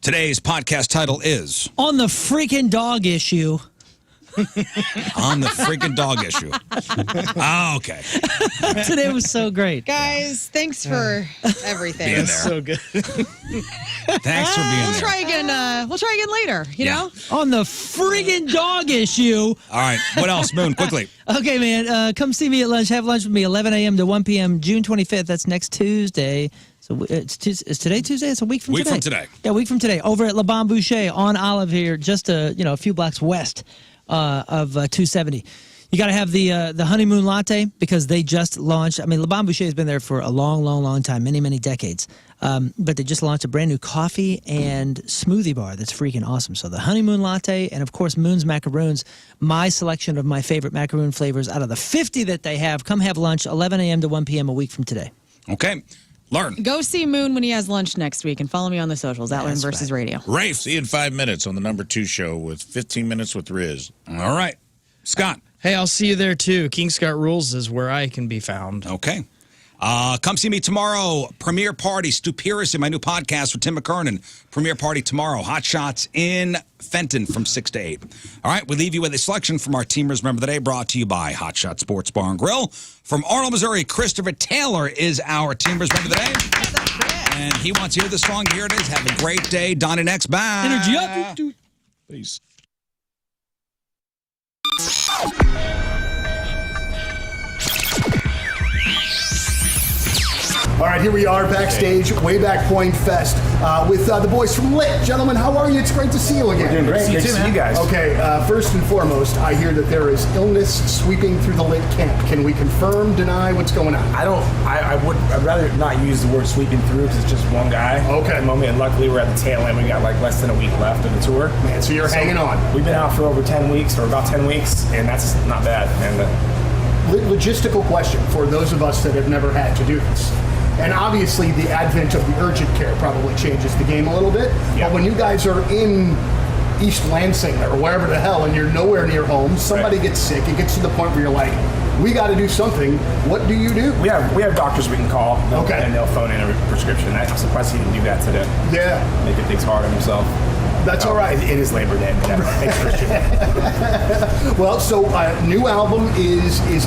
Today's podcast title is On the Freaking Dog Issue. On the Freaking Dog Issue. Oh, okay. Today was so great. Guys, thanks for everything. Being there. So good. Thanks for being We'll there. try again. We'll try again later. You know. On the Freaking Dog Issue. All right. What else, Moon? Quickly. Okay, man. Come see me at lunch. Have lunch with me, 11 a.m. to 1 p.m. June 25th. That's next Tuesday. So is today Tuesday? It's a week from today. Week from today. Yeah, a week from today. Over at Le Bon Boucher on Olive here, just a few blocks west of 270. You got to have the honeymoon latte because they just launched. I mean, Le Bon Boucher has been there for a long, long, long time, many, many decades. But they just launched a brand new coffee and smoothie bar that's freaking awesome. So the honeymoon latte and, of course, Moon's macaroons, my selection of my favorite macaroon flavors out of the 50 that they have. Come have lunch, 11 a.m. to 1 p.m. a week from today. Okay. Learn. Go see Moon when he has lunch next week and follow me on the socials at Learn versus Radio. Rafe, see you in 5 minutes on the number 2 show with 15 minutes with Riz. All right. Scott. Hey, I'll see you there too. King Scott Rules is where I can be found. Okay. Come see me tomorrow. Premiere Party, Stupiracy, my new podcast with Tim McKernan. Premiere Party tomorrow. Hot Shots in Fenton from 6 to 8. All right, we leave you with a selection from our Teamers Member of the Day, brought to you by Hot Shot Sports Bar and Grill. From Arnold, Missouri, Christopher Taylor is our Teamers Member of the Day. And he wants to hear the song. Here it is. Have a great day. Donnie next. Bye. Energy up. Peace. All right, here we are backstage, Wayback Point Fest, with the boys from Lit. Gentlemen, how are you? It's great to see you again. We're doing great. Great to see you guys. Okay, first and foremost, I hear that there is illness sweeping through the Lit camp. Can we confirm, deny what's going on? I'd rather not use the word sweeping through because it's just one guy. Okay. At the moment, and luckily we're at the tail end. We got like less than a week left of the tour. Man, so you're hanging on. We've been out for over 10 weeks, or about 10 weeks, and that's not bad. And logistical question for those of us that have never had to do this. And obviously the advent of the urgent care probably changes the game a little bit. Yeah. But when you guys are in East Lansing or wherever the hell and you're nowhere near home, somebody gets sick, it gets to the point where you're like, we got to do something. What do you do? We have doctors we can call. Okay. And they'll phone in a prescription. I'm surprised he didn't do that today. Yeah. Making things hard on himself. That's all right. It is Labor Day. Yeah. Thanks, Christian. Well, so new album is